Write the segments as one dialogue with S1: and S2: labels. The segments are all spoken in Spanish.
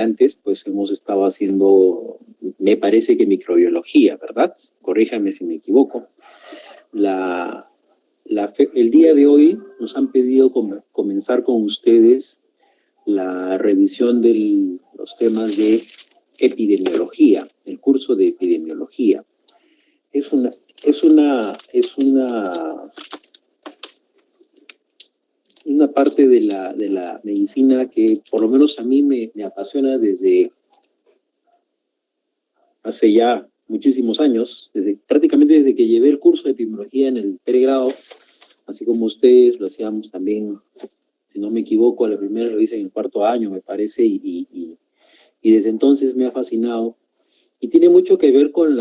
S1: antes, pues hemos estado haciendo, me parece que microbiología, ¿verdad? Corríjame si me equivoco. El día de hoy nos han pedido comenzar con ustedes la revisión de los temas de epidemiología, el curso de epidemiología. Es una parte de la medicina que por lo menos a mí me apasiona desde hace ya muchísimos años, prácticamente desde que llevé el curso de epidemiología en el pregrado, así como ustedes lo hacíamos también, si no me equivoco, a la primera revista en el cuarto año, me parece, y desde entonces me ha fascinado. Y tiene mucho que ver con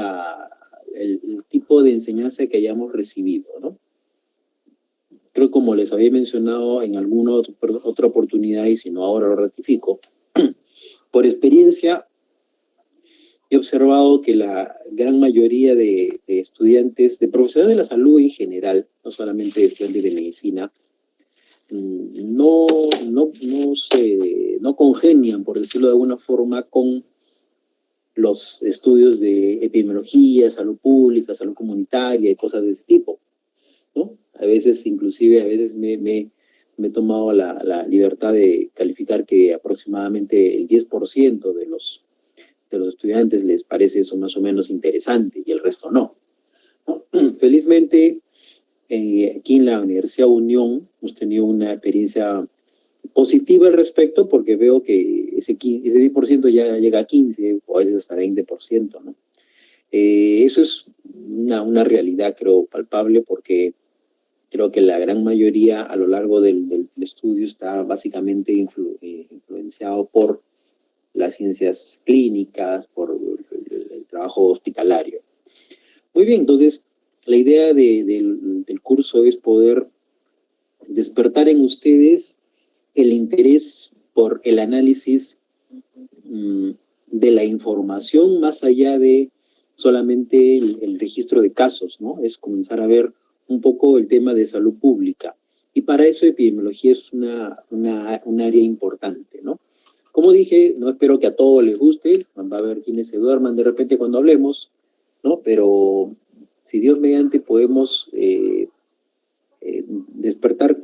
S1: el tipo de enseñanza que hayamos recibido, ¿no? Creo, como les había mencionado en alguna otra oportunidad, y si no ahora lo ratifico, por experiencia he observado que la gran mayoría de estudiantes, de profesionales de la salud en general, no solamente de estudiantes de medicina, no congenian, por decirlo de alguna forma, con los estudios de epidemiología, salud pública, salud comunitaria y cosas de ese tipo, ¿no? A veces me he tomado la libertad de calificar que aproximadamente el 10% de los estudiantes les parece eso más o menos interesante y el resto no. Felizmente, aquí en la Universidad Unión hemos tenido una experiencia positiva al respecto, porque veo que ese 10% ya llega a 15% o a veces hasta 20%, ¿no? Eso es una realidad, creo, palpable, porque creo que la gran mayoría a lo largo del estudio está básicamente influenciado por las ciencias clínicas, por el trabajo hospitalario. Muy bien, entonces la idea del curso es poder despertar en ustedes el interés por el análisis de la información, más allá de solamente el registro de casos, ¿no? Es comenzar a ver un poco el tema de salud pública. Y para eso epidemiología es un área importante, ¿no? Como dije, no espero que a todos les guste, va a haber quienes se duerman de repente cuando hablemos, ¿no? Pero si Dios mediante podemos despertar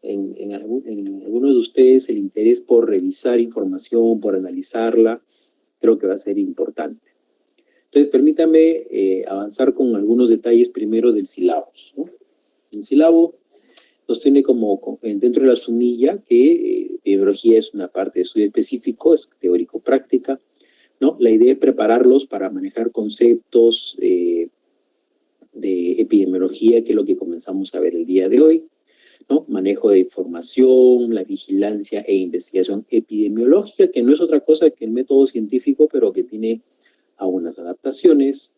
S1: en algunos de ustedes el interés por revisar información, por analizarla, creo que va a ser importante. Entonces, permítame avanzar con algunos detalles primero del sílabus, ¿no? El sílabo nos tiene dentro de la sumilla que epidemiología es una parte de estudio específico, es teórico-práctica, ¿no? La idea es prepararlos para manejar conceptos de epidemiología, que es lo que comenzamos a ver el día de hoy, ¿no? Manejo de información, la vigilancia e investigación epidemiológica, que no es otra cosa que el método científico, pero que tiene algunas adaptaciones.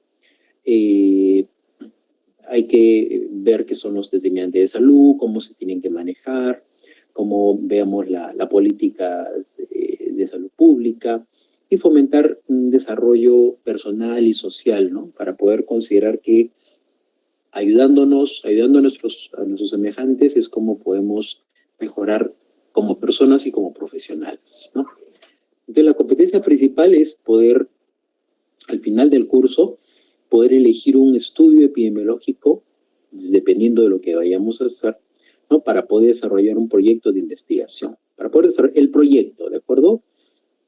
S1: Hay que ver qué son los determinantes de salud, cómo se tienen que manejar, cómo veamos la política de salud pública, y fomentar un desarrollo personal y social, ¿no? Para poder considerar que ayudando a nuestros semejantes es como podemos mejorar como personas y como profesionales, ¿no? Entonces, la competencia principal es poder, al final del curso, poder elegir un estudio epidemiológico, dependiendo de lo que vayamos a hacer, ¿no? Para poder desarrollar un proyecto de investigación. Para poder desarrollar el proyecto, ¿de acuerdo?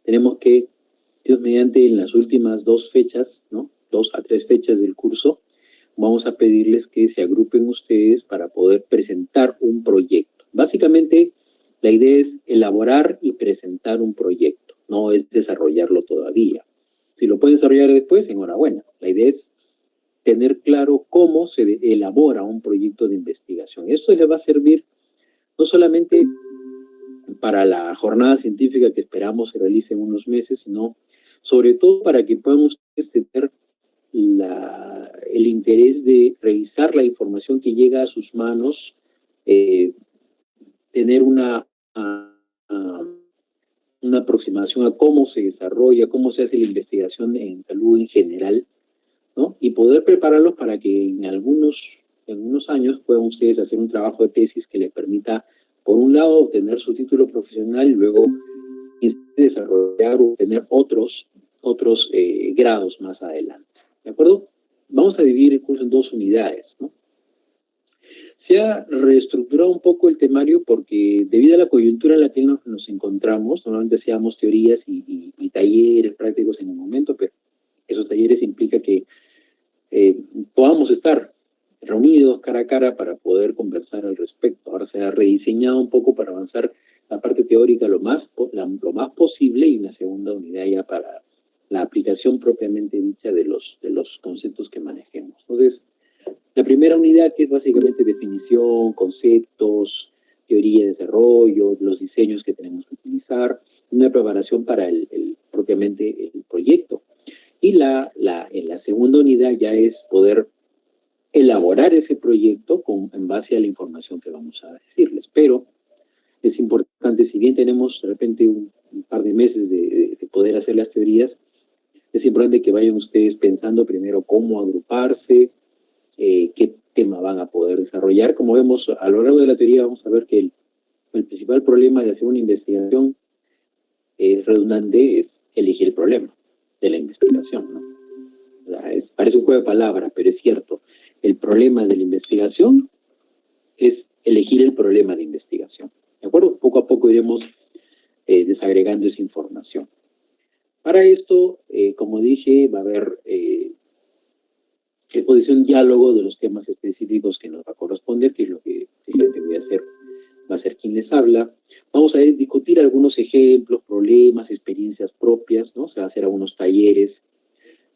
S1: Tenemos que, Dios mediante, en las últimas 2 fechas, ¿no? 2 a 3 fechas del curso, vamos a pedirles que se agrupen ustedes para poder presentar un proyecto. Básicamente, la idea es elaborar y presentar un proyecto, no es desarrollarlo todavía. Si lo pueden desarrollar después, enhorabuena. La idea es tener claro cómo se elabora un proyecto de investigación. Esto les va a servir no solamente para la jornada científica que esperamos se realice en unos meses, sino sobre todo para que puedan ustedes tener el interés de revisar la información que llega a sus manos, tener una aproximación a cómo se desarrolla, cómo se hace la investigación en salud en general, ¿no? Y poder prepararlos para que en algunos años puedan ustedes hacer un trabajo de tesis que les permita, por un lado, obtener su título profesional y luego desarrollar o tener otros grados más adelante. ¿De acuerdo? Vamos a dividir el curso en 2 unidades, ¿no? Se ha reestructurado un poco el temario porque debido a la coyuntura en la que nos encontramos, normalmente hacíamos teorías y talleres prácticos en un momento, pero esos talleres implica que podamos estar reunidos cara a cara para poder conversar al respecto. Ahora se ha rediseñado un poco para avanzar la parte teórica lo más posible, y una segunda unidad ya para la aplicación propiamente dicha de los conceptos que manejemos. Entonces, la primera unidad, que es básicamente definición, conceptos, teoría de desarrollo, los diseños que tenemos que utilizar, una preparación para propiamente el proyecto. Y en la segunda unidad ya es poder elaborar ese proyecto en base a la información que vamos a decirles. Pero es importante, si bien tenemos de repente un par de meses de poder hacer las teorías, es importante que vayan ustedes pensando primero cómo agruparse, qué tema van a poder desarrollar. Como vemos a lo largo de la teoría, vamos a ver que el principal problema de hacer una investigación es redundante, es elegir el problema de la investigación, ¿no? O sea, parece un juego de palabras, pero es cierto. El problema de la investigación es elegir el problema de investigación. ¿De acuerdo? Poco a poco iremos desagregando esa información. Para esto, como dije, va a haber exposición, diálogo de los temas específicos que nos va a corresponder, que es lo que voy a hacer, va a ser quien les habla. Vamos a discutir algunos ejemplos, problemas, experiencias propias, ¿no? Se va a hacer algunos talleres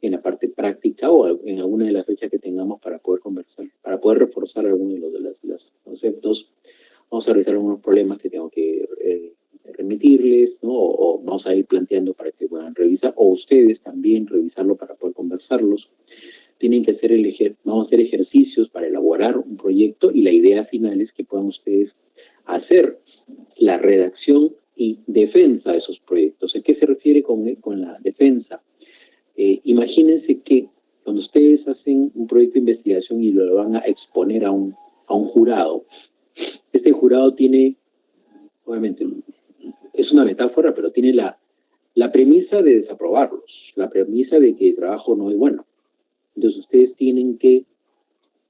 S1: en la parte práctica o en alguna de las fechas que tengamos para poder conversar, para poder reforzar algunos de los conceptos. Vamos a revisar algunos problemas que tengo que remitirles, ¿no? O vamos a ir planteando para que puedan revisar, o ustedes también revisarlo para poder conversarlos. Tienen que hacer vamos a hacer ejercicios para elaborar un proyecto, y la idea final es que puedan ustedes hacer la redacción y defensa de esos proyectos. ¿A qué se refiere con la defensa? Imagínense que cuando ustedes hacen un proyecto de investigación y lo van a exponer a un jurado, este jurado tiene, obviamente, es una metáfora, pero tiene la premisa de desaprobarlos, la premisa de que el trabajo no es bueno. Entonces ustedes tienen que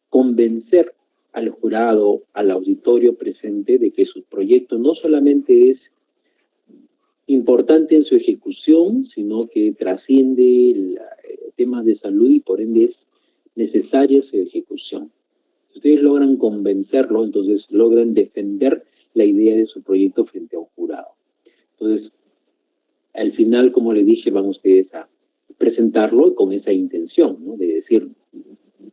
S1: convencer al jurado, al auditorio presente, de que su proyecto no solamente es importante en su ejecución, sino que trasciende temas de salud y por ende es necesaria su ejecución. Si ustedes logran convencerlo, entonces logran defender la idea de su proyecto frente a un jurado. Entonces, al final, como les dije, van ustedes a presentarlo con esa intención, ¿no? De decir,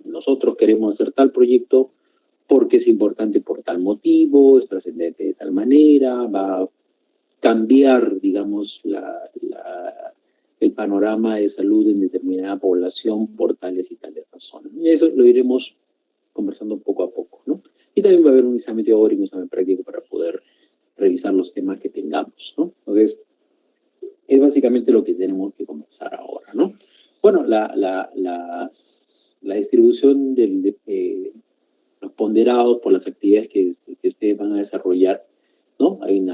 S1: nosotros queremos hacer tal proyecto porque es importante por tal motivo, es trascendente de tal manera, va a cambiar, digamos, el panorama de salud en determinada población por tales y tales razones. Y eso lo iremos conversando poco a poco, ¿no? Y también va a haber un examen teórico, un examen práctico para poder revisar los temas que tengamos, ¿no? Entonces, es básicamente lo que tenemos que conversar ahora, ¿no? Bueno, la distribución de los ponderados por las actividades que ustedes van a desarrollar, ¿no? Hay un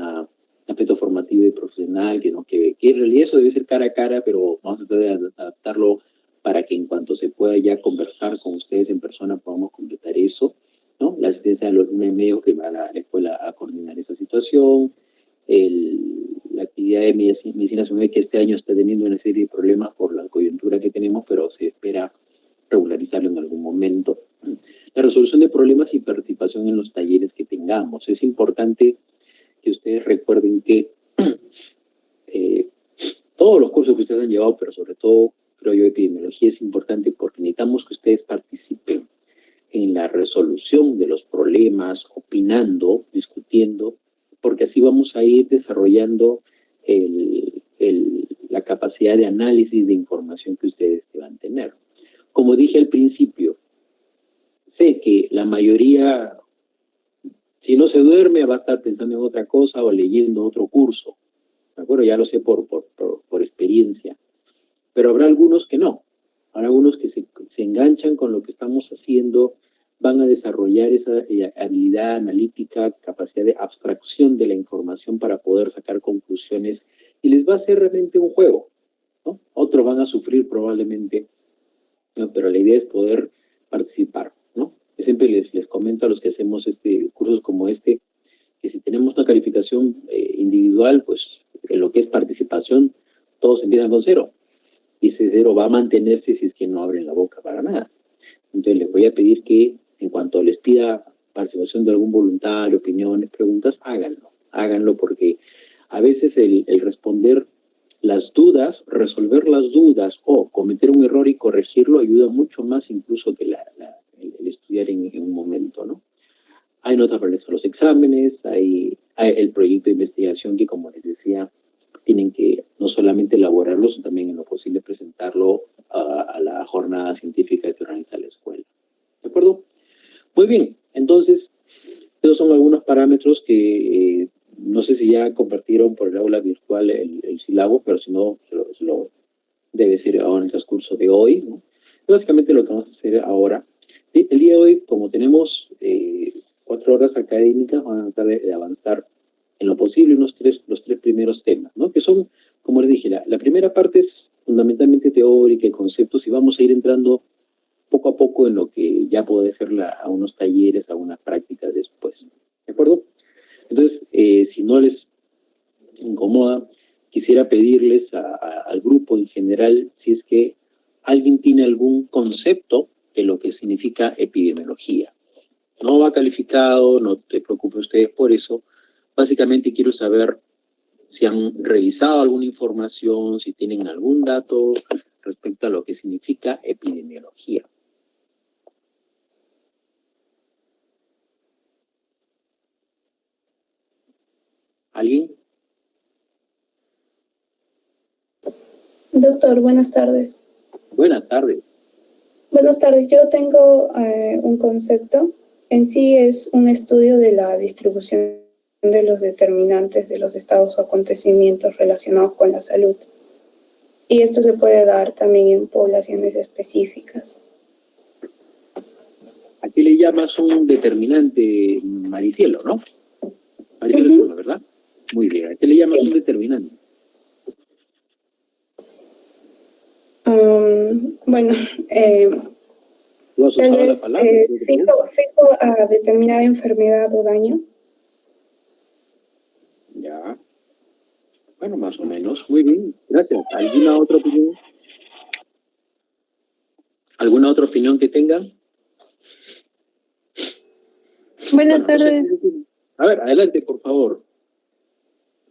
S1: aspecto formativo y profesional que en realidad eso debe ser cara a cara, pero vamos a tratar de adaptarlo para que en cuanto se pueda ya conversar con ustedes en persona podamos completar eso, ¿no? La asistencia de los medios que va a la escuela a coordinar esa situación, la actividad de medicina sumida, que este año está teniendo una serie de problemas por la coyuntura que tenemos, pero se espera regularizarlo en algún momento. La resolución de problemas y participación en los talleres que tengamos. Es importante que ustedes recuerden que todos los cursos que ustedes han llevado, pero sobre todo, creo yo, epidemiología, es importante porque necesitamos que ustedes participen en la resolución de los problemas, opinando, discutiendo, porque así vamos a ir desarrollando la capacidad de análisis de información que ustedes van a tener. Como dije al principio, sé que la mayoría, si no se duerme, va a estar pensando en otra cosa o leyendo otro curso. ¿De acuerdo? Ya lo sé por experiencia. Pero habrá algunos que no. Habrá algunos que se enganchan con lo que estamos haciendo, van a desarrollar esa habilidad analítica, capacidad de abstracción de la información para poder sacar conclusiones y les va a ser realmente un juego, ¿no? Otros van a sufrir probablemente, ¿no? Pero la idea es poder participar, ¿no? Yo siempre les comento a los que hacemos cursos como este, que si tenemos una calificación individual, pues en lo que es participación, todos empiezan con 0. Y ese 0 va a mantenerse si es que no abren la boca para nada. Entonces les voy a pedir que, en cuanto les pida participación de algún voluntario, opiniones, preguntas, háganlo porque a veces el responder las dudas, resolver las dudas o cometer un error y corregirlo ayuda mucho más incluso que el estudiar en un momento, ¿no? Hay notas para los exámenes, hay el proyecto de investigación que, como les decía, tienen que no solamente elaborarlo, sino también en lo posible presentarlo a la jornada científica que organiza la escuela. ¿De acuerdo? Muy bien, entonces, esos son algunos parámetros que no sé si ya compartieron por el aula virtual el sílabo, pero si no, se lo debe ser ahora en el transcurso de hoy, ¿no? Y básicamente lo que vamos a hacer ahora, ¿sí? El día de hoy, como tenemos 4 horas académicas, vamos a tratar de avanzar en lo posible los tres primeros temas, ¿no? Que son, como les dije, la primera parte es fundamentalmente teórica y conceptos, y vamos a ir entrando poco a poco en lo que ya puede ser a unos talleres, a unas prácticas después. ¿De acuerdo? Entonces, si no les incomoda, quisiera pedirles al grupo en general si es que alguien tiene algún concepto de lo que significa epidemiología. No va calificado, no te preocupes ustedes por eso. Básicamente quiero saber si han revisado alguna información, si tienen algún dato respecto a lo que significa epidemiología. ¿Alguien?
S2: Doctor, buenas tardes.
S1: Buenas tardes.
S2: Buenas tardes, yo tengo un concepto. En sí es un estudio de la distribución de los determinantes de los estados o acontecimientos relacionados con la salud. Y esto se puede dar también en poblaciones específicas.
S1: Aquí le llamas un determinante, Maricielo, ¿no? Maricielo es uno, ¿verdad? Muy bien, aquí le llamas un determinante.
S2: Bueno, tal vez fijo a determinada enfermedad o daño.
S1: Ya. Bueno, más o menos. Muy bien, gracias. ¿Alguna otra opinión? ¿Alguna otra opinión que tengan?
S3: Buenas tardes.
S1: No sé. A ver, adelante, por favor.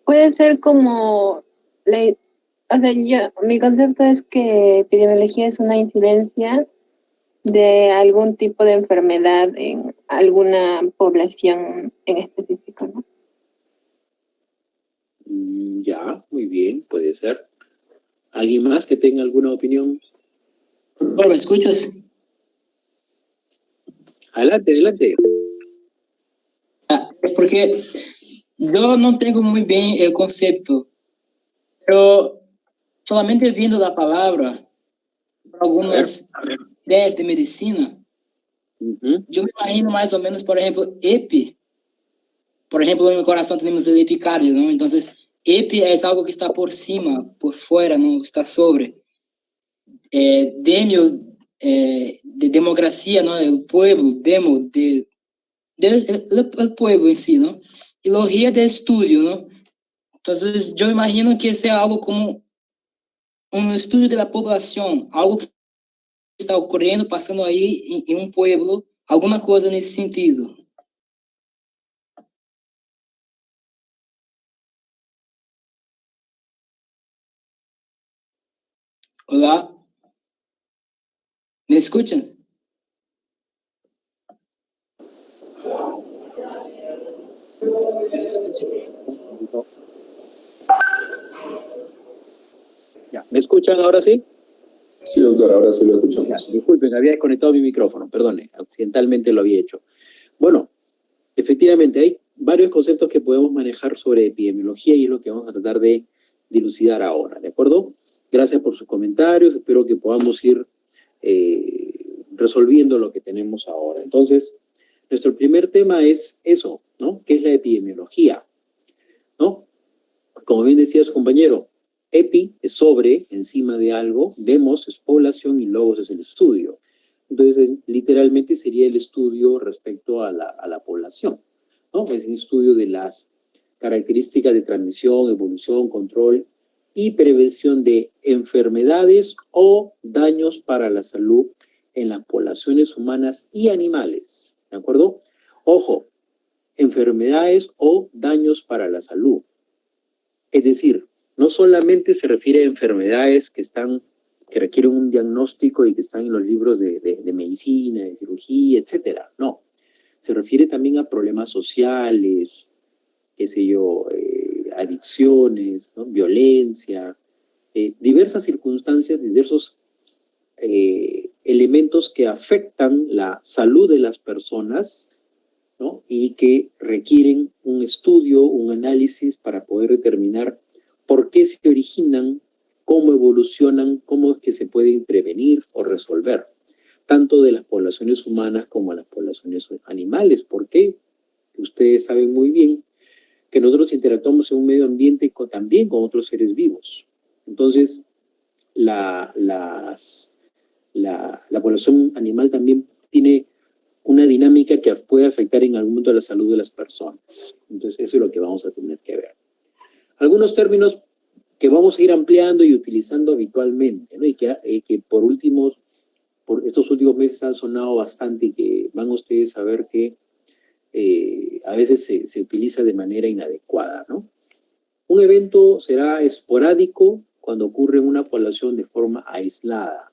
S3: Puede ser como, mi concepto es que epidemiología es una incidencia de algún tipo de enfermedad en alguna población en específico, ¿no?
S1: Ya, muy bien, puede ser. ¿Alguien más que tenga alguna opinión?
S4: ¿Me escuchas?
S1: Adelante, adelante.
S4: Es porque yo no tengo muy bien el concepto, pero solamente viendo la palabra, algunas ideas de medicina, yo me imagino más o menos, por ejemplo, EPI. Por ejemplo, en el corazón tenemos el epicardio, ¿no? Entonces, EPI es algo que está por cima, por fuera, ¿no? Está sobre. Demio, de democracia, ¿no? El pueblo, el pueblo en sí, ¿no? Y logía de estudio, ¿no? Entonces, yo imagino que sea algo como un estudio de la población, algo que está ocurriendo, pasando ahí en un pueblo, alguna cosa en ese sentido. Hola, ¿me escuchan?
S1: Ya, ¿me escuchan ahora sí?
S5: Sí, doctor, ahora sí lo escuchamos.
S1: Ya, disculpen, había desconectado mi micrófono, perdone, accidentalmente lo había hecho. Bueno, efectivamente hay varios conceptos que podemos manejar sobre epidemiología y es lo que vamos a tratar de dilucidar ahora, ¿de acuerdo? Gracias por sus comentarios, espero que podamos ir resolviendo lo que tenemos ahora. Entonces, nuestro primer tema es eso, ¿no? ¿Qué es la epidemiología? ¿No? como bien decía su compañero, epi es sobre, encima de algo, demos es población y logos es el estudio. Entonces, literalmente sería el estudio respecto a la población, ¿no? Es un estudio de las características de transmisión, evolución, control y prevención de enfermedades o daños para la salud en las poblaciones humanas y animales, ¿de acuerdo? Ojo, enfermedades o daños para la salud. Es decir, no solamente se refiere a enfermedades que requieren un diagnóstico y que están en los libros de medicina, de cirugía, etcétera. No, se refiere también a problemas sociales, qué sé yo, adicciones, ¿no? Violencia, diversas circunstancias, diversos elementos que afectan la salud de las personas, ¿no? Y que requieren un estudio, un análisis para poder determinar por qué se originan, cómo evolucionan, cómo es que se pueden prevenir o resolver, tanto de las poblaciones humanas como de las poblaciones animales. ¿Por qué? Ustedes saben muy bien que nosotros interactuamos en un medio ambiente también con otros seres vivos. Entonces, la población animal también tiene una dinámica que puede afectar en algún momento la salud de las personas. Entonces, eso es lo que vamos a tener que ver. Algunos términos que vamos a ir ampliando y utilizando habitualmente, ¿no? Y que por estos últimos meses han sonado bastante y que van ustedes a ver que a veces se utiliza de manera inadecuada, ¿no? Un evento será esporádico cuando ocurre en una población de forma aislada,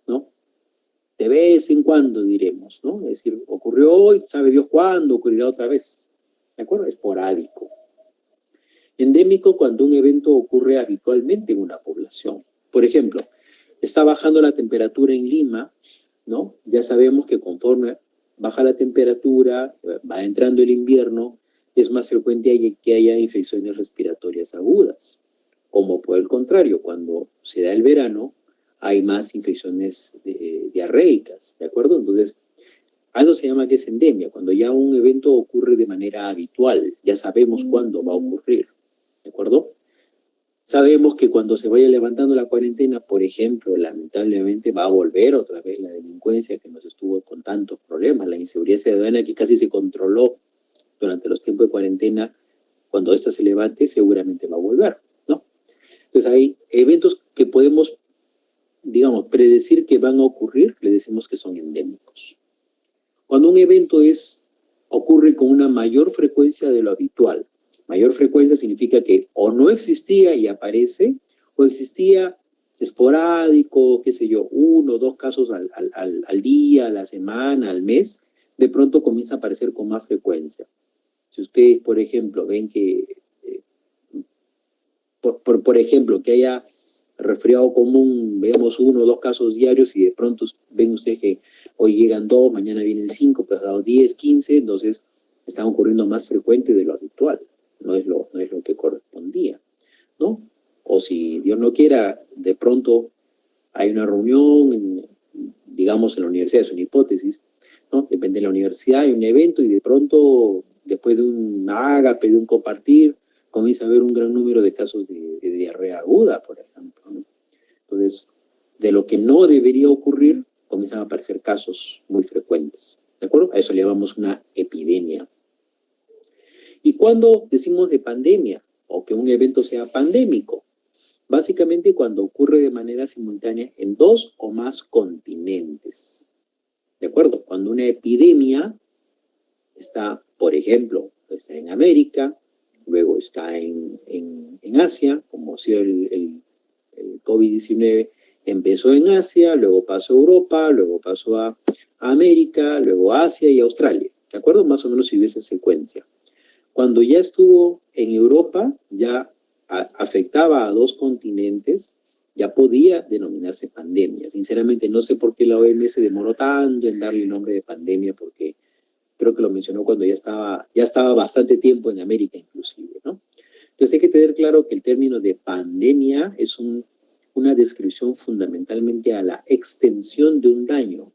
S1: ¿no? De vez en cuando diremos, ¿no? Es decir, ocurrió hoy, sabe Dios cuándo, ocurrirá otra vez, ¿de acuerdo? Esporádico. Endémico cuando un evento ocurre habitualmente en una población. Por ejemplo, está bajando la temperatura en Lima, ¿no? Ya sabemos que conforme baja la temperatura, va entrando el invierno, es más frecuente que haya infecciones respiratorias agudas. Como por el contrario, cuando se da el verano, hay más infecciones diarreicas, ¿de acuerdo? Entonces, a eso se llama que es endemia, cuando ya un evento ocurre de manera habitual, ya sabemos cuándo va a ocurrir, ¿de acuerdo? Sabemos que cuando se vaya levantando la cuarentena, por ejemplo, lamentablemente va a volver otra vez la delincuencia que nos estuvo con tantos problemas, la inseguridad ciudadana que casi se controló durante los tiempos de cuarentena, cuando ésta se levante seguramente va a volver, ¿no? Entonces hay eventos que podemos, digamos, predecir que van a ocurrir, le decimos que son endémicos. Cuando un evento ocurre con una mayor frecuencia de lo habitual, mayor frecuencia significa que o no existía y aparece, o existía esporádico, qué sé yo, 1 o 2 casos al día, a la semana, al mes, de pronto comienza a aparecer con más frecuencia. Si ustedes, por ejemplo, ven que, por ejemplo, que haya resfriado común, veamos 1 o 2 casos diarios y de pronto ven ustedes que hoy llegan 2, mañana vienen 5, pues ha dado 10, 15, entonces están ocurriendo más frecuente de lo habitual. No es lo que correspondía, ¿no? O si Dios no quiera, de pronto hay una reunión, digamos en la universidad, es una hipótesis, ¿no? Depende de la universidad, hay un evento y de pronto, después de un ágape, de un compartir, comienza a haber un gran número de casos de diarrea aguda, por ejemplo, ¿no? Entonces, de lo que no debería ocurrir, comienzan a aparecer casos muy frecuentes, ¿de acuerdo? A eso le llamamos una epidemia. ¿Y cuándo decimos de pandemia o que un evento sea pandémico? Básicamente cuando ocurre de manera simultánea en 2 o más continentes. ¿De acuerdo? Cuando una epidemia está, por ejemplo, está en América, luego está en Asia, como ha sido el COVID-19, empezó en Asia, luego pasó a Europa, luego pasó a América, luego a Asia y Australia. ¿De acuerdo? Más o menos si hubiese secuencia. Cuando ya estuvo en Europa, ya afectaba a 2 continentes, ya podía denominarse pandemia. Sinceramente, no sé por qué la OMS se demoró tanto en darle el nombre de pandemia, porque creo que lo mencionó cuando ya estaba bastante tiempo en América inclusive, ¿no? Entonces hay que tener claro que el término de pandemia es una descripción fundamentalmente a la extensión de un daño,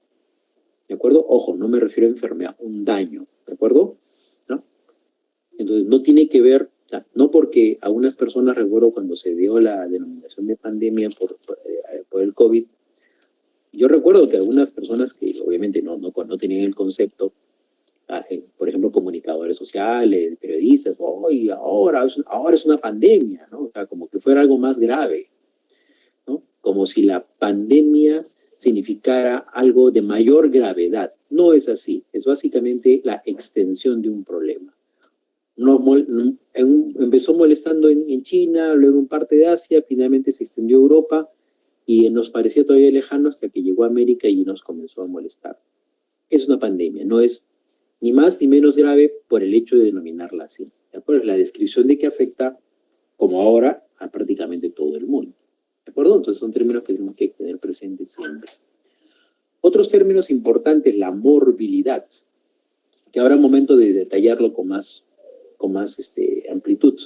S1: ¿de acuerdo? Ojo, no me refiero a enfermedad, un daño, ¿de acuerdo? ¿No? Entonces, no tiene que ver, o sea, no porque a unas personas, recuerdo cuando se dio la denominación de pandemia por el COVID, yo recuerdo que algunas personas que obviamente no tenían el concepto, por ejemplo, comunicadores sociales, periodistas, hoy ahora es una pandemia, ¿no? O sea, como que fuera algo más grave, ¿no? Como si la pandemia significara algo de mayor gravedad. No es así, es básicamente la extensión de un problema. Empezó molestando en China, luego en parte de Asia, finalmente se extendió a Europa y nos parecía todavía lejano hasta que llegó a América y nos comenzó a molestar. Es una pandemia, no es ni más ni menos grave por el hecho de denominarla así. ¿De acuerdo? La descripción de que afecta, como ahora, a prácticamente todo el mundo. ¿De acuerdo? Entonces son términos que tenemos que tener presentes siempre. Otros términos importantes, la morbilidad, que ahora es momento de detallarlo con más amplitud.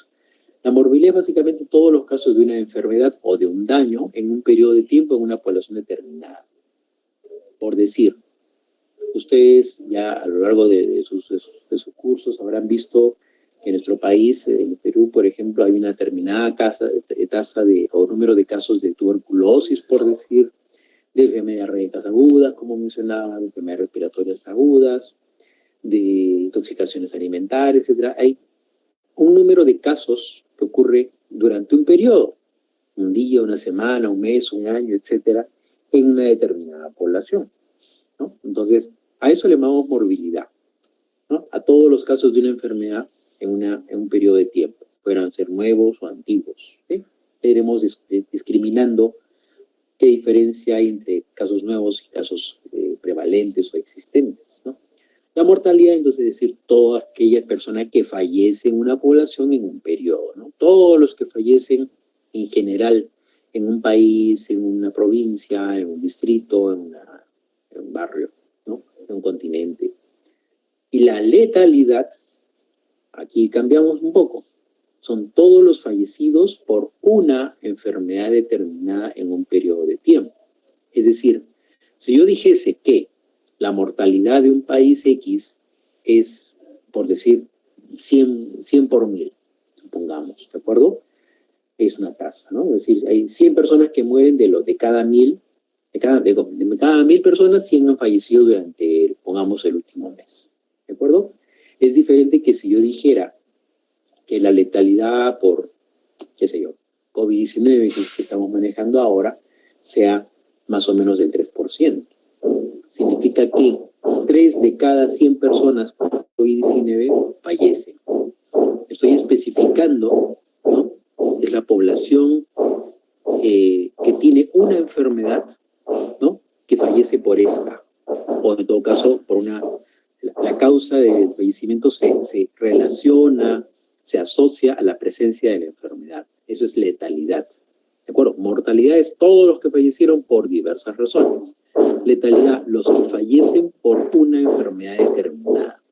S1: La morbilidad es básicamente todos los casos de una enfermedad o de un daño en un periodo de tiempo en una población determinada. Por decir, ustedes ya a lo largo de sus cursos habrán visto que en nuestro país, en Perú, por ejemplo, hay una determinada tasa o número de casos de tuberculosis, por decir, de enfermedades renales agudas, como mencionaba, de enfermedades respiratorias agudas, de intoxicaciones alimentarias, etc. Hay un número de casos que ocurre durante un periodo, un día, una semana, un mes, un año, etcétera, en una determinada población, ¿no? Entonces, a eso le llamamos morbilidad, ¿no? A todos los casos de una enfermedad en un periodo de tiempo, puedan ser nuevos o antiguos, ¿sí? Iremos discriminando qué diferencia hay entre casos nuevos y casos prevalentes o existentes, ¿no? La mortalidad, entonces, es decir, toda aquella persona que fallece en una población en un periodo, ¿no? Todos los que fallecen en general en un país, en una provincia, en un distrito, en un barrio, ¿no? En un continente. Y la letalidad, aquí cambiamos un poco, son todos los fallecidos por una enfermedad determinada en un periodo de tiempo. Es decir, si yo dijese que la mortalidad de un país X es, por decir, 100 por 1000, supongamos, ¿de acuerdo? Es una tasa, ¿no? Es decir, hay 100 personas que mueren de cada 1000, de cada 1000 personas, 100 han fallecido durante, pongamos, el último mes, ¿de acuerdo? Es diferente que si yo dijera que la letalidad por, qué sé yo, COVID-19 que estamos manejando ahora, sea más o menos del 3%. Significa que 3 de cada 100 personas por COVID-19 fallecen. Estoy especificando, ¿no? Es la población que tiene una enfermedad, ¿no? Que fallece por esta. O en todo caso, por la causa del fallecimiento se relaciona, se asocia a la presencia de la enfermedad. Eso es letalidad. ¿De acuerdo? Mortalidad es todos los que fallecieron por diversas razones. Letalidad, los que fallecen por una enfermedad determinada.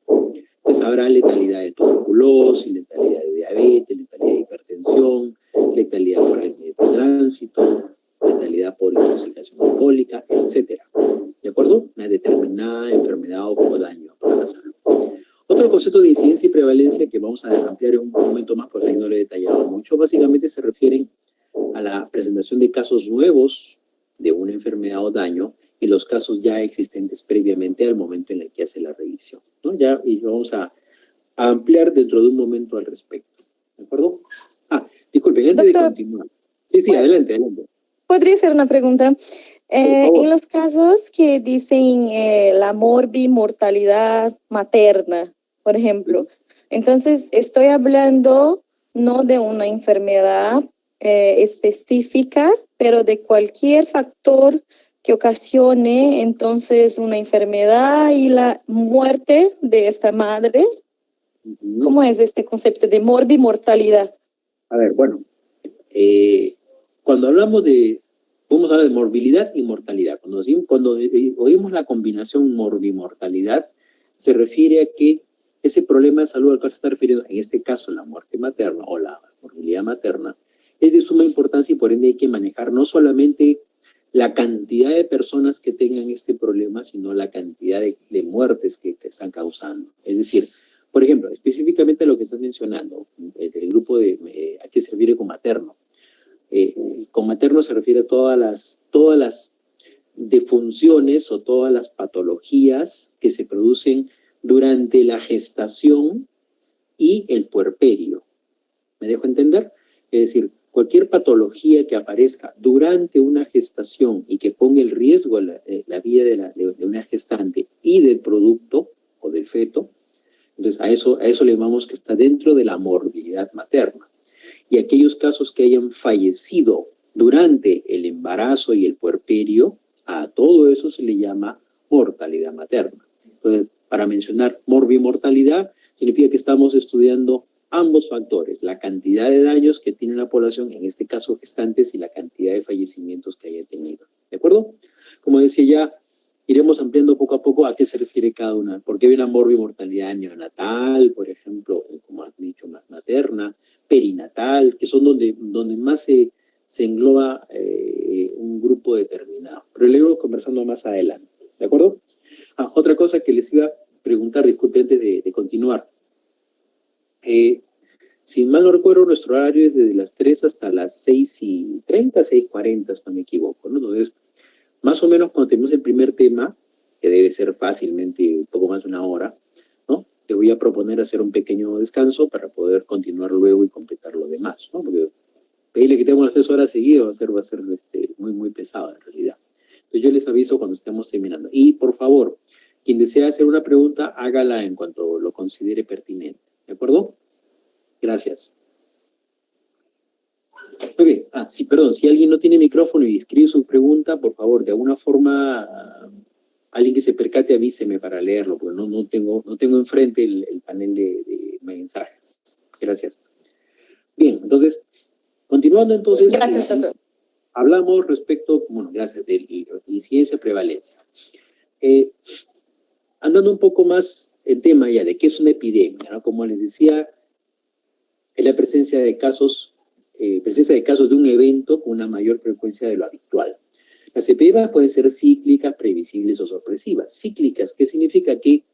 S1: Pues habrá letalidad de tuberculosis, letalidad de diabetes, letalidad de hipertensión, letalidad por accidente de tránsito, letalidad por intoxicación alcohólica, etc. ¿De acuerdo? Una determinada enfermedad o daño para la salud. Otro concepto de incidencia y prevalencia que vamos a ampliar en un momento más porque ahí no lo he detallado mucho, básicamente se refieren a la presentación de casos nuevos de una enfermedad o daño y los casos ya existentes previamente al momento en el que hace la revisión, ¿no? Ya, y vamos a ampliar dentro de un momento al respecto, ¿de acuerdo? Disculpen, antes
S6: Doctor,
S1: de continuar. Sí, adelante.
S6: podría hacer una pregunta. En los casos que dicen la mortalidad materna, por ejemplo, entonces estoy hablando no de una enfermedad específica, pero de cualquier factor que ocasione entonces una enfermedad y la muerte de esta madre. ¿Cómo es este concepto de mortalidad?
S1: A ver, bueno, cuando hablamos podemos hablar de morbilidad y mortalidad. Cuando oímos la combinación morbimortalidad, se refiere a que ese problema de salud al cual se está refiriendo, en este caso la muerte materna o la morbilidad materna, es de suma importancia y por ende hay que manejar no solamente la cantidad de personas que tengan este problema, sino la cantidad de muertes que están causando. Es decir, Por ejemplo, específicamente lo que estás mencionando, el grupo de ¿a qué se refiere con materno? Con materno se refiere a todas las defunciones o todas las patologías que se producen durante la gestación y el puerperio. ¿Me dejo entender? Es decir, cualquier patología que aparezca durante una gestación y que ponga en riesgo la vida de una gestante y del producto o del feto, entonces a eso le llamamos que está dentro de la morbilidad materna. Y aquellos casos que hayan fallecido durante el embarazo y el puerperio, a todo eso se le llama mortalidad materna. Entonces, para mencionar morbimortalidad, significa que estamos estudiando ambos factores, la cantidad de daños que tiene la población, en este caso gestantes, y la cantidad de fallecimientos que haya tenido. ¿De acuerdo? Como decía ya, iremos ampliando poco a poco a qué se refiere cada una. Porque hay una morbimortalidad neonatal, por ejemplo, como has dicho, materna, perinatal, que son donde más se engloba un grupo determinado. Pero lo iremos conversando más adelante. ¿De acuerdo? Otra cosa que les iba a preguntar, disculpe, antes de continuar. Si mal no recuerdo, nuestro horario es desde las 3 hasta las 6:30, 6:40, si no me equivoco, ¿no? Entonces, más o menos cuando tenemos el primer tema, que debe ser fácilmente un poco más de una hora, ¿no? Le voy a proponer hacer un pequeño descanso para poder continuar luego y completar lo demás, ¿no? Porque pedirle que tengamos las 3 horas seguidas va a ser muy, muy pesado en realidad. Entonces yo les aviso cuando estemos terminando. Y por favor, quien desea hacer una pregunta, hágala en cuanto lo considere pertinente. ¿De acuerdo? Gracias. Muy bien. Sí, perdón. Si alguien no tiene micrófono y escribe su pregunta, por favor, de alguna forma, alguien que se percate, avíseme para leerlo, porque no tengo enfrente el panel de mensajes. Gracias. Bien, entonces, continuando entonces.
S6: Gracias, doctor.
S1: Hablamos respecto, gracias, de incidencia prevalencia. Andando un poco más en tema ya de qué es una epidemia, ¿no? Como les decía, es la presencia de casos de un evento con una mayor frecuencia de lo habitual. Las epidemias pueden ser cíclicas, previsibles o sorpresivas. Cíclicas, ¿qué significa? Que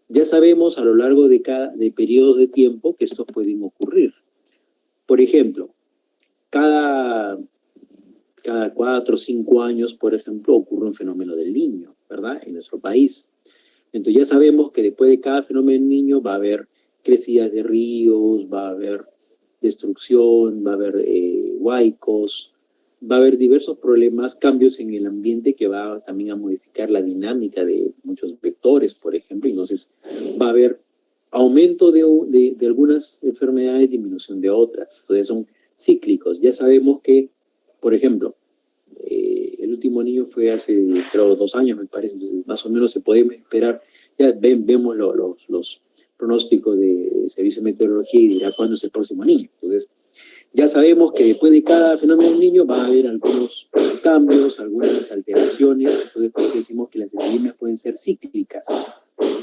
S1: ya sabemos a lo largo de periodos de tiempo que estos pueden ocurrir. Por ejemplo, cada 4 o 5 años, por ejemplo, ocurre un fenómeno del Niño, ¿verdad? En nuestro país. Entonces ya sabemos que después de cada fenómeno del Niño va a haber crecidas de ríos, va a haber destrucción, va a haber huaicos, va a haber diversos problemas, cambios en el ambiente que va también a modificar la dinámica de muchos vectores, por ejemplo. Entonces va a haber aumento de algunas enfermedades, disminución de otras. Entonces son cíclicos. Ya sabemos que, por ejemplo, el último niño fue hace, creo, 2 años, me parece. Entonces, más o menos se puede esperar. Ya vemos los pronósticos de Servicio de Meteorología y dirá cuándo es el próximo niño. Entonces, ya sabemos que después de cada fenómeno del Niño va a haber algunos cambios, algunas alteraciones. Entonces, por eso decimos que las epidemias pueden ser cíclicas,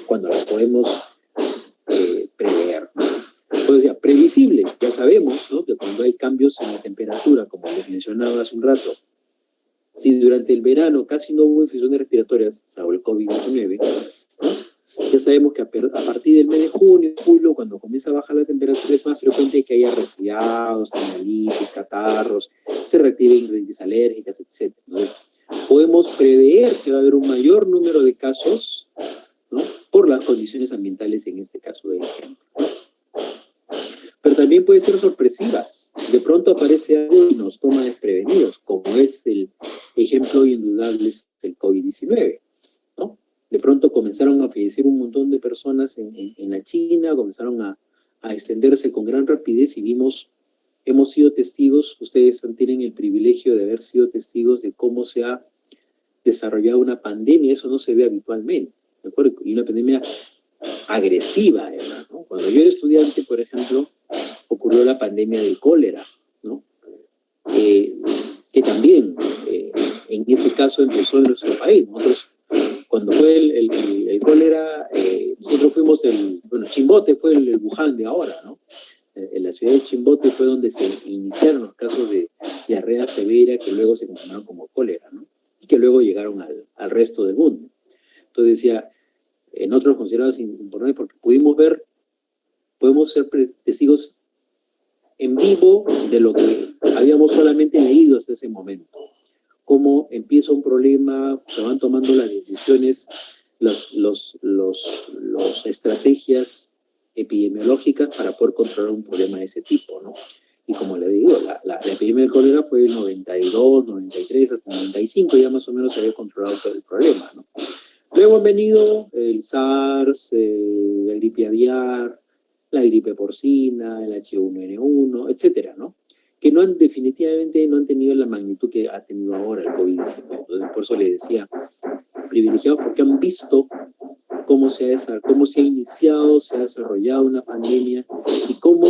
S1: cuando las podemos prever, ¿no? Entonces, ya, previsibles, ya sabemos, ¿no?, que cuando hay cambios en la temperatura, como les mencionaba hace un rato, si durante el verano casi no hubo infecciones respiratorias, salvo el COVID-19, ¿no?, ya sabemos que a partir del mes de junio, julio, cuando comienza a bajar la temperatura, es más frecuente que haya resfriados, amigdalitis, catarros, se reactiven rinitis alérgicas, etc. Entonces, podemos prever que va a haber un mayor número de casos, ¿no?, por las condiciones ambientales, en este caso de ejemplo. Pero también pueden ser sorpresivas. De pronto aparece algo y nos toma desprevenidos, como es el ejemplo indudable del COVID-19, ¿no? De pronto comenzaron a fallecer un montón de personas en la China, comenzaron a extenderse con gran rapidez y hemos sido testigos, ustedes tienen el privilegio de haber sido testigos de cómo se ha desarrollado una pandemia. Eso no se ve habitualmente, ¿de acuerdo? Y una pandemia agresiva, además, ¿no? Cuando yo era estudiante, por ejemplo, ocurrió la pandemia del cólera, ¿no? Que también, en ese caso, empezó en nuestro país. Nosotros, cuando fue el cólera, nosotros fuimos Chimbote fue el Wuhan de ahora, ¿no? En la ciudad de Chimbote fue donde se iniciaron los casos de diarrea severa, que luego se confirmaron como cólera, ¿no? Y que luego llegaron al resto del mundo. Entonces decía, nosotros consideramos importante porque pudimos ver podemos ser testigos en vivo de lo que habíamos solamente leído hasta ese momento. Cómo empieza un problema, se van tomando las decisiones, las estrategias epidemiológicas para poder controlar un problema de ese tipo, ¿no? Y como le digo, la epidemia del cólera fue en 92, 93, hasta 95, ya más o menos se había controlado todo el problema, ¿no? Luego han venido el SARS, la gripe aviar, la gripe porcina, el H1N1, etcétera, ¿no? Que definitivamente no han tenido la magnitud que ha tenido ahora el COVID-19. Entonces, por eso le decía, privilegiados porque han visto cómo se ha iniciado, se ha desarrollado una pandemia y cómo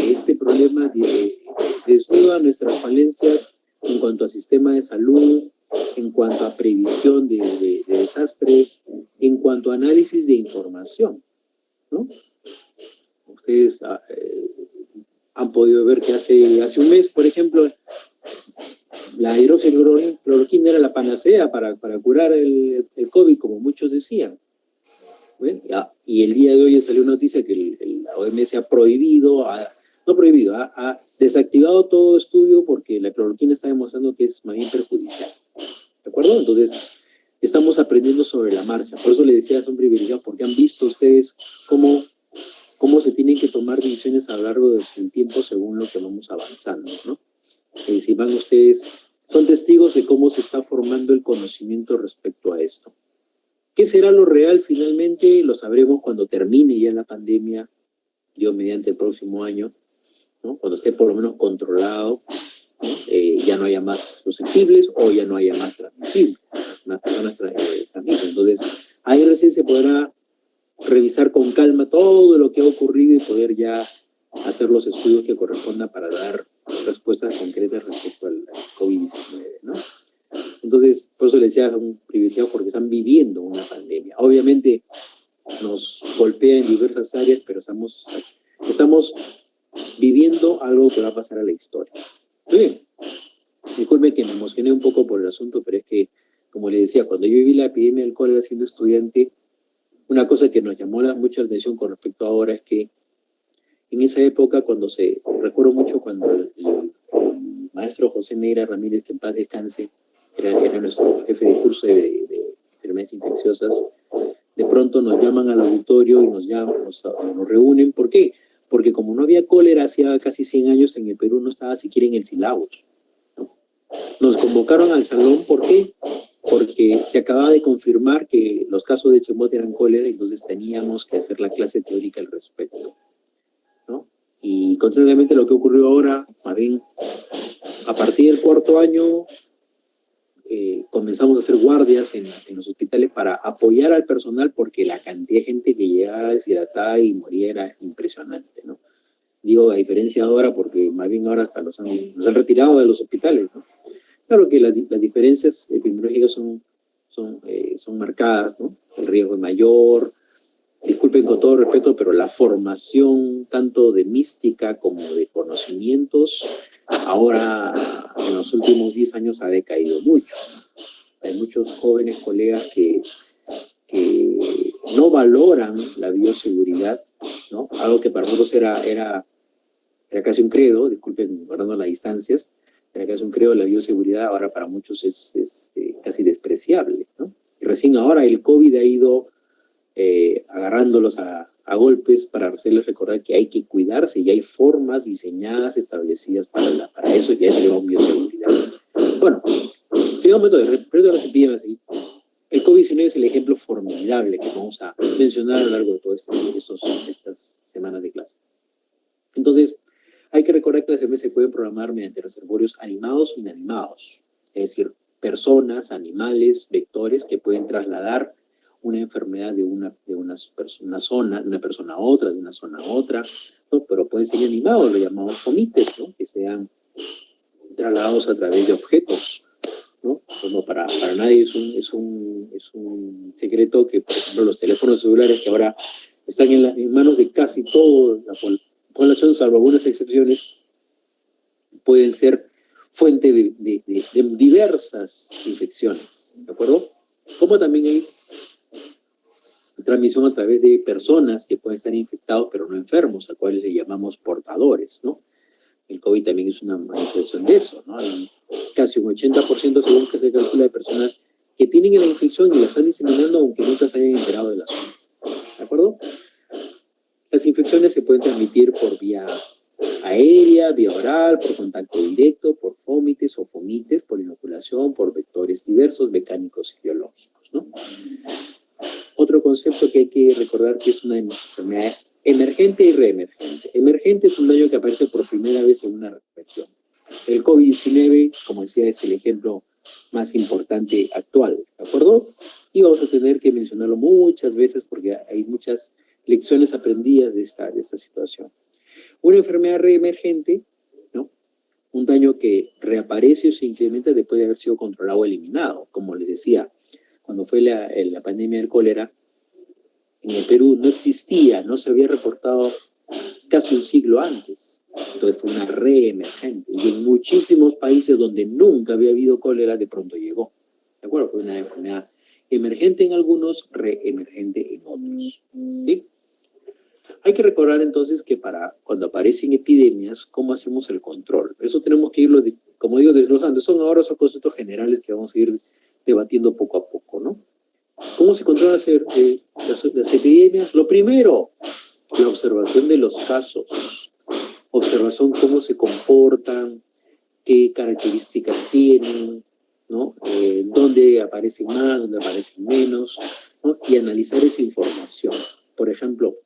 S1: este problema desnuda nuestras falencias en cuanto a sistema de salud, en cuanto a previsión de desastres, en cuanto a análisis de información, ¿no? Ustedes han podido ver que hace un mes, por ejemplo, la hidroxicloroquina era la panacea para curar el COVID, como muchos decían. ¿Ven? Y el día de hoy salió una noticia que la OMS ha ha desactivado todo estudio porque la cloroquina está demostrando que es más bien perjudicial. ¿De acuerdo? Entonces, estamos aprendiendo sobre la marcha. Por eso les decía, son privilegiados, porque han visto ustedes cómo se tienen que tomar decisiones a lo largo del tiempo según lo que vamos avanzando, ¿no? Si van ustedes, son testigos de cómo se está formando el conocimiento respecto a esto. ¿Qué será lo real finalmente? Lo sabremos cuando termine ya la pandemia, Dios mediante el próximo año, ¿no? Cuando esté por lo menos controlado, ¿no? Ya no haya más susceptibles o ya no haya más transmisibles, las personas transmiten. Entonces, ahí recién se podrá revisar con calma todo lo que ha ocurrido y poder ya hacer los estudios que correspondan para dar respuestas concretas respecto al COVID-19, ¿no? Entonces, por eso les decía, son privilegiados porque están viviendo una pandemia. Obviamente nos golpea en diversas áreas, pero estamos viviendo algo que va a pasar a la historia. Muy bien. Disculpen que me emocioné un poco por el asunto, pero es que, como les decía, cuando yo viví la epidemia del cólera siendo estudiante, una cosa que nos llamó mucho la atención con respecto a ahora es que en esa época, recuerdo mucho cuando el maestro José Neira Ramírez, que en paz descanse, era nuestro jefe de curso de enfermedades infecciosas, de pronto nos llaman al auditorio y nos reúnen. ¿Por qué? Porque como no había cólera hacía casi 100 años en el Perú, no estaba siquiera en el sílabus, ¿no? Nos convocaron al salón, ¿por qué? Porque se acababa de confirmar que los casos de Chimbote eran cólera, y entonces teníamos que hacer la clase teórica al respecto, ¿no? Y contrariamente a lo que ocurrió ahora, más bien, a partir del cuarto año, comenzamos a hacer guardias en los hospitales para apoyar al personal, porque la cantidad de gente que llegaba deshidratada y moría era impresionante, ¿no? Digo, a diferencia de ahora, porque más bien ahora hasta los han retirado de los hospitales, ¿no? Claro que las diferencias epidemiológicas son marcadas, ¿no? El riesgo es mayor. Disculpen con todo respeto, pero la formación tanto de mística como de conocimientos ahora en los últimos 10 años ha decaído mucho. Hay muchos jóvenes colegas que no valoran la bioseguridad, ¿no? Algo que para nosotros era casi un credo, disculpen guardando las distancias, era casi un credo de la bioseguridad, ahora para muchos es casi despreciable, ¿no? Y recién ahora el COVID ha ido agarrándolos a golpes para hacerles recordar que hay que cuidarse y hay formas diseñadas, establecidas para eso, y a eso le llamamos bioseguridad. Bueno, sigamos respecto a las epidemias. El COVID-19 es el ejemplo formidable que vamos a mencionar a lo largo de todas estas semanas de clase. Entonces, hay que recordar que las enfermedades se pueden programar mediante reservorios animados o inanimados, es decir, personas, animales, vectores que pueden trasladar una enfermedad de una zona, de una persona a otra, de una zona a otra, ¿no? Pero pueden ser animados, lo llamamos fomites, ¿no? Que sean trasladados a través de objetos, ¿no? Como para nadie es un secreto que, por ejemplo, los teléfonos celulares que ahora están en manos de casi toda la población, salvo algunas excepciones, pueden ser fuente de diversas infecciones, ¿de acuerdo? Como también hay transmisión a través de personas que pueden estar infectados pero no enfermos, a cuales le llamamos portadores, ¿no? El COVID también es una manifestación de eso, ¿no? Hay casi un 80% según que se calcula de personas que tienen la infección y la están diseminando aunque nunca se hayan enterado del asunto, ¿de acuerdo? Las infecciones se pueden transmitir por vía aérea, vía oral, por contacto directo, por fómites o fomites, por inoculación, por vectores diversos, mecánicos y biológicos, ¿no? Otro concepto que hay que recordar que es una enfermedad emergente y reemergente. Emergente es un daño que aparece por primera vez en una región. El COVID-19, como decía, es el ejemplo más importante actual, ¿de acuerdo? Y vamos a tener que mencionarlo muchas veces porque hay muchas lecciones aprendidas de esta situación. Una enfermedad reemergente, ¿no? Un daño que reaparece o se incrementa después de haber sido controlado o eliminado. Como les decía, cuando fue la pandemia del cólera, en el Perú no existía, no se había reportado casi un siglo antes. Entonces fue una reemergente. Y en muchísimos países donde nunca había habido cólera, de pronto llegó. ¿De acuerdo? Fue una enfermedad emergente en algunos, reemergente en otros. ¿Sí? Hay que recordar entonces que para cuando aparecen epidemias, ¿cómo hacemos el control? Eso tenemos que irlo, como digo, desglosando. Son conceptos generales que vamos a ir debatiendo poco a poco, ¿no? ¿Cómo se controlan las epidemias? Lo primero, la observación de los casos. Observación cómo se comportan, qué características tienen, ¿no? Dónde aparecen más, dónde aparecen menos, ¿no? Y analizar esa información. Por ejemplo,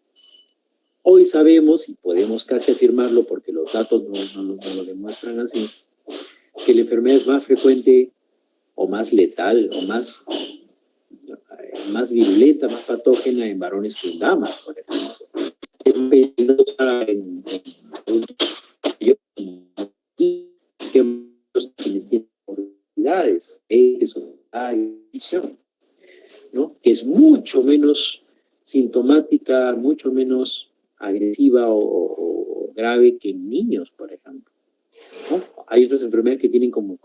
S1: hoy sabemos, y podemos casi afirmarlo porque los datos no lo demuestran así, que la enfermedad es más frecuente o más letal o más virulenta, más patógena en varones que en damas, por ejemplo. Es peligrosa en adultos que quienes tienen oportunidades, ¿no? Que es mucho menos sintomática, mucho menos agresiva o grave que en niños, por ejemplo, ¿no? Hay otras enfermedades que tienen como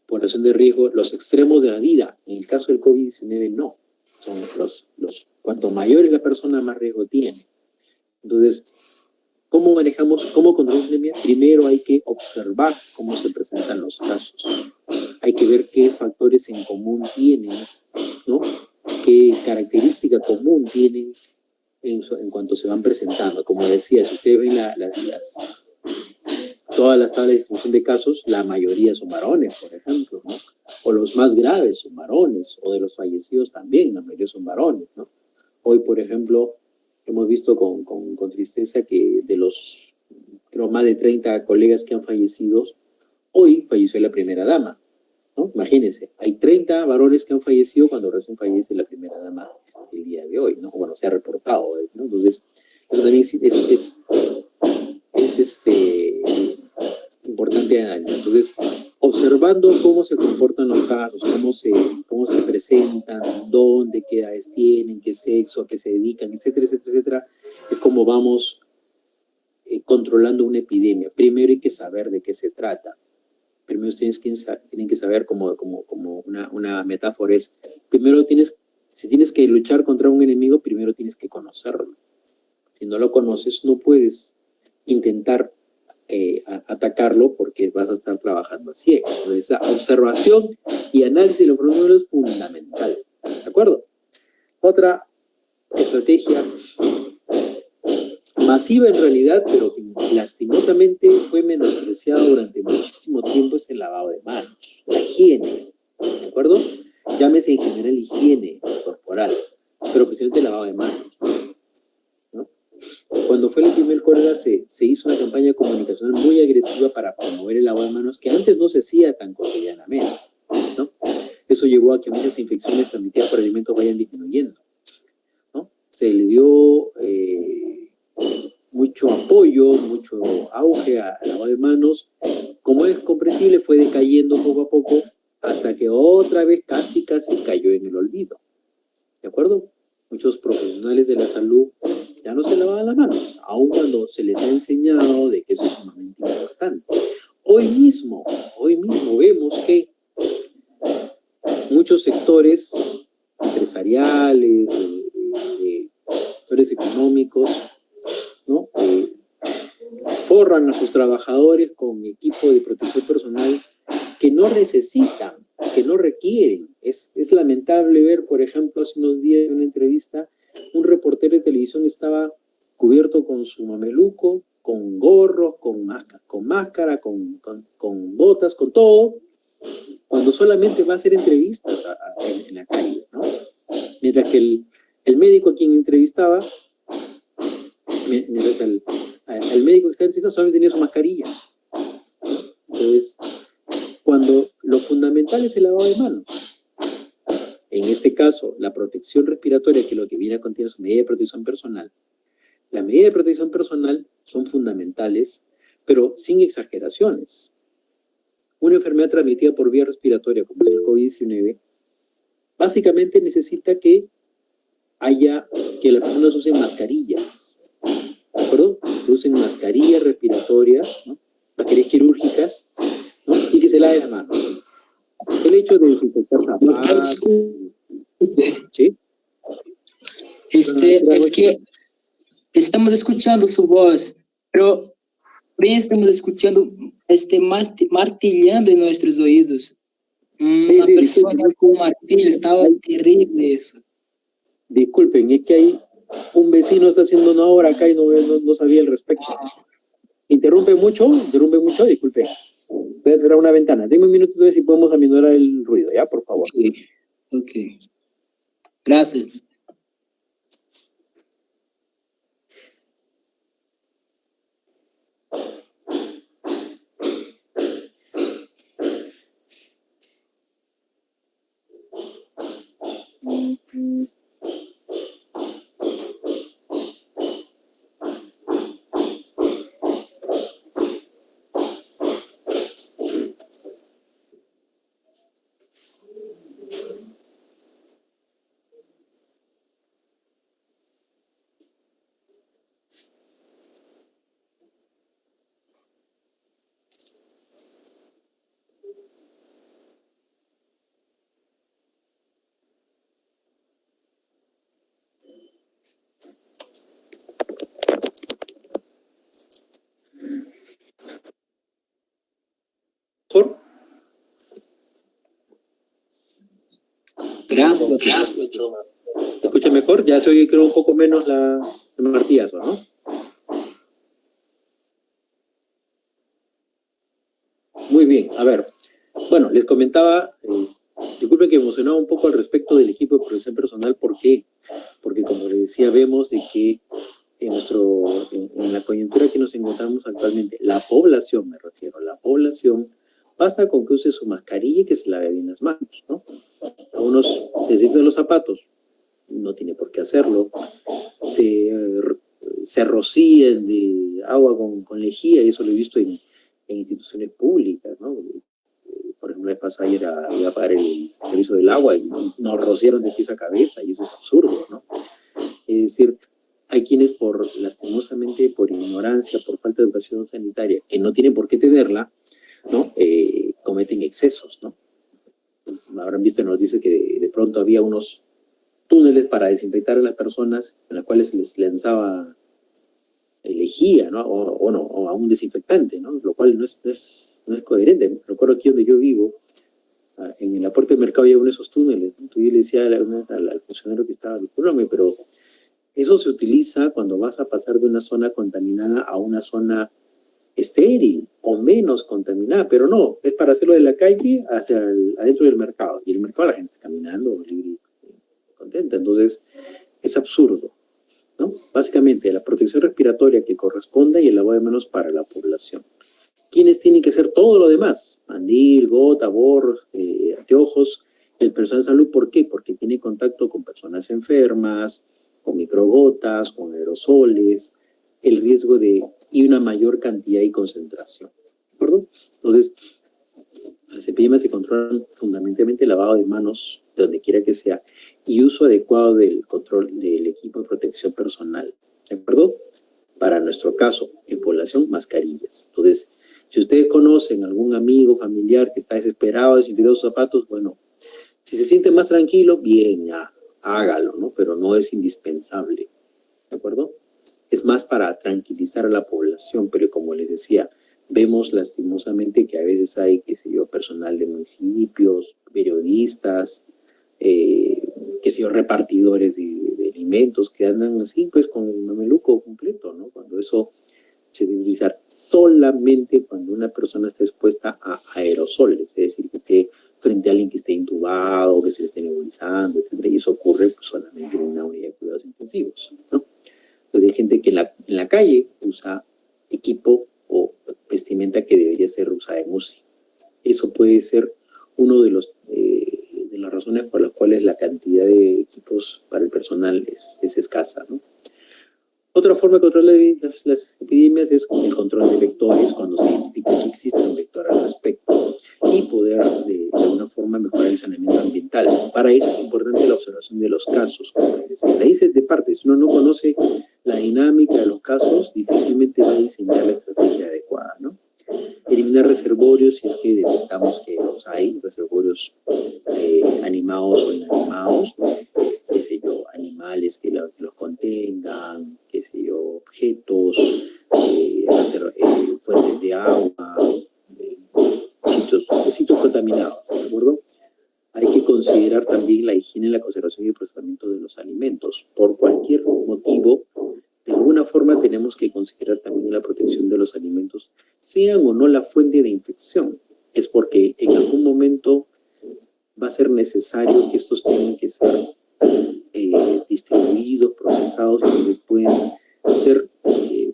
S1: población de riesgo los extremos de la vida. En el caso del COVID-19 no. Son cuanto mayor es la persona, más riesgo tiene. Entonces, ¿cómo controlamos la epidemia? Primero hay que observar cómo se presentan los casos. Hay que ver qué factores en común tienen, ¿no? Qué característica común tienen en cuanto se van presentando. Como decía, si ustedes ven todas las tablas de distribución de casos, la mayoría son varones, por ejemplo, ¿no? O los más graves son varones, o de los fallecidos también, la mayoría son varones, ¿no? Hoy, por ejemplo, hemos visto con tristeza que de los, creo, más de 30 colegas que han fallecido, hoy falleció la primera dama, ¿no? Imagínense, hay 30 varones que han fallecido cuando recién fallece la primera dama el día de hoy, ¿no? Bueno, se ha reportado, ¿no? Entonces, eso también es importante analizar. Entonces, observando cómo se comportan los casos, cómo se presentan, dónde, qué edades tienen, qué sexo, a qué se dedican, etcétera, etcétera, etcétera, es como vamos controlando una epidemia. Primero hay que saber de qué se trata. Primero ustedes tienen que saber, como una metáfora es, primero si tienes que luchar contra un enemigo, primero tienes que conocerlo. Si no lo conoces, no puedes intentar atacarlo porque vas a estar trabajando a ciegas. Entonces, esa observación y análisis de los problemas es fundamental. ¿De acuerdo? Otra estrategia masiva en realidad, pero que lastimosamente fue menospreciada durante muchísimo tiempo, es el lavado de manos, la higiene. ¿De acuerdo? Llámese en general higiene corporal, pero precisamente el lavado de manos. Cuando fue el primer cólera se hizo una campaña comunicacional muy agresiva para promover el lavado de manos que antes no se hacía tan cotidianamente, ¿no? Eso llevó a que muchas infecciones transmitidas por alimentos vayan disminuyendo, ¿no? Se le dio mucho apoyo, mucho auge al lavado de manos. Como es comprensible, fue decayendo poco a poco hasta que otra vez casi cayó en el olvido. ¿De acuerdo? Muchos profesionales de la salud ya no se lavaban las manos, aun cuando se les ha enseñado de que eso es sumamente importante. Hoy mismo vemos que muchos sectores empresariales, actores económicos, ¿no? Forran a sus trabajadores con equipo de protección personal que no necesitan, que no requieren. Es lamentable ver, por ejemplo, hace unos días en una entrevista, un reportero de televisión estaba cubierto con su mameluco, con gorros, con máscara, con botas, con todo, cuando solamente va a hacer entrevistas en la calle, ¿no? Mientras que el médico a quien entrevistaba, mientras el médico que estaba entrevistando solamente tenía su mascarilla. Entonces, cuando lo fundamental es el lavado de manos, en este caso, la protección respiratoria, que lo que viene a continuación es medida de protección personal, las medidas de protección personal son fundamentales, pero sin exageraciones. Una enfermedad transmitida por vía respiratoria, como es el COVID-19, básicamente necesita que las personas usen mascarillas, ¿de acuerdo? Que usen mascarillas respiratorias, ¿no? Mascarillas quirúrgicas, ¿no? Y que se laven las manos. El hecho de desinfectar zapatos, ¿sí?
S4: Es que estamos escuchando su voz, pero también estamos escuchando martillando en nuestros oídos. Una persona con martillo, estaba terrible eso.
S1: Disculpen, es que hay un vecino está haciendo una obra acá y no sabía al respecto. Interrumpe mucho, disculpen. Voy a cerrar una ventana. Dime un minuto a ver si podemos aminorar el ruido, ¿ya? Por favor.
S4: Ok. Gracias.
S1: ¿Por?
S4: Gracias.
S1: ¿Me escucha mejor? Ya se oye creo un poco menos el martillazo, ¿no? Muy bien, a ver. Bueno, les comentaba, disculpen que emocionaba un poco al respecto del equipo de protección personal. ¿Por qué? Porque como les decía, vemos de que en la coyuntura que nos encontramos actualmente, la población, me refiero, la población, basta con que use su mascarilla y que se lave bien las manos, ¿no? A unos necesitan los zapatos, no tiene por qué hacerlo. Se rocían de agua con lejía, y eso lo he visto en instituciones públicas, ¿no? Por ejemplo, la vez pasada iba a pagar el servicio del agua y nos rociaron de pies a cabeza, y eso es absurdo, ¿no? Es decir, hay quienes lastimosamente por ignorancia, por falta de educación sanitaria, que no tienen por qué tenerla, ¿no? Cometen excesos, ¿no? Habrán visto en noticias que de pronto había unos túneles para desinfectar a las personas en las cuales se les lanzaba lejía, ¿no? O a un desinfectante, ¿no? Lo cual no es coherente. Recuerdo aquí donde yo vivo, en la puerta del mercado había uno de esos túneles, ¿no? Yo le decía al funcionario que estaba, discúlpame, pero eso se utiliza cuando vas a pasar de una zona contaminada a una zona estéril o menos contaminada, pero no, es para hacerlo de la calle hacia adentro del mercado, y el mercado la gente está caminando libre y contenta. Entonces es absurdo, ¿no? Básicamente la protección respiratoria que corresponde y el lavado de manos para la población. ¿Quiénes tienen que hacer todo lo demás? Mandil, gota, gorro, anteojos, el personal de salud. ¿Por qué? Porque tiene contacto con personas enfermas, con microgotas, con aerosoles, el riesgo y una mayor cantidad y concentración, ¿de acuerdo? Entonces, las epidemias se controlan fundamentalmente el lavado de manos, de donde quiera que sea, y uso adecuado del control del equipo de protección personal, ¿de acuerdo? Para nuestro caso, en población, mascarillas. Entonces, si ustedes conocen algún amigo, familiar que está desesperado, desinfectando sus zapatos, bueno, si se siente más tranquilo, bien, ya, hágalo, ¿no? Pero no es indispensable, ¿de acuerdo? Es más para tranquilizar a la población, pero como les decía, vemos lastimosamente que a veces hay, qué sé yo, personal de municipios, periodistas, qué sé yo, repartidores de alimentos que andan así, pues con el mameluco completo, ¿no? Cuando eso se debe utilizar solamente cuando una persona está expuesta a aerosoles, es decir, que esté frente a alguien que esté intubado, que se le esté nebulizando, etc. Y eso ocurre pues, solamente en una unidad de cuidados intensivos, ¿no? Entonces hay gente que en la calle usa equipo o vestimenta que debería ser usada en UCI. Eso puede ser uno de las razones por las cuales la cantidad de equipos para el personal es escasa, ¿no? Otra forma de controlar las epidemias es con el control de vectores, cuando se identifica que existe un vector al respecto, y poder de alguna forma mejorar el saneamiento ambiental. Para eso es importante la observación de los casos, como les decía. De ahí de parte, si uno no conoce la dinámica de los casos, difícilmente va a diseñar la estrategia adecuada, ¿no? Eliminar reservorios si es que detectamos que los hay, reservorios animados o inanimados, qué sé yo, animales que los contengan, qué sé yo, objetos, fuentes de agua, sitios contaminados, ¿de acuerdo? Hay que considerar también la higiene, la conservación y el procesamiento de los alimentos. Por cualquier motivo, de alguna forma tenemos que considerar también la protección de los alimentos, sean o no la fuente de infección. Es porque en algún momento va a ser necesario que estos tengan que ser distribuidos, procesados, y entonces pueden ser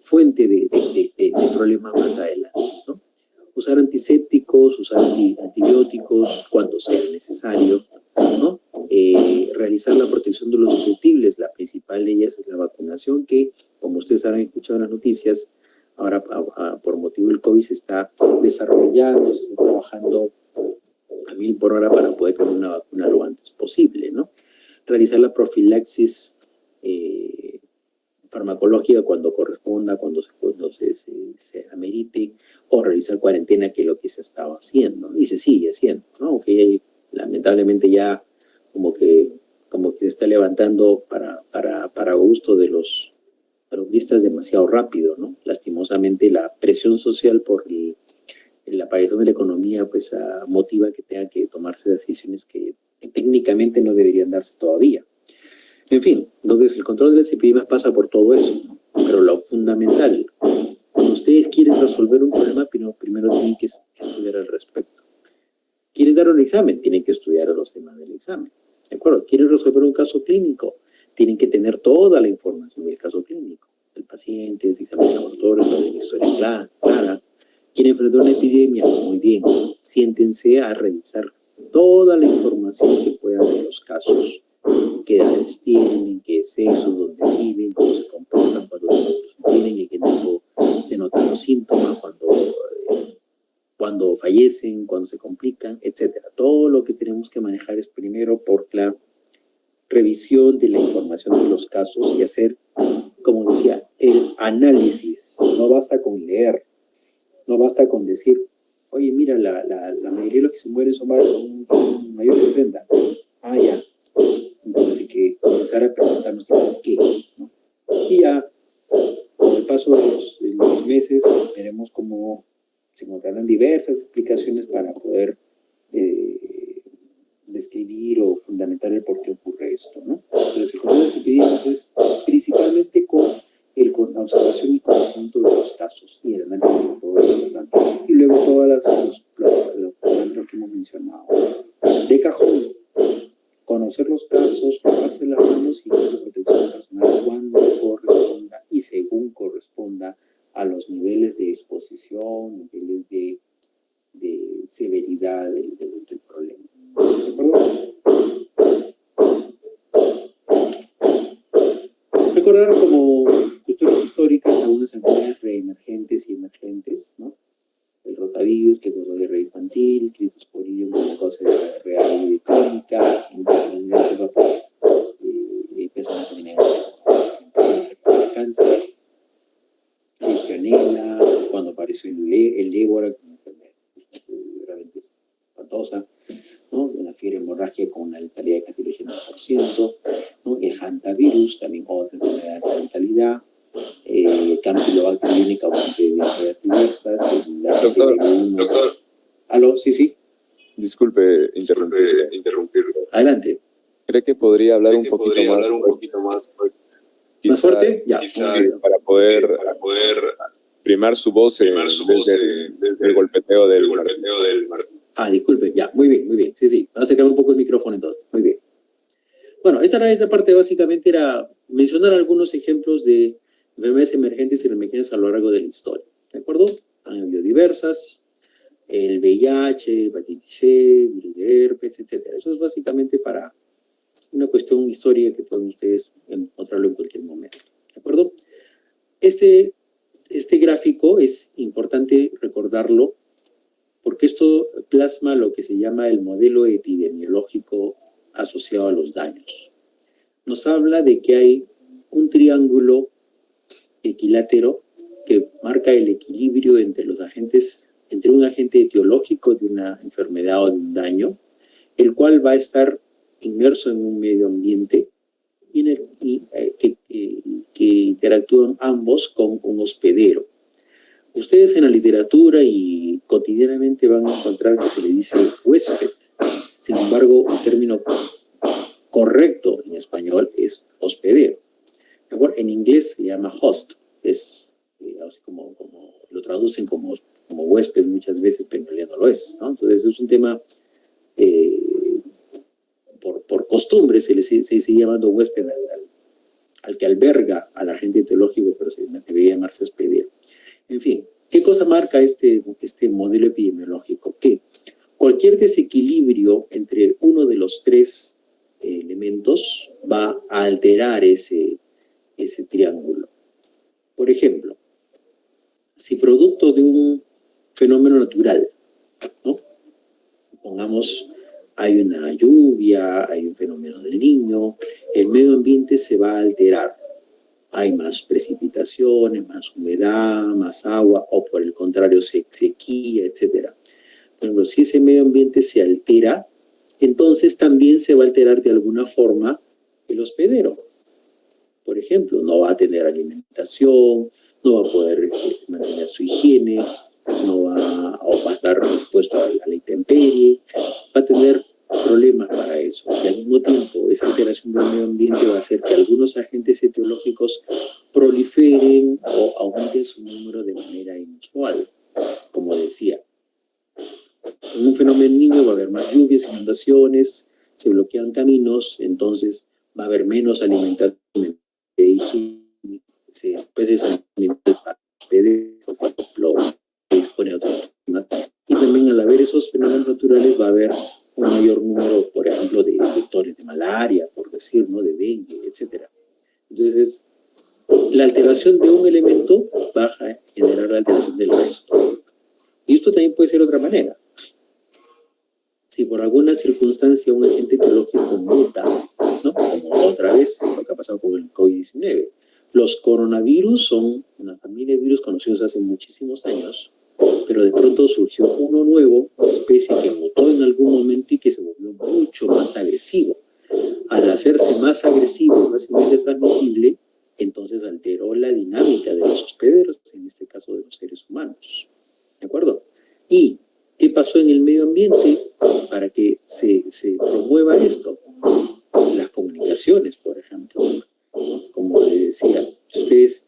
S1: fuente de problemas más adelante, ¿no? Usar antisépticos, usar antibióticos cuando sea necesario, ¿no? Realizar la protección de los susceptibles. La principal de ellas es la vacunación, que, como ustedes habrán escuchado en las noticias, ahora por motivo del COVID se está desarrollando, se está trabajando a 1000 por hora para poder tener una vacuna lo antes posible, ¿no? Realizar la profilaxis farmacológica cuando corresponda, cuando se amerite, o realizar cuarentena, que es lo que se estaba haciendo, y se sigue haciendo, ¿no? Aunque lamentablemente ya como que se está levantando para gusto de los peronistas demasiado rápido, ¿no? Lastimosamente la presión social por la aparición de la economía pues motiva que tengan que tomarse decisiones que técnicamente no deberían darse todavía. En fin, entonces el control de las epidemias pasa por todo eso, ¿no? Pero lo fundamental, cuando ustedes quieren resolver un problema, primero tienen que estudiar al respecto. ¿Quieren dar un examen? Tienen que estudiar los temas del examen, ¿de acuerdo? ¿Quieren resolver un caso clínico? Tienen que tener toda la información del caso clínico, del paciente, del examen laboratorio, de la historia clara. ¿Quieren enfrentar una epidemia? Muy bien, siéntense a revisar toda la información que puedan de los casos. Qué edades tienen, qué sexo, dónde viven, cómo se comportan cuando tienen, en qué tiempo se notan los síntomas, cuando fallecen, cuando se complican, etcétera. Todo lo que tenemos que manejar es primero por la revisión de la información de los casos y hacer, como decía, el análisis. No basta con leer, no basta con decir, oye, mira, la mayoría de los que se mueren son mayores de 60. Ah, ya. Entonces hay que comenzar a preguntarnos por qué, ¿no? Y ya, con el paso de los meses, veremos cómo se encontrarán diversas explicaciones para poder describir o fundamentar el por qué ocurre esto, ¿no? Entonces, el control de las epidemias es principalmente con la observación y conocimiento de los casos y el análisis de todo lo importante. Y luego todos los parámetros que hemos mencionado. De cajón, conocer los casos, lavarse las manos y hacer protección personal cuando corresponda y según corresponda a los niveles de exposición, niveles de severidad del problema. ¿De acuerdo? Recordar como cuestiones históricas algunas enfermedades reemergentes y emergentes, ¿no? El rotavirus, que causó diarrea infantil, critosporidium, que causa diarrea y crónica, personas que tienen cáncer, legionela, cuando apareció el ébola, como enfermedad realmente espantosa, ¿no? fiebre hemorrágica con una letalidad de casi el 80%, ¿no? El hantavirus, también otra enfermedad de alta letalidad, Campylobacter jejuni causante de enfermedades diversas, la
S5: Doctor.
S1: ¿Aló? Sí.
S5: Disculpe interrumpirlo.
S1: Adelante.
S5: ¿Cree que podría hablar un poquito más?
S1: ¿Más fuerte? Ya.
S5: Para poder primar su voz desde el golpeteo del martillo.
S1: Disculpe, ya, muy bien. Sí. Voy a acercar un poco el micrófono entonces. Muy bien. Bueno, esta parte básicamente era mencionar algunos ejemplos de enfermedades emergentes y reemergentes a lo largo de la historia. ¿De acuerdo? Han habido diversas. El VIH, hepatitis C, virus de herpes, etc. Eso es básicamente para una cuestión histórica que pueden ustedes encontrarlo en cualquier momento. ¿De acuerdo? Este gráfico es importante recordarlo porque esto plasma lo que se llama el modelo epidemiológico asociado a los daños. Nos habla de que hay un triángulo equilátero que marca el equilibrio entre los agentes, entre un agente etiológico de una enfermedad o de un daño, el cual va a estar inmerso en un medio ambiente que interactúan ambos con un hospedero. Ustedes en la literatura y cotidianamente van a encontrar que se le dice huésped. Sin embargo, el término correcto en español es hospedero. En inglés se llama host, es así como lo traducen como huésped muchas veces, pero en realidad no lo es, ¿no? Entonces es un tema, por costumbre se sigue llamando huésped al que alberga al agente etiológico, pero se debe llamarse hospedero. En fin, ¿qué cosa marca este modelo epidemiológico? Que cualquier desequilibrio entre uno de los tres elementos va a alterar ese triángulo. Por ejemplo, si producto de un fenómeno natural, ¿no? Pongamos, hay una lluvia, hay un fenómeno del Niño, el medio ambiente se va a alterar. Hay más precipitaciones, más humedad, más agua, o por el contrario, sequía, etc. Por ejemplo, si ese medio ambiente se altera, entonces también se va a alterar de alguna forma el hospedero. Por ejemplo, no va a tener alimentación, no va a poder mantener su higiene, o va a estar expuesto a la intemperie, va a tener problemas para eso. Y al mismo tiempo, esa alteración del medio ambiente va a hacer que algunos agentes etiológicos proliferen o aumenten su número de manera inusual. Como decía, en un fenómeno Niño va a haber más lluvias, inundaciones, se bloquean caminos, entonces va a haber menos alimentación y peces alimentales para por ejemplo, se dispone a otros temas. Y también al haber esos fenómenos naturales va a haber un mayor número, por ejemplo, de vectores de malaria, por decir, ¿no? De dengue, etc. Entonces, la alteración de un elemento va a generar la alteración del resto. Y esto también puede ser de otra manera. Si por alguna circunstancia un agente etiológico muta, ¿no? Como otra vez lo que ha pasado con el COVID-19. Los coronavirus son una familia de virus conocidos hace muchísimos años, pero de pronto surgió uno nuevo, una especie que mutó en algún momento y que se volvió mucho más agresivo. Al hacerse más agresivo, fácilmente transmisible, entonces alteró la dinámica de los hospederos, en este caso de los seres humanos. ¿De acuerdo? ¿Y qué pasó en el medio ambiente para que se promueva esto? Las comunicaciones, por ejemplo. Como les decía, ustedes,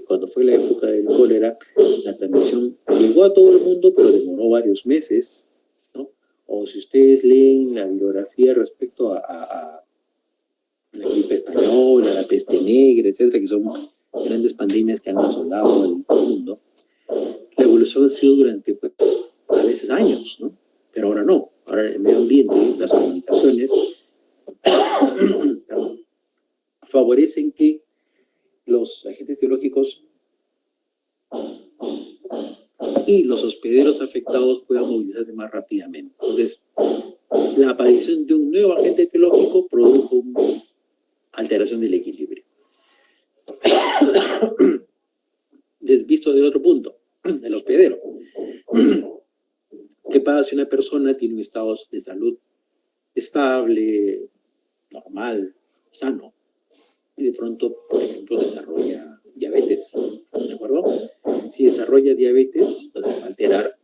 S1: cuando fue la época del cólera, la transmisión llegó a todo el mundo, pero demoró varios meses, ¿no? O si ustedes leen la bibliografía respecto a la gripe española, la peste negra, etcétera, que son grandes pandemias que han asolado el mundo, la evolución ha sido durante, pues, a veces años, ¿no? Pero ahora no. Ahora el medio ambiente, las comunicaciones, favorecen que los agentes biológicos y los hospederos afectados puedan movilizarse más rápidamente. Entonces, la aparición de un nuevo agente biológico produjo una alteración del equilibrio. Visto de otro punto, el hospedero. ¿Qué pasa si una persona tiene un estado de salud estable, normal, sano, y de pronto, por ejemplo, desarrolla diabetes, ¿de acuerdo? Si desarrolla diabetes, entonces va a alterar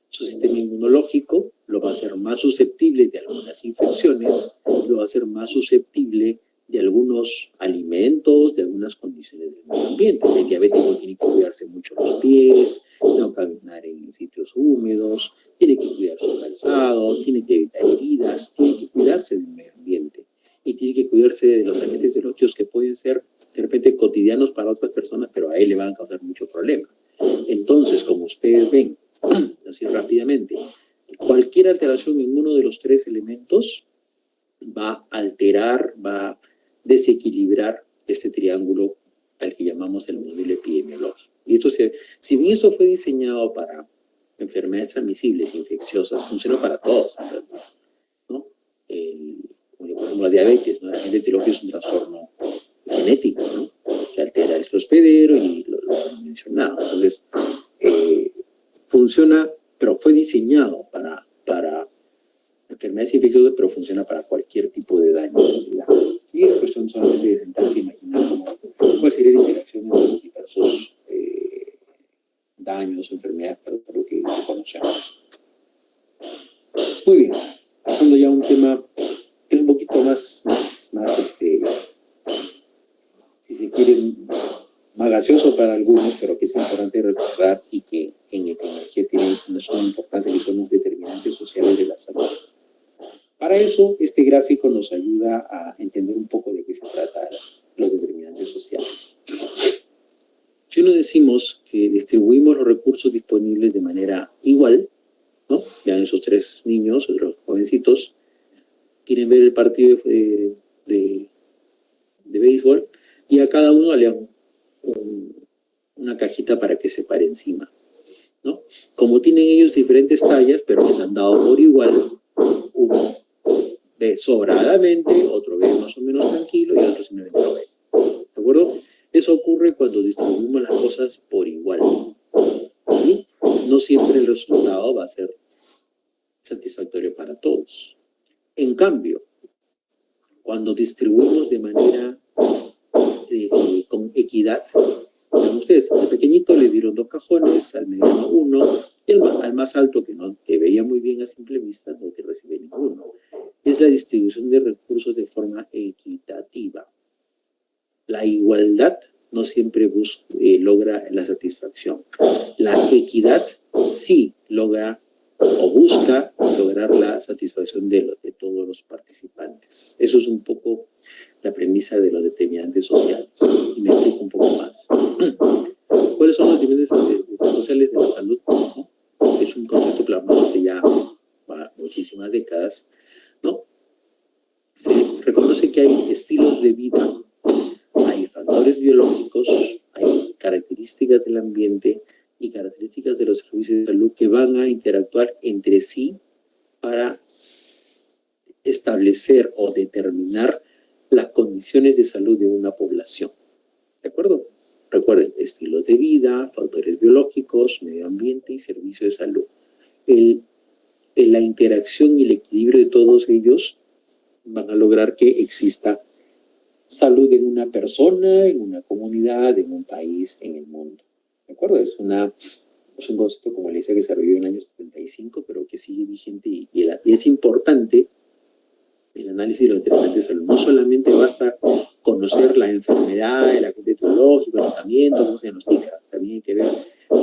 S1: su sistema inmunológico, lo va a hacer más susceptible de algunas infecciones, lo va a hacer más susceptible de algunos alimentos, de algunas condiciones del medio ambiente. El diabético tiene que cuidarse mucho los pies, no caminar en sitios húmedos, tiene que cuidar su calzado, tiene que evitar heridas, tiene que cuidarse del medio ambiente y tiene que cuidarse de los agentes biológicos que pueden ser de repente cotidianos para otras personas, pero a él le van a causar mucho problema. Entonces, como ustedes ven, así rápidamente, cualquier alteración en uno de los tres elementos va a alterar, va a desequilibrar este triángulo al que llamamos el modelo epidemiológico. Y esto si bien esto fue diseñado para enfermedades transmisibles, infecciosas, funciona para todos, ¿no? Por ejemplo, la diabetes, ¿no? La gente etiológica es un trastorno genético, ¿no? Que altera el hospedero y lo hemos mencionado. Entonces, funciona, pero fue diseñado para enfermedades infecciosas, pero funciona para cualquier tipo de daño. Y es cuestión solamente de sentarse y imaginar cuál sería la interacción entre los diversos daños o enfermedades para lo que conocemos. Muy bien, pasando ya a un tema que es un poquito más si se quiere, más gracioso para algunos, pero que es importante recordar y que en epidemiología tiene una suma importancia, que son los determinantes sociales de la salud. Para eso, este gráfico nos ayuda a entender un poco de qué se trata los determinantes sociales. Si no decimos que distribuimos los recursos disponibles de manera igual, ¿no? Vean esos tres niños, los jovencitos, quieren ver el partido de béisbol y a cada uno le dan una cajita para que se pare encima, ¿no? Como tienen ellos diferentes tallas, pero les han dado por igual, uno ve sobradamente, otro ve más o menos tranquilo y otro simplemente lo ve. ¿De acuerdo? Eso ocurre cuando distribuimos las cosas por igual. ¿Sí? No siempre el resultado va a ser satisfactorio para todos. En cambio, cuando distribuimos de manera con equidad, ustedes, al pequeñito le dieron 2 cajones, al mediano 1, y al más alto, que veía muy bien a simple vista, no que recibe ninguno. Es la distribución de recursos de forma equitativa. La igualdad no siempre logra la satisfacción. La equidad sí logra o busca lograr la satisfacción de todos los participantes. Eso es un poco la premisa de los determinantes sociales. Y me explico un poco más. ¿Cuáles son los determinantes sociales de la salud? ¿No? Es un concepto plasmado hace ya muchísimas décadas, ¿no? Se reconoce que hay estilos de vida, hay factores biológicos, hay características del ambiente y características de los servicios de salud que van a interactuar entre sí para establecer o determinar las condiciones de salud de una población. ¿De acuerdo? Recuerden, estilos de vida, factores biológicos, medio ambiente y servicio de salud. La interacción y el equilibrio de todos ellos van a lograr que exista salud en una persona, en una comunidad, en un país, en el mundo. ¿De acuerdo? Es un concepto, como le decía, que se desarrolló en el año 75, pero que sigue vigente y es importante el análisis de los determinantes de salud. No solamente basta conocer la enfermedad, el agente etiológico, el tratamiento, cómo se diagnostica. También hay que ver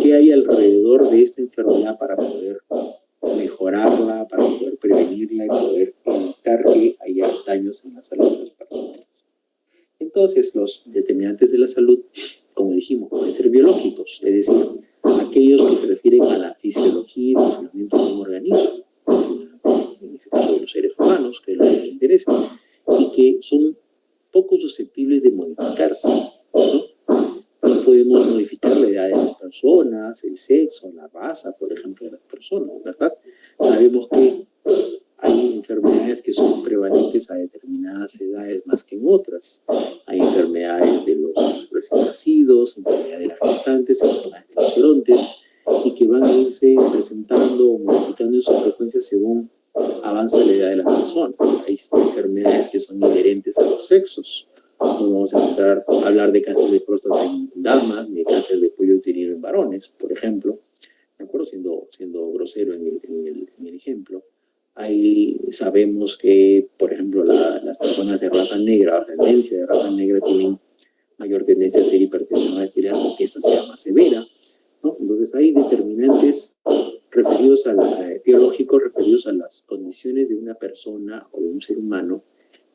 S1: qué hay alrededor de esta enfermedad para poder mejorarla, para poder prevenirla y poder evitar que haya daños en la salud de las personas. Entonces, los determinantes de la salud, como dijimos, pueden ser biológicos, es decir, aquellos que se refieren a la fisiología y funcionamiento de un organismo, en este caso de los seres humanos, que es lo que nos interesa, y que son poco susceptibles de modificarse, ¿no? No podemos modificar la edad de las personas, el sexo, la raza, por ejemplo, de las personas, ¿verdad? Sabemos que hay enfermedades que son prevalentes a determinadas edades más que en otras. Hay enfermedades de los recién nacidos, enfermedades de las gestantes, enfermedades de los gerontes, y que van a irse presentando o modificando en su frecuencia según avanza la edad de la persona. Hay enfermedades que son inherentes a los sexos. No vamos a hablar de cáncer de próstata en damas, ni de cáncer de cuello uterino en varones, por ejemplo. ¿De acuerdo? Siendo grosero en el ejemplo. Ahí sabemos que, por ejemplo, las personas de raza negra, la tendencia de raza negra, tienen mayor tendencia a ser hipertensión arterial, porque esa sea más severa, ¿no? Entonces hay determinantes referidos biológicos referidos a las condiciones de una persona o de un ser humano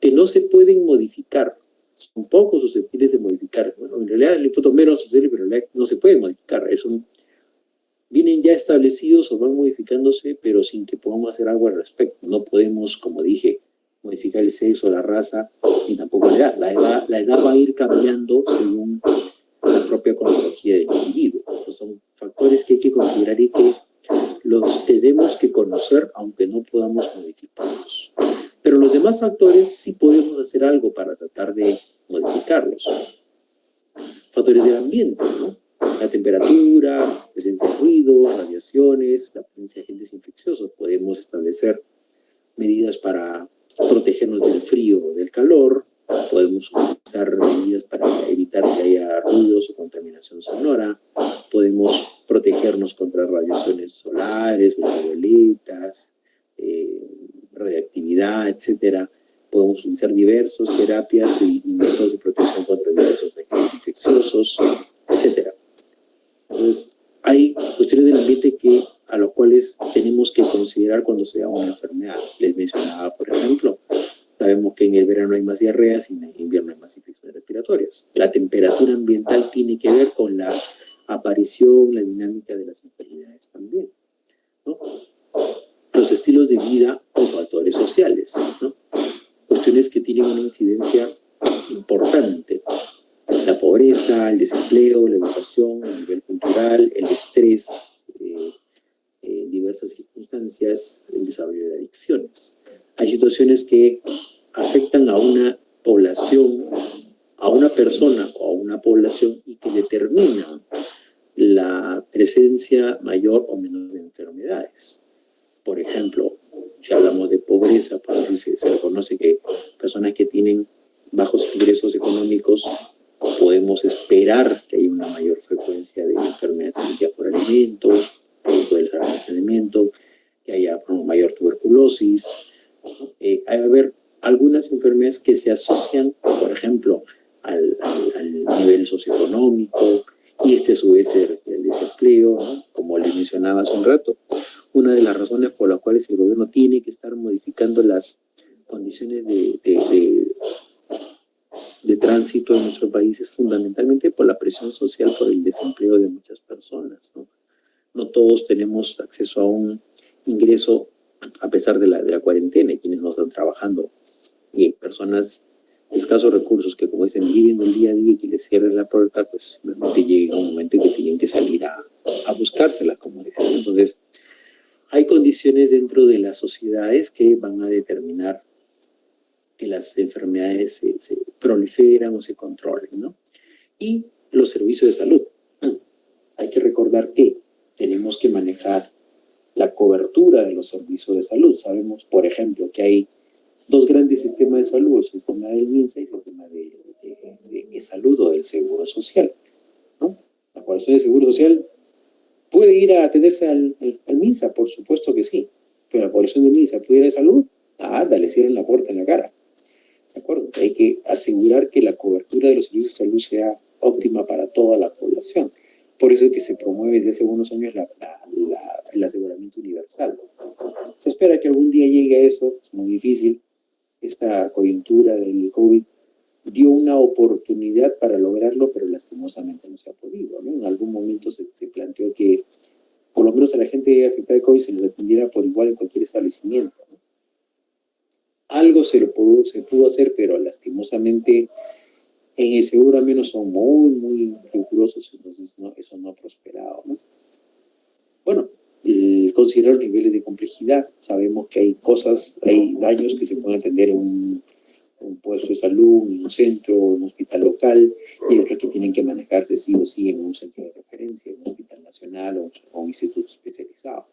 S1: que no se pueden modificar, son poco susceptibles de modificar. Bueno, en realidad el linfoma menos susceptible, pero en realidad no se puede modificar, vienen ya establecidos o van modificándose, pero sin que podamos hacer algo al respecto. No podemos, como dije, modificar el sexo, la raza, ni tampoco la edad. La edad va a ir cambiando según la propia cronología del individuo. Entonces, son factores que hay que considerar y que los tenemos que conocer, aunque no podamos modificarlos. Pero los demás factores sí podemos hacer algo para tratar de modificarlos. Factores del ambiente, ¿no? La temperatura, presencia de ruido, radiaciones, la presencia de agentes infecciosos. Podemos establecer medidas para protegernos del frío o del calor. Podemos utilizar medidas para evitar que haya ruidos o contaminación sonora. Podemos protegernos contra radiaciones solares, ultravioletas, radiactividad, etc. Podemos utilizar diversas terapias y métodos de protección contra diversos agentes infecciosos, etc. Entonces, hay cuestiones del ambiente a los cuales tenemos que considerar cuando se da una enfermedad. Les mencionaba, por ejemplo, sabemos que en el verano hay más diarreas y en el invierno hay más infecciones respiratorias. La temperatura ambiental tiene que ver con la aparición, la dinámica de las enfermedades también, ¿no? Los estilos de vida o factores sociales, ¿no? Cuestiones que tienen una incidencia importante. La pobreza, el desempleo, la educación, el nivel cultural, el estrés, diversas circunstancias, el desarrollo de adicciones. Hay situaciones que afectan a una población, a una persona o a una población y que determinan la presencia mayor o menor de enfermedades. Por ejemplo, si hablamos de pobreza, pues se reconoce que personas que tienen bajos ingresos económicos podemos esperar que haya una mayor frecuencia de enfermedades transmitidas por alimentos, producto del almacenamiento, que haya mayor tuberculosis. Hay que haber algunas enfermedades que se asocian, por ejemplo, al nivel socioeconómico, y a su vez el desempleo, ¿no? Como les mencionaba hace un rato. Una de las razones por las cuales el gobierno tiene que estar modificando las condiciones de tránsito en nuestro país es fundamentalmente por la presión social por el desempleo de muchas personas, ¿no? No todos tenemos acceso a un ingreso a pesar de la cuarentena, y quienes no están trabajando, y personas de escasos recursos que, como dicen, viviendo el día a día y que les cierren la puerta, pues realmente llega un momento en que tienen que salir a buscárselas, como dicen. Entonces, hay condiciones dentro de las sociedades que van a determinar que las enfermedades se proliferan o se controlen, ¿no? Y los servicios de salud. Hay que recordar que tenemos que manejar la cobertura de los servicios de salud. Sabemos, por ejemplo, que hay dos grandes sistemas de salud, el sistema del MINSA y el sistema de salud o del Seguro Social, ¿no? La población de Seguro Social puede ir a atenderse al MINSA, por supuesto que sí, pero la población del MINSA puede ir a salud, le cierran la puerta en la cara. ¿De acuerdo? Hay que asegurar que la cobertura de los servicios de salud sea óptima para toda la población. Por eso es que se promueve desde hace unos años el aseguramiento universal. Se espera que algún día llegue a eso, es muy difícil. Esta coyuntura del COVID dio una oportunidad para lograrlo, pero lastimosamente no se ha podido, ¿no? En algún momento se planteó que por lo menos a la gente afectada de COVID se les atendiera por igual en cualquier establecimiento, ¿no? Algo se pudo hacer, pero lastimosamente en el seguro al menos son muy, muy rigurosos, entonces eso no ha prosperado, ¿no? Bueno, considerar los niveles de complejidad. Sabemos que hay daños que se pueden atender en un puesto de salud, en un centro, en un hospital local, y otros que tienen que manejarse sí o sí en un centro de referencia, en un hospital nacional o un instituto especializado.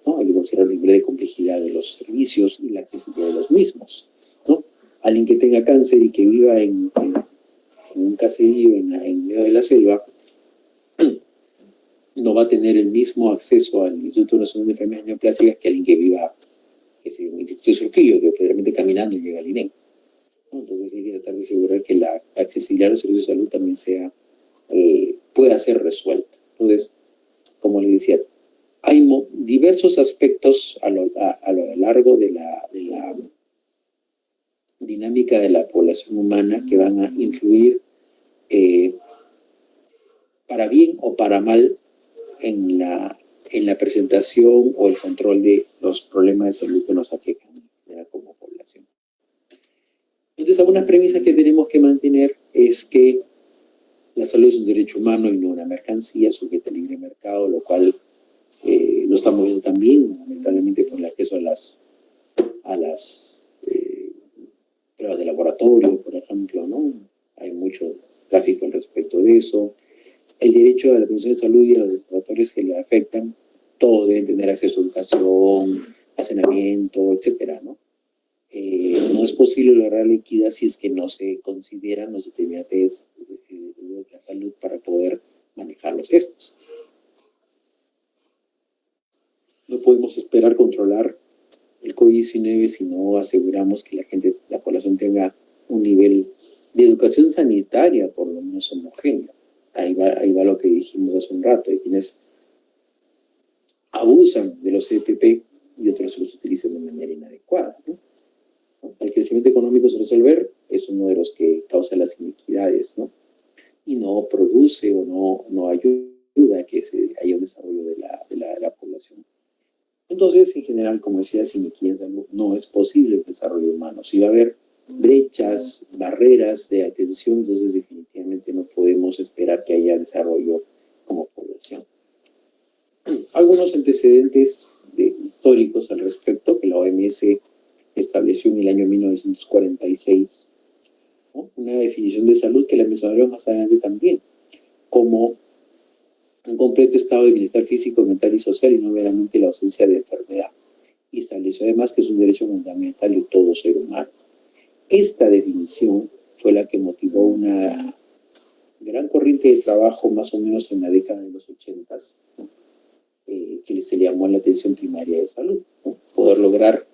S1: ¿no? Hay que considerar el nivel de complejidad de los servicios y la accesibilidad de los mismos, ¿no? Alguien que tenga cáncer y que viva en un caserío en medio de la selva, no va a tener el mismo acceso al Instituto Nacional de Enfermedades Neoplásicas que alguien que viva en el Instituto de Surquillo, que realmente caminando llega al INEM, ¿no? Entonces hay que tratar de asegurar que la accesibilidad a los servicios de salud también pueda ser resuelta. Entonces, como les decía, hay diversos aspectos a lo largo de la dinámica de la población humana que van a influir para bien o para mal en la presentación o el control de los problemas de salud que nos aquejan como población. Entonces, algunas premisas que tenemos que mantener es que la salud es un derecho humano y no una mercancía sujeta al libre mercado, lo cual lo estamos viendo también, lamentablemente, por el acceso a las pruebas de laboratorio, por ejemplo, ¿no? Hay mucho tráfico al respecto de eso. El derecho a la atención de salud y a los laboratorios que le afectan, todos deben tener acceso a educación, a saneamiento, etcétera, ¿no? No es posible lograr la equidad si es que no se consideran los determinantes de la salud para poder manejar los gestos. No podemos esperar controlar el COVID-19 si no aseguramos que la población tenga un nivel de educación sanitaria por lo menos homogéneo. Ahí va lo que dijimos hace un rato. Hay quienes abusan de los EPP y otros los utilizan de manera inadecuada, ¿no? El crecimiento económico sin resolver es uno de los que causa las inequidades, ¿no? Y no produce o no ayuda a que haya un desarrollo de la población. Entonces, en general, como decía, sin equidad en salud no es posible el desarrollo humano. Si va a haber brechas, barreras de atención, entonces definitivamente no podemos esperar que haya desarrollo como población. Algunos antecedentes históricos al respecto que la OMS estableció en el año 1946, ¿no? Una definición de salud que la mencionaremos más adelante también, como un completo estado de bienestar físico, mental y social y no meramente la ausencia de enfermedad. Y estableció además que es un derecho fundamental de todo ser humano. Esta definición fue la que motivó una gran corriente de trabajo más o menos en la década de los 80, ¿no? Que se le llamó la atención primaria de salud, ¿no? Poder lograr,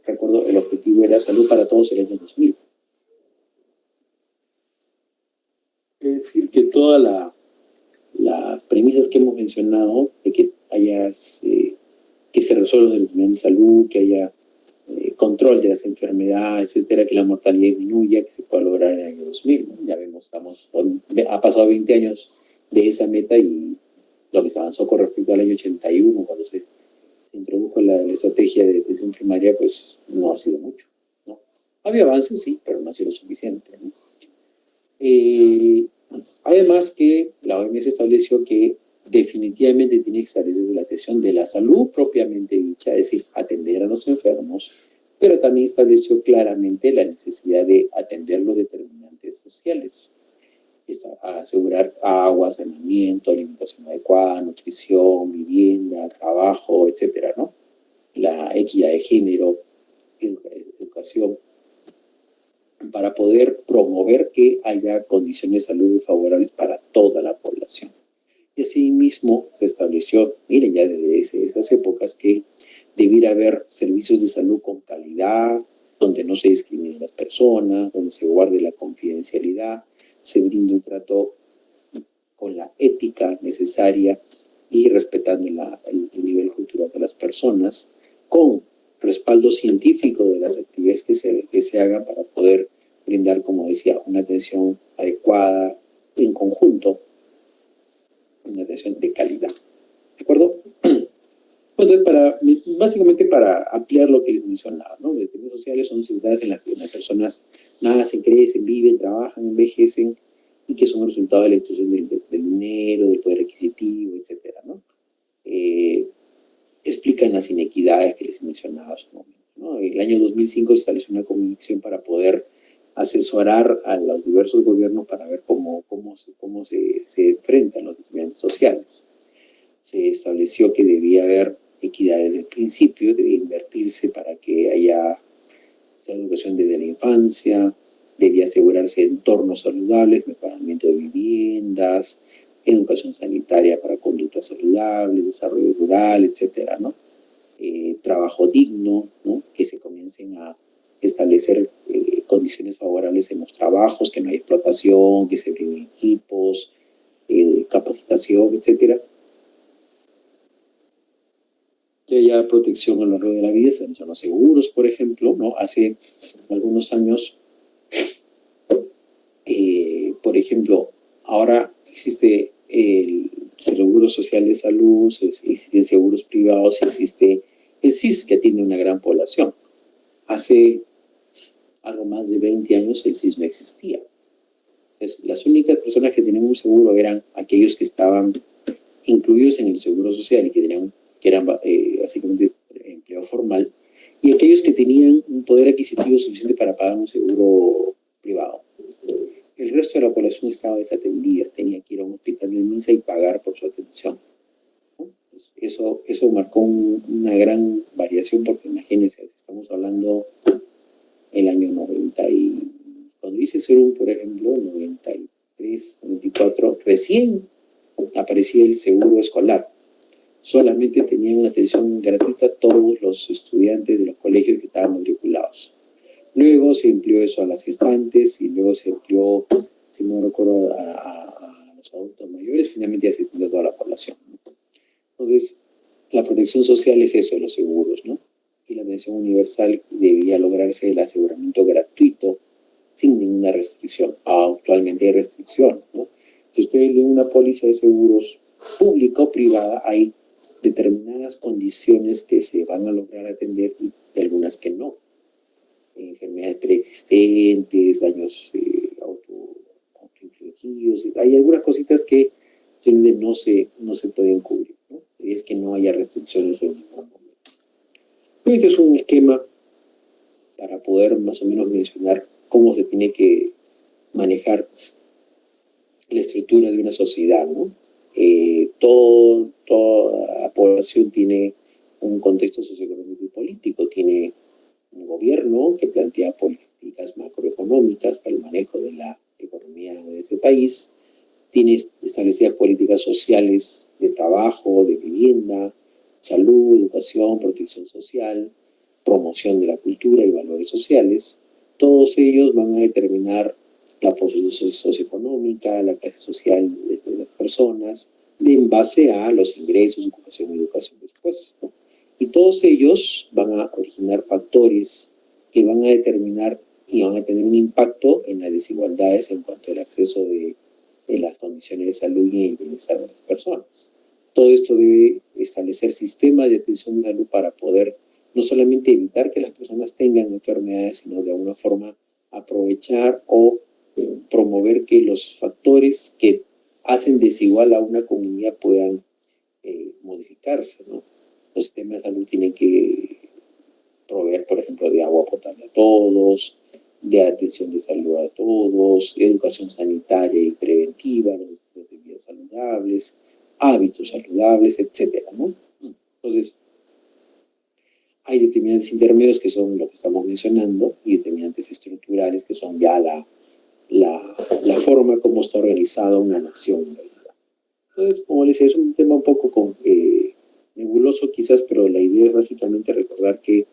S1: recuerdo, el objetivo era salud para todos en el año 2000. Es decir, que todas las premisas que hemos mencionado, de que que se resuelvan los determinantes de salud, que haya control de las enfermedades, etcétera, que la mortalidad disminuya, que se pueda lograr en el año 2000, ¿no? Ya vemos, ha pasado 20 años de esa meta y lo que se avanzó con respecto al año 81, cuando se introdujo la estrategia de atención primaria, pues no ha sido mucho, ¿no? Había avances, sí, pero no ha sido suficiente, ¿no? Además que la OMS estableció que definitivamente tiene que establecer la atención de la salud propiamente dicha, es decir, atender a los enfermos, pero también estableció claramente la necesidad de atender los determinantes sociales, asegurar agua, saneamiento, alimentación adecuada, nutrición, vivienda, trabajo, etcétera, ¿no? La equidad de género, educación, para poder promover que haya condiciones de salud favorables para toda la población. Y asimismo se estableció, miren, ya desde esas épocas, que debiera haber servicios de salud con calidad, donde no se discriminen las personas, donde se guarde la confidencialidad, se brinde un trato con la ética necesaria y respetando el nivel cultural de las personas, con respaldo científico de las actividades que se hagan para poder brindar, como decía, una atención adecuada en conjunto, una atención de calidad. ¿De acuerdo? Entonces, básicamente para ampliar lo que les mencionaba, ¿no? Los determinantes sociales son ciudades en las que las personas nacen, crecen, viven, trabajan, envejecen y que son el resultado de la distribución del dinero, del poder adquisitivo, etcétera, ¿no? Explican las inequidades que les mencionaba hace un momento, ¿no? En el año 2005 se estableció una comisión para poder asesorar a los diversos gobiernos para ver cómo se enfrentan los determinantes sociales. Se estableció que debía haber equidad desde el principio, debe invertirse para que haya educación desde la infancia, debía asegurarse entornos saludables, mejoramiento de viviendas, educación sanitaria para conductas saludables, desarrollo rural, etcétera, ¿no? Trabajo digno, ¿no? Que se comiencen a establecer condiciones favorables en los trabajos, que no haya explotación, que se brinden equipos, capacitación, etcétera. Que haya protección a lo largo de la vida, se mencionan los seguros, por ejemplo, ¿no? Hace algunos años, por ejemplo, ahora existe el Seguro Social de Salud, existen seguros privados, existe el SIS, que atiende una gran población. Hace algo más de 20 años el SIS no existía. Entonces, las únicas personas que tenían un seguro eran aquellos que estaban incluidos en el Seguro Social y que eran básicamente empleo formal, y aquellos que tenían un poder adquisitivo suficiente para pagar un seguro privado. El resto de la población estaba desatendida, tenía que ir a un hospital de MINSA y pagar por su atención, ¿no? Pues eso marcó una gran variación, porque imagínense, estamos hablando el año 90 y cuando hice Serum, por ejemplo, 93, 94, recién aparecía el seguro escolar. Solamente tenían una atención gratuita todos los estudiantes de los colegios que estaban matriculados. Luego se empleó eso a las gestantes y luego se empleó, si no recuerdo, a los adultos mayores, finalmente ya se extendió a toda la población. Entonces, la protección social es eso, los seguros, ¿no? Y la atención universal debía lograrse el aseguramiento gratuito sin ninguna restricción. Actualmente hay restricción, ¿no? Si ustedes leen una póliza de seguros pública o privada, hay determinadas condiciones que se van a lograr atender y algunas que no. Enfermedades preexistentes, daños autoinfligidos, hay algunas cositas que no se pueden cubrir, ¿no? Y es que no haya restricciones en ningún momento. Este es un esquema para poder más o menos mencionar cómo se tiene que manejar la estructura de una sociedad, ¿no? Toda la población tiene un contexto socioeconómico y político, tiene un gobierno que plantea políticas macroeconómicas para el manejo de la economía de ese país, tiene establecidas políticas sociales de trabajo, de vivienda, salud, educación, protección social, promoción de la cultura y valores sociales. Todos ellos van a determinar la posición socioeconómica, la clase social de las personas, en base a los ingresos, ocupación y educación después, ¿no? Y todos ellos van a originar factores que van a determinar y van a tener un impacto en las desigualdades en cuanto al acceso de las condiciones de salud y el bienestar de las personas. Todo esto debe establecer sistemas de atención de salud para poder no solamente evitar que las personas tengan enfermedades, sino de alguna forma aprovechar o promover que los factores que hacen desigual a una comunidad puedan modificarse, ¿no? Los sistemas de salud tienen que proveer, por ejemplo, de agua potable a todos, de atención de salud a todos, educación sanitaria y preventiva, los estilos de vida saludables, hábitos saludables, etcétera, ¿no? Entonces, hay determinantes intermedios que son lo que estamos mencionando y determinantes estructurales que son ya la forma como está organizada una nación en realidad. Entonces, como les decía, es un tema un poco nebuloso quizás, pero la idea es básicamente recordar que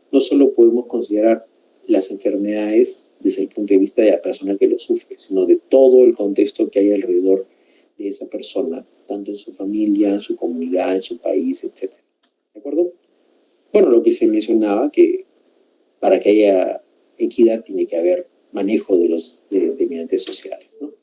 S1: no solo podemos considerar las enfermedades desde el punto de vista de la persona que lo sufre, sino de todo el contexto que hay alrededor de esa persona, tanto en su familia, en su comunidad, en su país, etc. ¿De acuerdo? Bueno, lo que se mencionaba, que para que haya equidad tiene que haber manejo de los determinantes sociales, ¿no?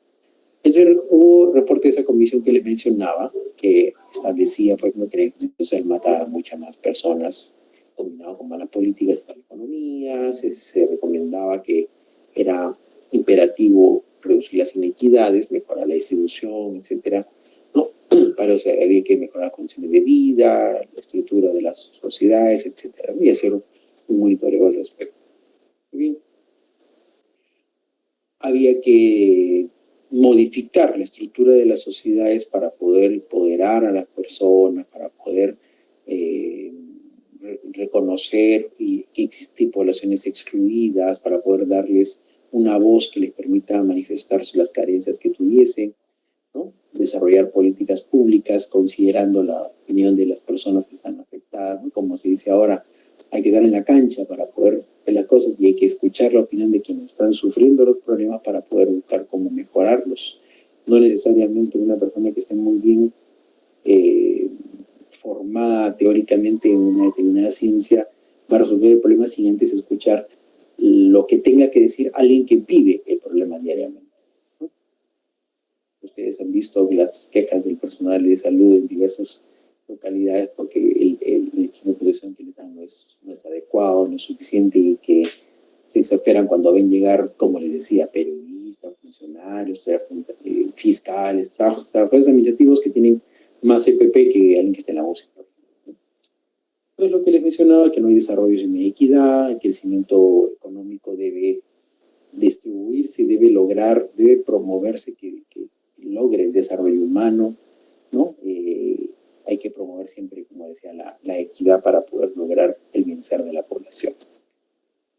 S1: Entonces hubo reporte de esa comisión que les mencionaba, que establecía, por ejemplo, que la inclusión social mata a muchas más personas, combinado con malas políticas para la economía. Se recomendaba que era imperativo reducir las inequidades, mejorar la distribución, etcétera, ¿no? Para, o sea, había que mejorar las condiciones de vida, la estructura de las sociedades, etcétera, y hacer un monitoreo al respecto. Muy bien. Había que modificar la estructura de las sociedades para poder empoderar a las personas, para poder reconocer que existen poblaciones excluidas para poder darles una voz que les permita manifestar las carencias que tuviesen, ¿no? Desarrollar políticas públicas considerando la opinión de las personas que están afectadas, ¿no? Como se dice ahora, hay que estar en la cancha para poder ver las cosas y hay que escuchar la opinión de quienes están sufriendo los problemas para poder buscar cómo mejorarlos. No necesariamente una persona que esté muy bien formada teóricamente en una determinada ciencia va a resolver el problema sin antes escuchar lo que tenga que decir alguien que vive el problema diariamente, ¿no? Ustedes han visto las quejas del personal de salud en diversas localidades porque el equipo de protección que les dan no es adecuado, no es suficiente y que se exasperan cuando ven llegar, como les decía, periodistas, funcionarios, fiscales, trabajadores administrativos que tienen más EPP que alguien que esté en la música. Pues lo que les mencionaba, que no hay desarrollo sin equidad, el crecimiento económico debe distribuirse, debe promoverse que logre el desarrollo humano, ¿no? Hay que promover siempre, como decía, la equidad para poder lograr el bienestar de la población.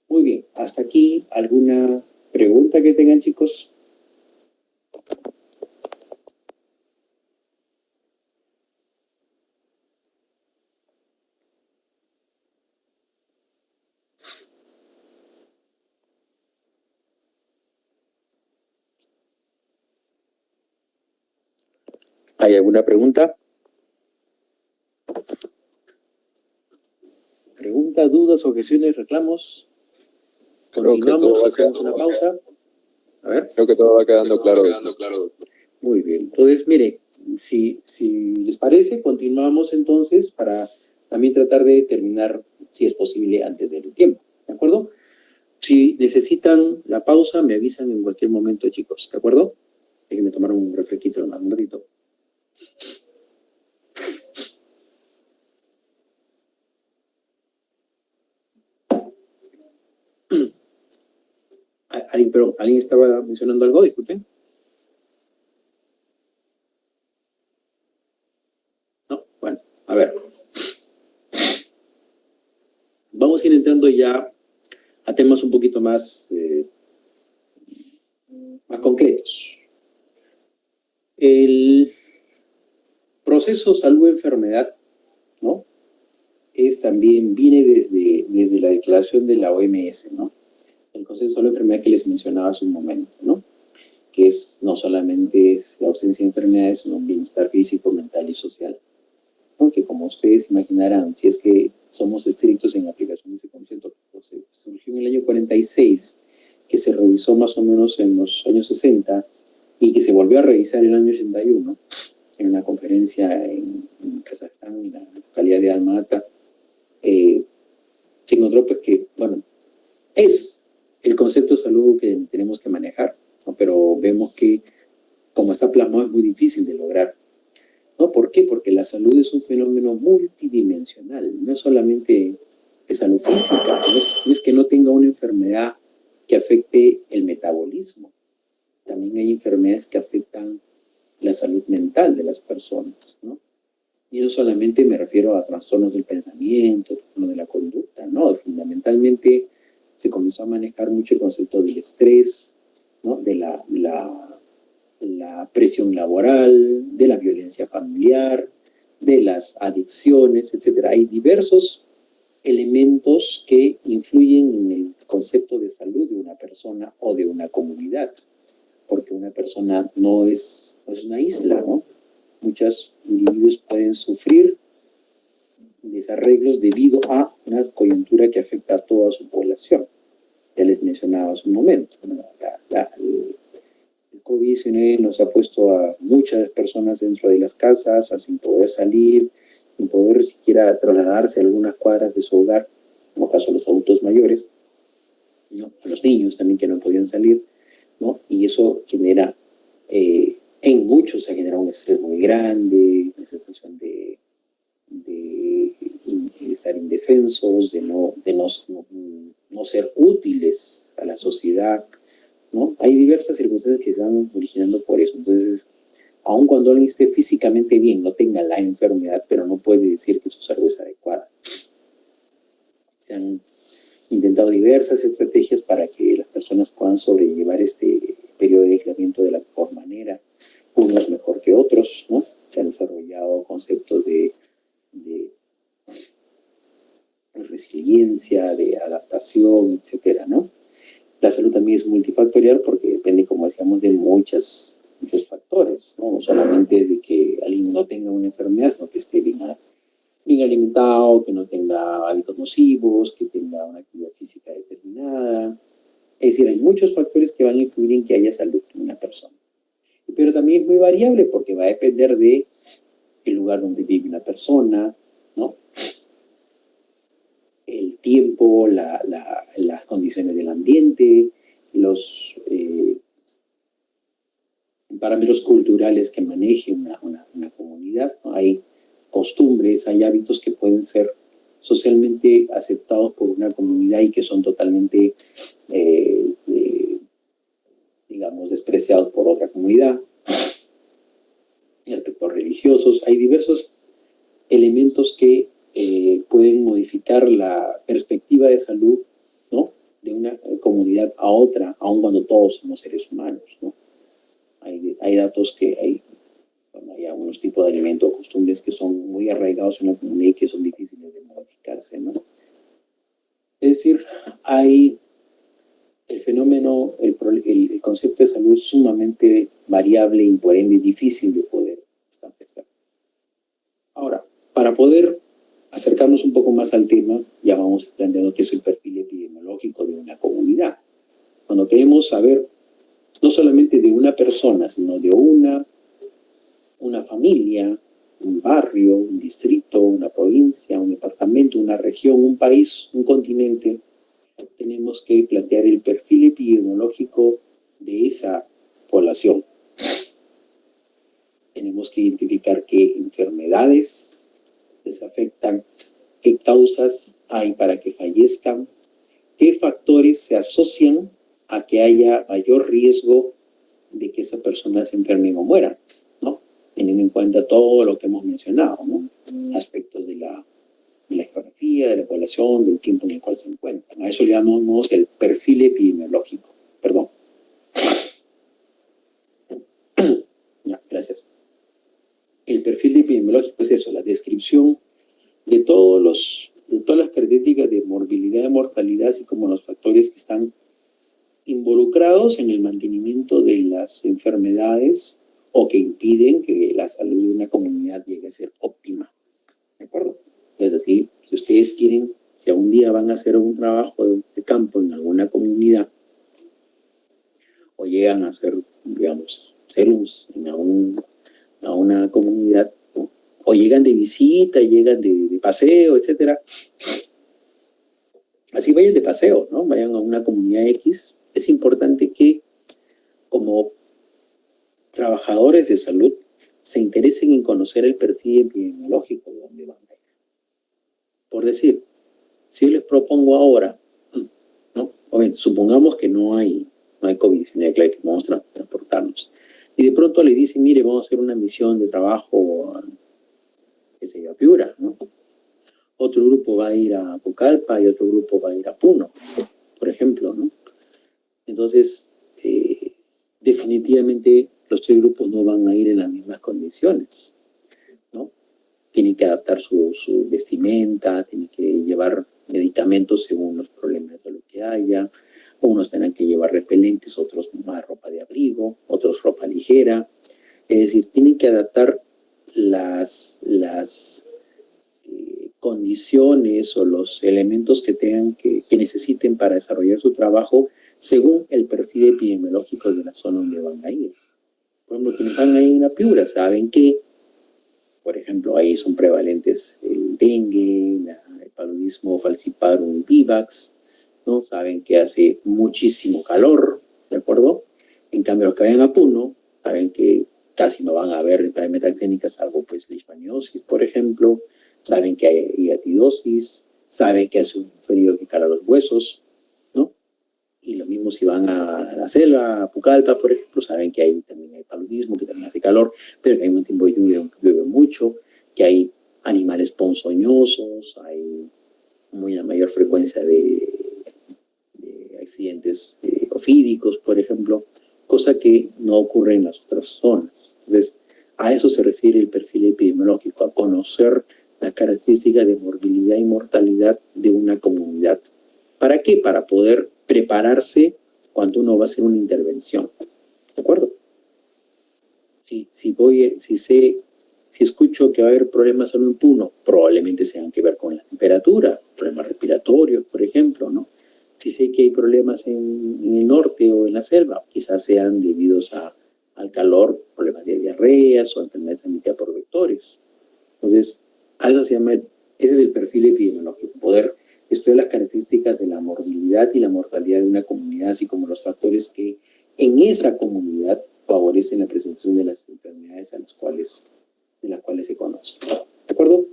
S1: Muy bien, hasta aquí, ¿alguna pregunta que tengan, chicos? ¿Hay alguna pregunta? ¿Preguntas, dudas, objeciones, reclamos?
S5: Creo que todo va
S1: hacemos una pausa. A ver.
S5: Creo que todo va quedando claro.
S1: Muy bien. Entonces, mire, si les parece, continuamos entonces para también tratar de terminar, si es posible, antes del tiempo. ¿De acuerdo? Si necesitan la pausa, me avisan en cualquier momento, chicos. ¿De acuerdo? Déjenme tomar un refresquito nomás, un ratito. ¿Alguien estaba mencionando algo? Disculpen. No, bueno, a ver. Vamos a ir entrando ya a temas un poquito más concretos. El proceso salud-enfermedad, ¿no? Viene desde la declaración de la OMS, ¿no? El concepto de salud-enfermedad que les mencionaba hace un momento, ¿no? Que no solamente es la ausencia de enfermedades, sino un bienestar físico, mental y social. Que como ustedes imaginarán, si es que somos estrictos en la aplicación de ese concepto, pues, surgió en el año 46, que se revisó más o menos en los años 60 y que se volvió a revisar en el año 81 en una conferencia en Kazajstán, en la localidad de Alma-Ata. Se encontró pues que, bueno, es el concepto de salud que tenemos que manejar, ¿no? Pero vemos que como está plasmado es muy difícil de lograr. ¿No? ¿Por qué? Porque la salud es un fenómeno multidimensional, no es solamente de salud física, no es que no tenga una enfermedad que afecte el metabolismo, también hay enfermedades que afectan la salud mental de las personas, ¿no? Y no solamente me refiero a trastornos del pensamiento, trastornos de la conducta, no, fundamentalmente se comenzó a manejar mucho el concepto del estrés, ¿no? De la presión laboral, de la violencia familiar, de las adicciones, etc. Hay diversos elementos que influyen en el concepto de salud de una persona o de una comunidad, porque una persona no es una isla, ¿no? Muchos individuos pueden sufrir desarreglos debido a una coyuntura que afecta a toda su población. Ya les mencionaba hace un momento, ¿no? El COVID-19 nos ha puesto a muchas personas dentro de las casas, sin poder salir, sin poder siquiera trasladarse a algunas cuadras de su hogar, como caso de los adultos mayores, ¿no? Los niños también que no podían salir, ¿no? Y eso genera, en muchos ha generado un estrés muy grande, una sensación de estar indefensos, de no ser útiles a la sociedad, ¿no? Hay diversas circunstancias que se van originando por eso. Entonces, aun cuando alguien esté físicamente bien, no tenga la enfermedad, pero no puede decir que su salud es adecuada. Se han intentado diversas estrategias para que las personas puedan sobrellevar este periodo de aislamiento de la mejor manera, unos mejor que otros, ¿no? Se han desarrollado conceptos de resiliencia, de adaptación, etcétera, ¿no? La salud también es multifactorial porque depende, como decíamos, de muchos factores, ¿no? No solamente es de que alguien no tenga una enfermedad, sino que esté bien alimentado, que no tenga hábitos nocivos, que tenga una actividad física determinada. Es decir, hay muchos factores que van a influir en que haya salud en una persona. Pero también es muy variable porque va a depender de el lugar donde vive una persona, ¿no? El tiempo, las condiciones del ambiente, los parámetros culturales que maneje una comunidad, ¿no? Hay costumbres, hay hábitos que pueden ser socialmente aceptados por una comunidad y que son totalmente, digamos, despreciados por otra comunidad. En aspectos religiosos, hay diversos elementos que pueden modificar la perspectiva de salud, ¿no? De una comunidad a otra, aun cuando todos somos seres humanos, ¿no? Hay datos que hay algunos tipos de alimentos o costumbres que son muy arraigados en la comunidad y que son difíciles de modificarse, ¿no? Es decir, hay el fenómeno, el concepto de salud es sumamente variable y por ende difícil de poder establecer. Ahora, para poder acercarnos un poco más al tema, ya vamos planteando qué es el perfil epidemiológico de una comunidad. Cuando queremos saber no solamente de una persona, sino de una familia, un barrio, un distrito, una provincia, un departamento, una región, un país, un continente, tenemos que plantear el perfil epidemiológico de esa población. Tenemos que identificar qué enfermedades les afectan, qué causas hay para que fallezcan, qué factores se asocian a que haya mayor riesgo de que esa persona se enferme o muera, ¿no? Teniendo en cuenta todo lo que hemos mencionado, ¿no? Aspectos de la geografía, de la población, del tiempo en el cual se encuentran. A eso le llamamos el perfil epidemiológico. Perdón. Ya, gracias. El perfil epidemiológico es eso, la descripción de todas las características de morbilidad y mortalidad, así como los factores que están involucrados en el mantenimiento de las enfermedades o que impiden que la salud de una comunidad llegue a ser óptima. ¿De acuerdo? Es decir, si ustedes quieren, si algún día van a hacer un trabajo de campo en alguna comunidad o llegan a hacer, digamos, serums a una comunidad, ¿no? O llegan de visita, llegan de paseo, etcétera. Así vayan de paseo, ¿no? Vayan a una comunidad X. Es importante que, como trabajadores de salud, se interesen en conocer el perfil epidemiológico de dónde van a ir. Por decir, si yo les propongo ahora, ¿no? Obviamente, supongamos que no hay COVID-19, claro, que vamos a transportarnos. Y de pronto les dicen, mire, vamos a hacer una misión de trabajo a Piura, ¿no? Otro grupo va a ir a Pucallpa y otro grupo va a ir a Puno, por ejemplo, ¿no? Entonces, definitivamente los tres grupos no van a ir en las mismas condiciones, ¿no? Tienen que adaptar su vestimenta, tienen que llevar medicamentos según los problemas de lo que haya. Unos tendrán que llevar repelentes, otros más ropa de abrigo, otros ropa ligera. Es decir, tienen que adaptar las condiciones o los elementos que tengan que necesiten para desarrollar su trabajo según el perfil epidemiológico de la zona donde van a ir. Por ejemplo, quienes van a ir a la Piura saben que, por ejemplo, ahí son prevalentes el dengue, el paludismo falciparum y vivax, ¿no? Saben que hace muchísimo calor, ¿de acuerdo? En cambio, los que vayan a Puno saben que casi no van a haber enfermedades técnicas, salvo pues leishmaniosis, por ejemplo. Saben que hay hiatidosis, saben que hace un frío que cala los huesos, ¿no? Y lo mismo si van a la selva, a Pucallpa, por ejemplo, ejemplo, saben que ahí también hay paludismo, que también hace calor, pero que al mismo tiempo llueve mucho, que hay animales ponzoñosos, hay una mayor frecuencia de accidentes ofídicos, por ejemplo, cosa que no ocurre en las otras zonas. Entonces, a eso se refiere el perfil epidemiológico, a conocer las características de morbilidad y mortalidad de una comunidad. ¿Para qué? Para poder prepararse cuando uno va a hacer una intervención. ¿De acuerdo? Si escucho que va a haber problemas en un Puno, probablemente tengan que ver con la temperatura, problemas respiratorios, por ejemplo, ¿no? Si sé que hay problemas en el norte o en la selva, quizás sean debidos al calor, problemas de diarreas o enfermedades transmitidas por vectores. Entonces, a eso se llama, ese es el perfil epidemiológico, poder estudiar las características de la morbilidad y la mortalidad de una comunidad, así como los factores que en esa comunidad favorecen la presentación de las enfermedades de las cuales se conoce. ¿De acuerdo?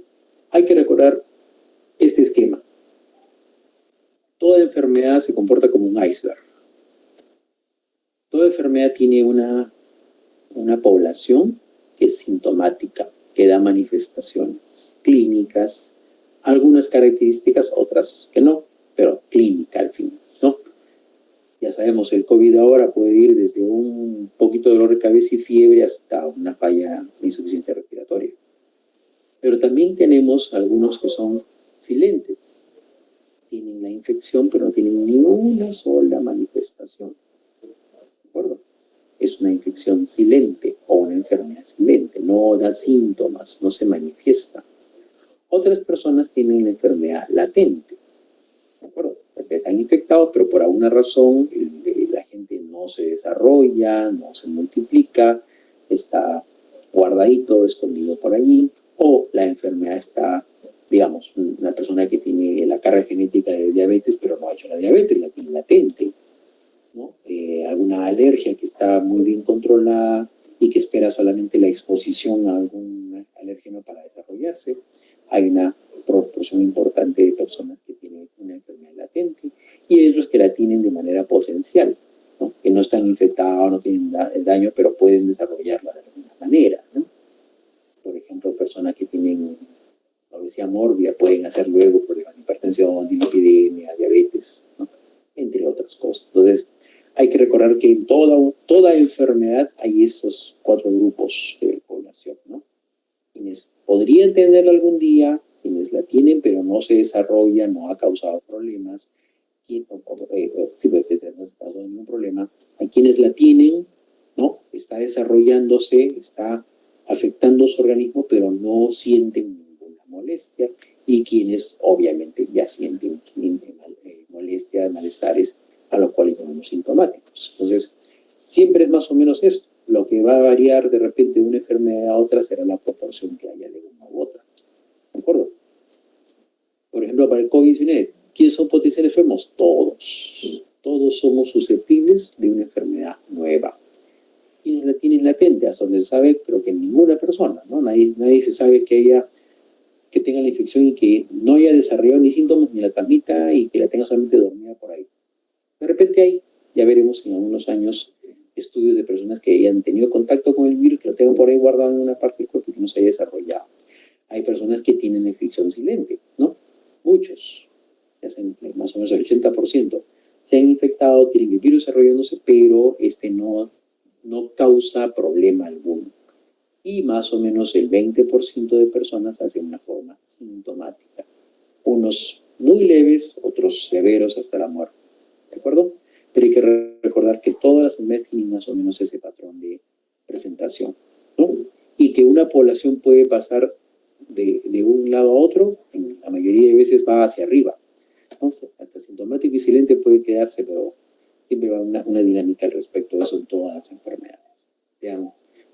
S1: Hay que recordar este esquema. Toda enfermedad se comporta como un iceberg. Toda enfermedad tiene una población que es sintomática, que da manifestaciones clínicas, algunas características, otras que no, pero clínica al fin, ¿no? Ya sabemos, el COVID ahora puede ir desde un poquito de dolor de cabeza y fiebre hasta una falla de insuficiencia respiratoria. Pero también tenemos algunos que son silentes. Tienen la infección, pero no tienen ni una sola manifestación. ¿De acuerdo? Es una infección silente o una enfermedad silente. No da síntomas, no se manifiesta. Otras personas tienen la enfermedad latente. ¿De acuerdo? Están infectados, pero por alguna razón la gente no se desarrolla, no se multiplica, está guardadito, escondido por allí, o la enfermedad está, digamos, una persona que tiene la carga genética de diabetes, pero no ha hecho la diabetes, la tiene latente, ¿no? Alguna alergia que está muy bien controlada y que espera solamente la exposición a algún alérgeno para desarrollarse. Hay una proporción importante de personas que tienen una enfermedad latente y hay otros que la tienen de manera potencial, ¿no? Que no están infectados, no tienen daño, pero pueden desarrollarla de alguna manera, ¿no? Por ejemplo, personas que tienen obesidad mórbida pueden hacer luego problemas de hipertensión, dislipidemia, diabetes, ¿no? Entre otras cosas. Entonces, hay que recordar que en toda enfermedad hay esos 4 grupos de población, ¿no? Quienes podrían tenerla algún día, quienes la tienen pero no se desarrolla, no ha causado problemas, sí puede ser, no se causó ningún problema, hay quienes la tienen, ¿no? Está desarrollándose, está afectando su organismo, pero no sienten ninguna molestia, y quienes obviamente ya sienten molestias, malestares, a los cuales llamamos sintomáticos. Entonces, siempre es más o menos esto. Lo que va a variar de repente de una enfermedad a otra será la proporción que haya de una u otra. ¿De acuerdo? Por ejemplo, para el COVID-19, ¿quiénes son potenciales enfermos? Todos. Todos somos susceptibles de una enfermedad nueva. ¿Quiénes la tienen latente? Hasta donde se sabe, pero que ninguna persona, ¿no? Nadie se sabe que tenga la infección y que no haya desarrollado ni síntomas, ni la transmita y que la tenga solamente dormida por ahí. De repente ya veremos en algunos años estudios de personas que hayan tenido contacto con el virus, que lo tengan por ahí guardado en una parte del cuerpo y que no se haya desarrollado. Hay personas que tienen infección silente, ¿no? Muchos, más o menos el 80%, se han infectado, tienen el virus desarrollándose, pero no causa problema alguno. Y más o menos el 20% de personas hacen una forma sintomática. Unos muy leves, otros severos hasta la muerte. ¿De acuerdo? Pero hay que recordar que todas las enfermedades tienen más o menos ese patrón de presentación, ¿no? Y que una población puede pasar de un lado a otro, en la mayoría de veces va hacia arriba, ¿no? Hasta sintomático y silente puede quedarse, pero siempre va una dinámica al respecto de eso en todas las enfermedades, sean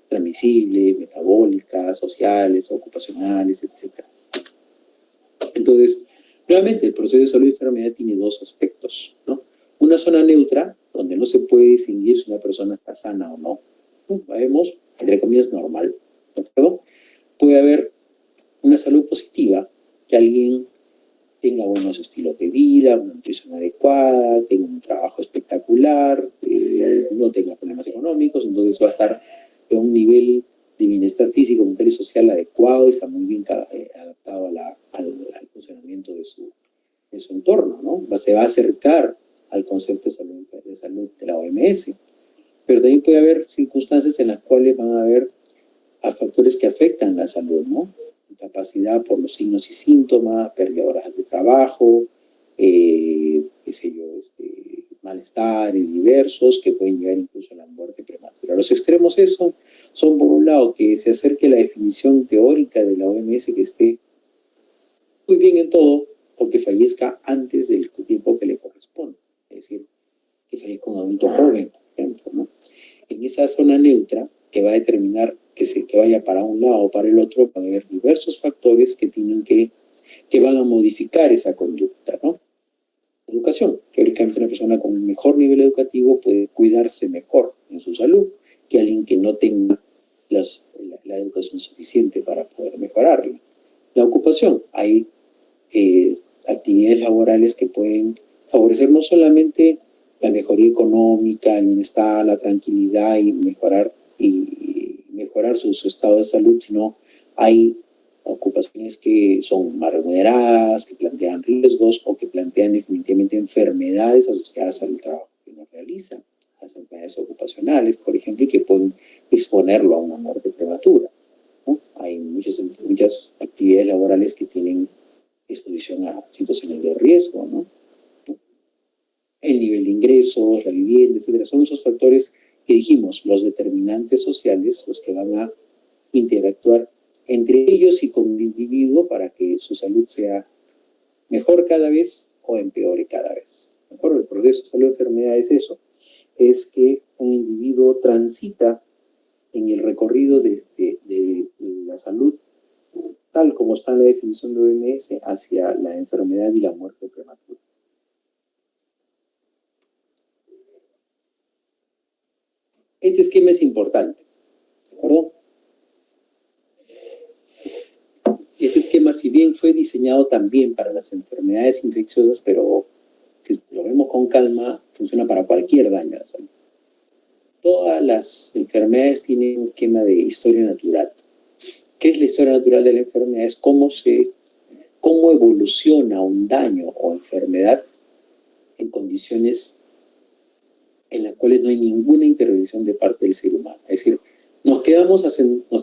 S1: transmisibles, metabólicas, sociales, ocupacionales, etc. Entonces, nuevamente, el proceso de salud y enfermedad tiene 2 aspectos, ¿no? Una zona neutra, donde no se puede distinguir si una persona está sana o no. Vemos, entre comillas, normal. ¿No? Puede haber una salud positiva, que alguien tenga buenos estilos de vida, una nutrición adecuada, tenga un trabajo espectacular, no tenga problemas económicos, entonces va a estar en un nivel de bienestar físico, mental y social adecuado, está muy bien adaptado al funcionamiento de su entorno, ¿no? Se va a acercar al concepto de salud de la OMS, pero también puede haber circunstancias en las cuales van a haber factores que afectan la salud, ¿no? Incapacidad por los signos y síntomas, pérdida de horas de trabajo, qué sé yo, malestares diversos que pueden llegar incluso a la muerte prematura. Los extremos son por un lado que se acerque la definición teórica de la OMS, que esté muy bien en todo, o que fallezca antes del tiempo que le corresponde, es decir, que fallezca un adulto joven, por ejemplo, ¿no? En esa zona neutra, que va a determinar que vaya para un lado o para el otro, va a haber diversos factores que van a modificar esa conducta, ¿no? Educación. Teóricamente una persona con un mejor nivel educativo puede cuidarse mejor en su salud que alguien que no tenga la educación suficiente para poder mejorarla. La ocupación. Hay actividades laborales que pueden favorecer no solamente la mejoría económica, el bienestar, la tranquilidad y mejorar su estado de salud, sino hay ocupaciones que son más remuneradas, que plantean riesgos o que plantean definitivamente enfermedades asociadas al trabajo que uno realiza, las enfermedades ocupacionales, por ejemplo, y que pueden exponerlo a una muerte prematura, ¿no? Hay muchas actividades laborales que tienen exposición a situaciones de riesgo, ¿no? El nivel de ingresos, la vivienda, etcétera, son esos factores que dijimos, los determinantes sociales, los que van a interactuar entre ellos y con el individuo para que su salud sea mejor cada vez o empeore cada vez. ¿De acuerdo? El proceso de salud-enfermedad es eso, es que un individuo transita en el recorrido de la salud, tal como está en la definición de OMS, hacia la enfermedad y la muerte prematura. Este esquema es importante, ¿de acuerdo? Este esquema, si bien fue diseñado también para las enfermedades infecciosas, pero si lo vemos con calma, funciona para cualquier daño a la salud. Todas las enfermedades tienen un esquema de historia natural. ¿Qué es la historia natural de la enfermedad? Es cómo evoluciona un daño o enfermedad en condiciones en las cuales no hay ninguna intervención de parte del ser humano. Es decir, nos quedamos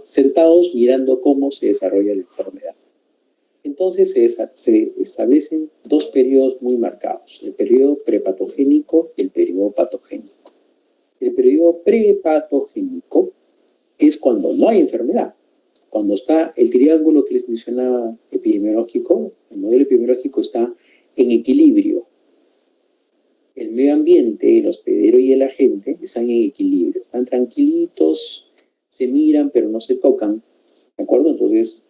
S1: sentados mirando cómo se desarrolla la enfermedad. Entonces se establecen dos periodos muy marcados, el periodo prepatogénico y el periodo patogénico. El periodo prepatogénico es cuando no hay enfermedad, cuando está el triángulo que les mencionaba epidemiológico, el modelo epidemiológico está en equilibrio. El medio ambiente, el hospedero y el agente están en equilibrio, están tranquilitos, se miran pero no se tocan, ¿de acuerdo? Entonces,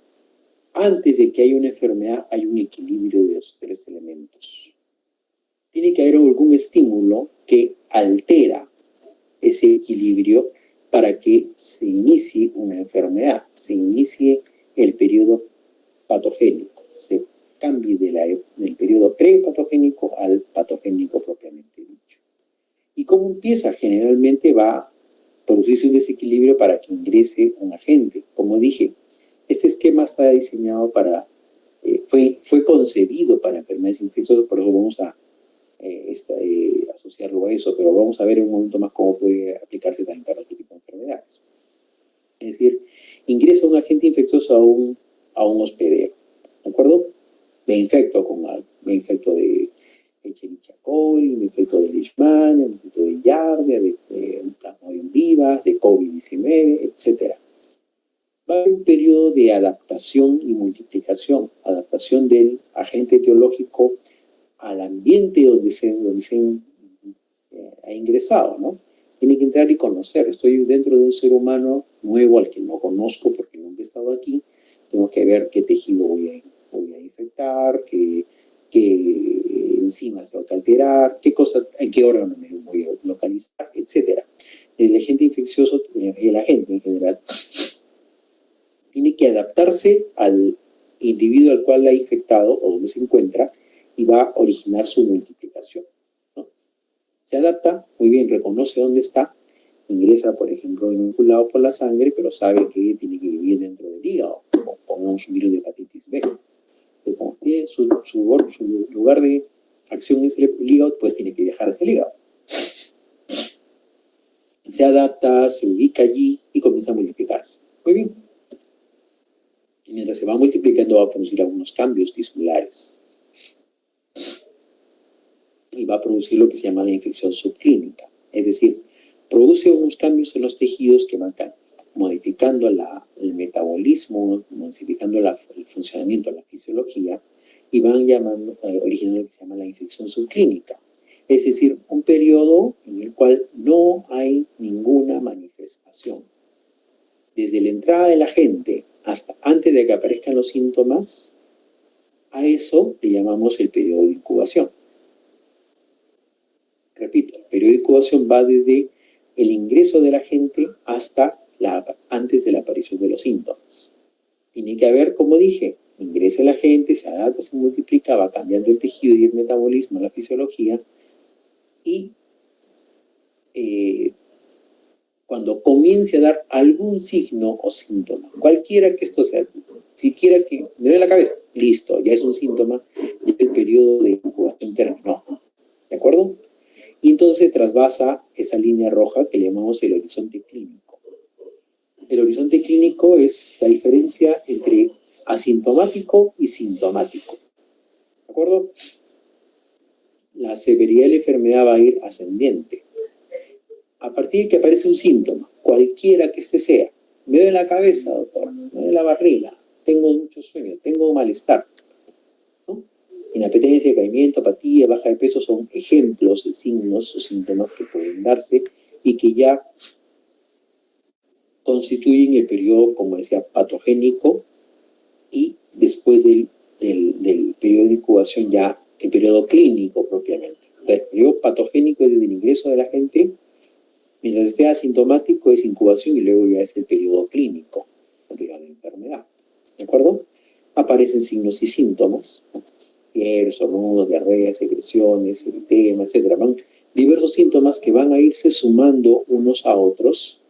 S1: antes de que haya una enfermedad, hay un equilibrio de los tres elementos. Tiene que haber algún estímulo que altera ese equilibrio para que se inicie una enfermedad, se inicie el periodo patogénico, se cambie del periodo prepatogénico al patogénico propiamente dicho. ¿Y cómo empieza? Generalmente va a producirse un desequilibrio para que ingrese un agente. Como dije, este esquema está diseñado fue concebido para enfermedades infecciosas, por eso vamos a asociarlo a eso, pero vamos a ver en un momento más cómo puede aplicarse también para otro tipo de enfermedades. Es decir, ingresa un agente infeccioso a un hospedero, ¿de acuerdo? Me infecto con algo, me infecto de Escherichia coli, me infecto de Leishmania, me infecto de Giardia, de Plasmodium vivas, de COVID-19, etc. Va a haber un periodo de adaptación y multiplicación, adaptación del agente etiológico al ambiente donde se ha ingresado, ¿no? Tiene que entrar y conocer. Estoy dentro de un ser humano nuevo al que no conozco porque nunca he estado aquí. Tengo que ver qué tejido voy a infectar, qué enzimas tengo que alterar, en qué órgano me voy a localizar, etc. El agente infeccioso y el agente en general tiene que adaptarse al individuo al cual la ha infectado o donde se encuentra y va a originar su multiplicación, ¿no? Se adapta, muy bien, reconoce dónde está, ingresa, por ejemplo, inoculado por la sangre, pero sabe que tiene que vivir dentro del hígado, como pongamos un virus de hepatitis B. Entonces, como tiene su lugar de acción es el hígado, pues tiene que viajar hacia el hígado. Se adapta, se ubica allí y comienza a multiplicarse. Muy bien. Y mientras se va multiplicando va a producir algunos cambios tisulares. Y va a producir lo que se llama la infección subclínica. Es decir, produce unos cambios en los tejidos que van modificando el metabolismo, modificando el funcionamiento, la fisiología, y van originando lo que se llama la infección subclínica. Es decir, un periodo en el cual no hay ninguna manifestación. Desde la entrada del agente hasta antes de que aparezcan los síntomas, a eso le llamamos el periodo de incubación. Repito, el periodo de incubación va desde el ingreso del agente hasta antes de la aparición de los síntomas. Tiene que haber, como dije, ingresa el agente, se adapta, se multiplica, va cambiando el tejido y el metabolismo, la fisiología, y cuando comience a dar algún signo o síntoma, cualquiera que esto sea, siquiera que me duele la cabeza, listo, ya es un síntoma, ya el periodo de incubación terminó. ¿De acuerdo? Y entonces se trasvasa esa línea roja que le llamamos el horizonte clínico. El horizonte clínico es la diferencia entre asintomático y sintomático. ¿De acuerdo? La severidad de la enfermedad va a ir ascendente. A partir de que aparece un síntoma, cualquiera que este sea, me duele la cabeza, doctor, me duele la barriga, tengo mucho sueño, tengo malestar, ¿no? Inapetencia, decaimiento, apatía, baja de peso son ejemplos de signos o síntomas que pueden darse y que ya constituyen el periodo, como decía, patogénico, y después del periodo de incubación ya el periodo clínico propiamente. Entonces, el periodo patogénico es desde el ingreso de la gente, mientras esté asintomático es incubación y luego ya es el periodo clínico, el periodo de enfermedad. ¿De acuerdo? Aparecen signos y síntomas, fiebre, sornudos, diarrea, secreciones, eritema, etc. Van diversos síntomas que van a irse sumando unos a otros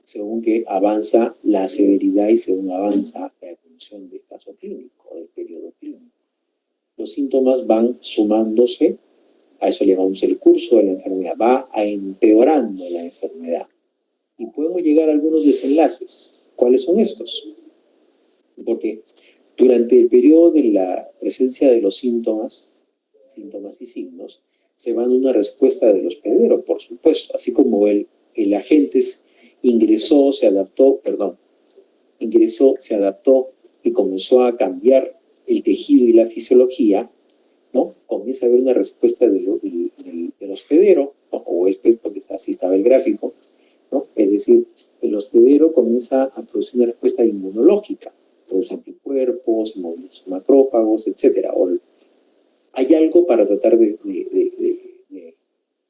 S1: según que avanza la severidad y según avanza la evolución del caso clínico, del periodo clínico. Los síntomas van sumándose, a eso le llamamos el curso de la enfermedad, va empeorando la enfermedad. Y podemos llegar a algunos desenlaces. ¿Cuáles son estos? Porque durante el periodo de la presencia de los síntomas y signos, se va dando una respuesta del hospedero, por supuesto, así como el agente ingresó, se adaptó y comenzó a cambiar el tejido y la fisiología, ¿no? Comienza a haber una respuesta del hospedero, ¿no? O huésped, porque así estaba el gráfico, ¿no? Es decir, el hospedero comienza a producir una respuesta inmunológica, produce anticuerpos, macrófagos, etc. Hay algo para tratar de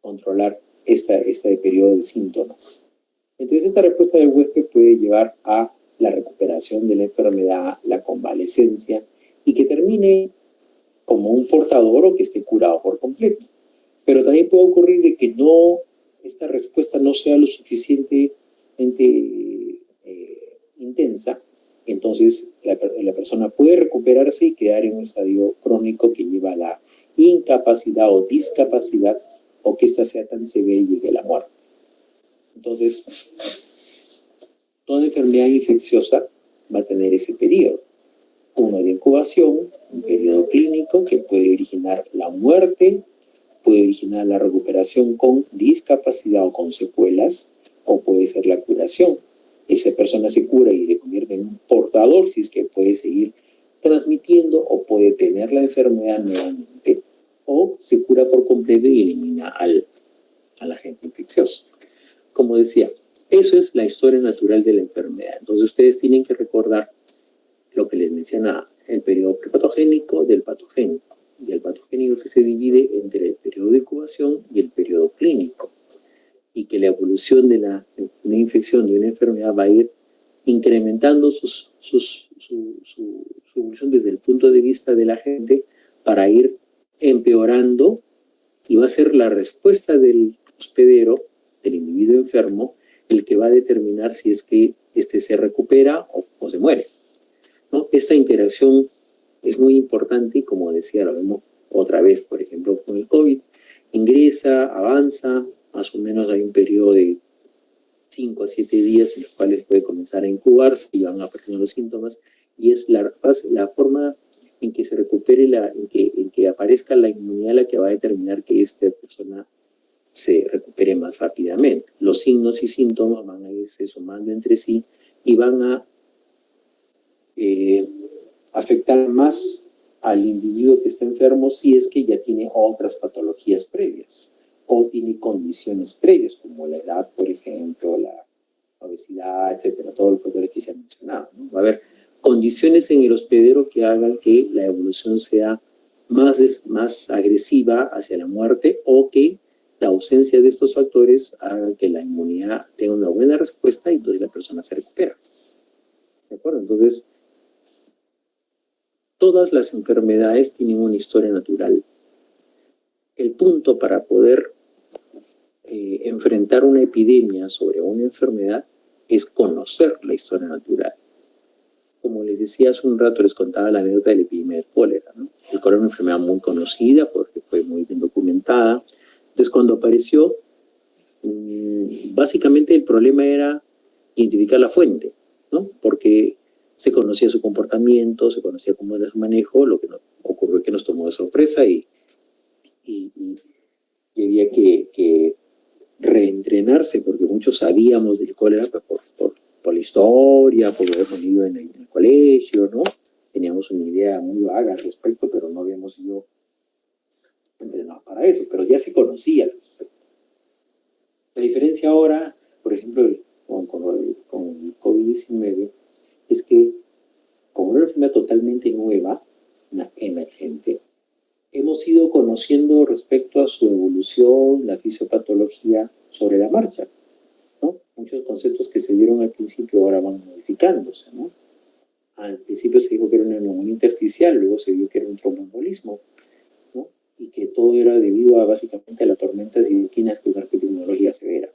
S1: controlar este periodo de síntomas. Entonces, esta respuesta del huésped puede llevar a la recuperación de la enfermedad, la convalecencia, y que termine como un portador o que esté curado por completo. Pero también puede ocurrir de que esta respuesta no sea lo suficientemente intensa, entonces la persona puede recuperarse y quedar en un estadio crónico que lleva a la incapacidad o discapacidad, o que ésta sea tan severa y llegue a la muerte. Entonces, toda enfermedad infecciosa va a tener ese periodo. Uno de incubación, un periodo clínico que puede originar la muerte, puede originar la recuperación con discapacidad o con secuelas, o puede ser la curación. Esa persona se cura y se convierte en un portador, si es que puede seguir transmitiendo o puede tener la enfermedad nuevamente, o se cura por completo y elimina al agente infeccioso. Como decía, eso es la historia natural de la enfermedad. Entonces ustedes tienen que recordar lo que les mencionaba, el periodo prepatogénico del patogénico, y el patogénico que se divide entre el periodo de incubación y el periodo clínico, y que la evolución de una infección, de una enfermedad, va a ir incrementando su evolución desde el punto de vista del agente para ir empeorando y va a ser la respuesta del hospedero, del individuo enfermo, el que va a determinar si es que este se recupera o se muere, ¿no? Esta interacción es muy importante y, como decía, lo vemos otra vez, por ejemplo, con el COVID. Ingresa, avanza, más o menos hay un periodo de 5 a 7 días en los cuales puede comenzar a incubarse y van apareciendo los síntomas, y es la forma en que se recupere, en que aparezca la inmunidad la que va a determinar que esta persona se recupere más rápidamente. Los signos y síntomas van a irse sumando entre sí y van a afectar más al individuo que está enfermo si es que ya tiene otras patologías previas o tiene condiciones previas, como la edad, por ejemplo, la obesidad, etcétera, todos los factores que se han mencionado, ¿no? Va a haber condiciones en el hospedero que hagan que la evolución sea más agresiva hacia la muerte, o que la ausencia de estos factores haga que la inmunidad tenga una buena respuesta y entonces la persona se recupera. ¿De acuerdo? Entonces, todas las enfermedades tienen una historia natural. El punto para poder enfrentar una epidemia sobre una enfermedad es conocer la historia natural. Como les decía hace un rato, les contaba la anécdota de la epidemia del cólera, ¿no? El cólera es una enfermedad muy conocida porque fue muy bien documentada. Entonces, cuando apareció, básicamente el problema era identificar la fuente, ¿no? Porque se conocía su comportamiento, se conocía cómo era su manejo. Lo que nos ocurrió es que nos tomó de sorpresa y había que reentrenarse, porque muchos sabíamos del cólera por la historia, por haber venido en el colegio, ¿no? Teníamos una idea muy vaga al respecto, pero no habíamos sido entrenados para eso, pero ya se conocía al respecto. La diferencia ahora, por ejemplo, con el COVID-19, es que, como una enfermedad totalmente nueva, una emergente, hemos ido conociendo respecto a su evolución, la fisiopatología sobre la marcha, ¿no? Muchos conceptos que se dieron al principio ahora van modificándose, ¿no? Al principio se dijo que era una neumonía intersticial, luego se vio que era un tromboembolismo, ¿no? Y que todo era debido a básicamente a la tormenta de citoquinas con una epidemiología severa,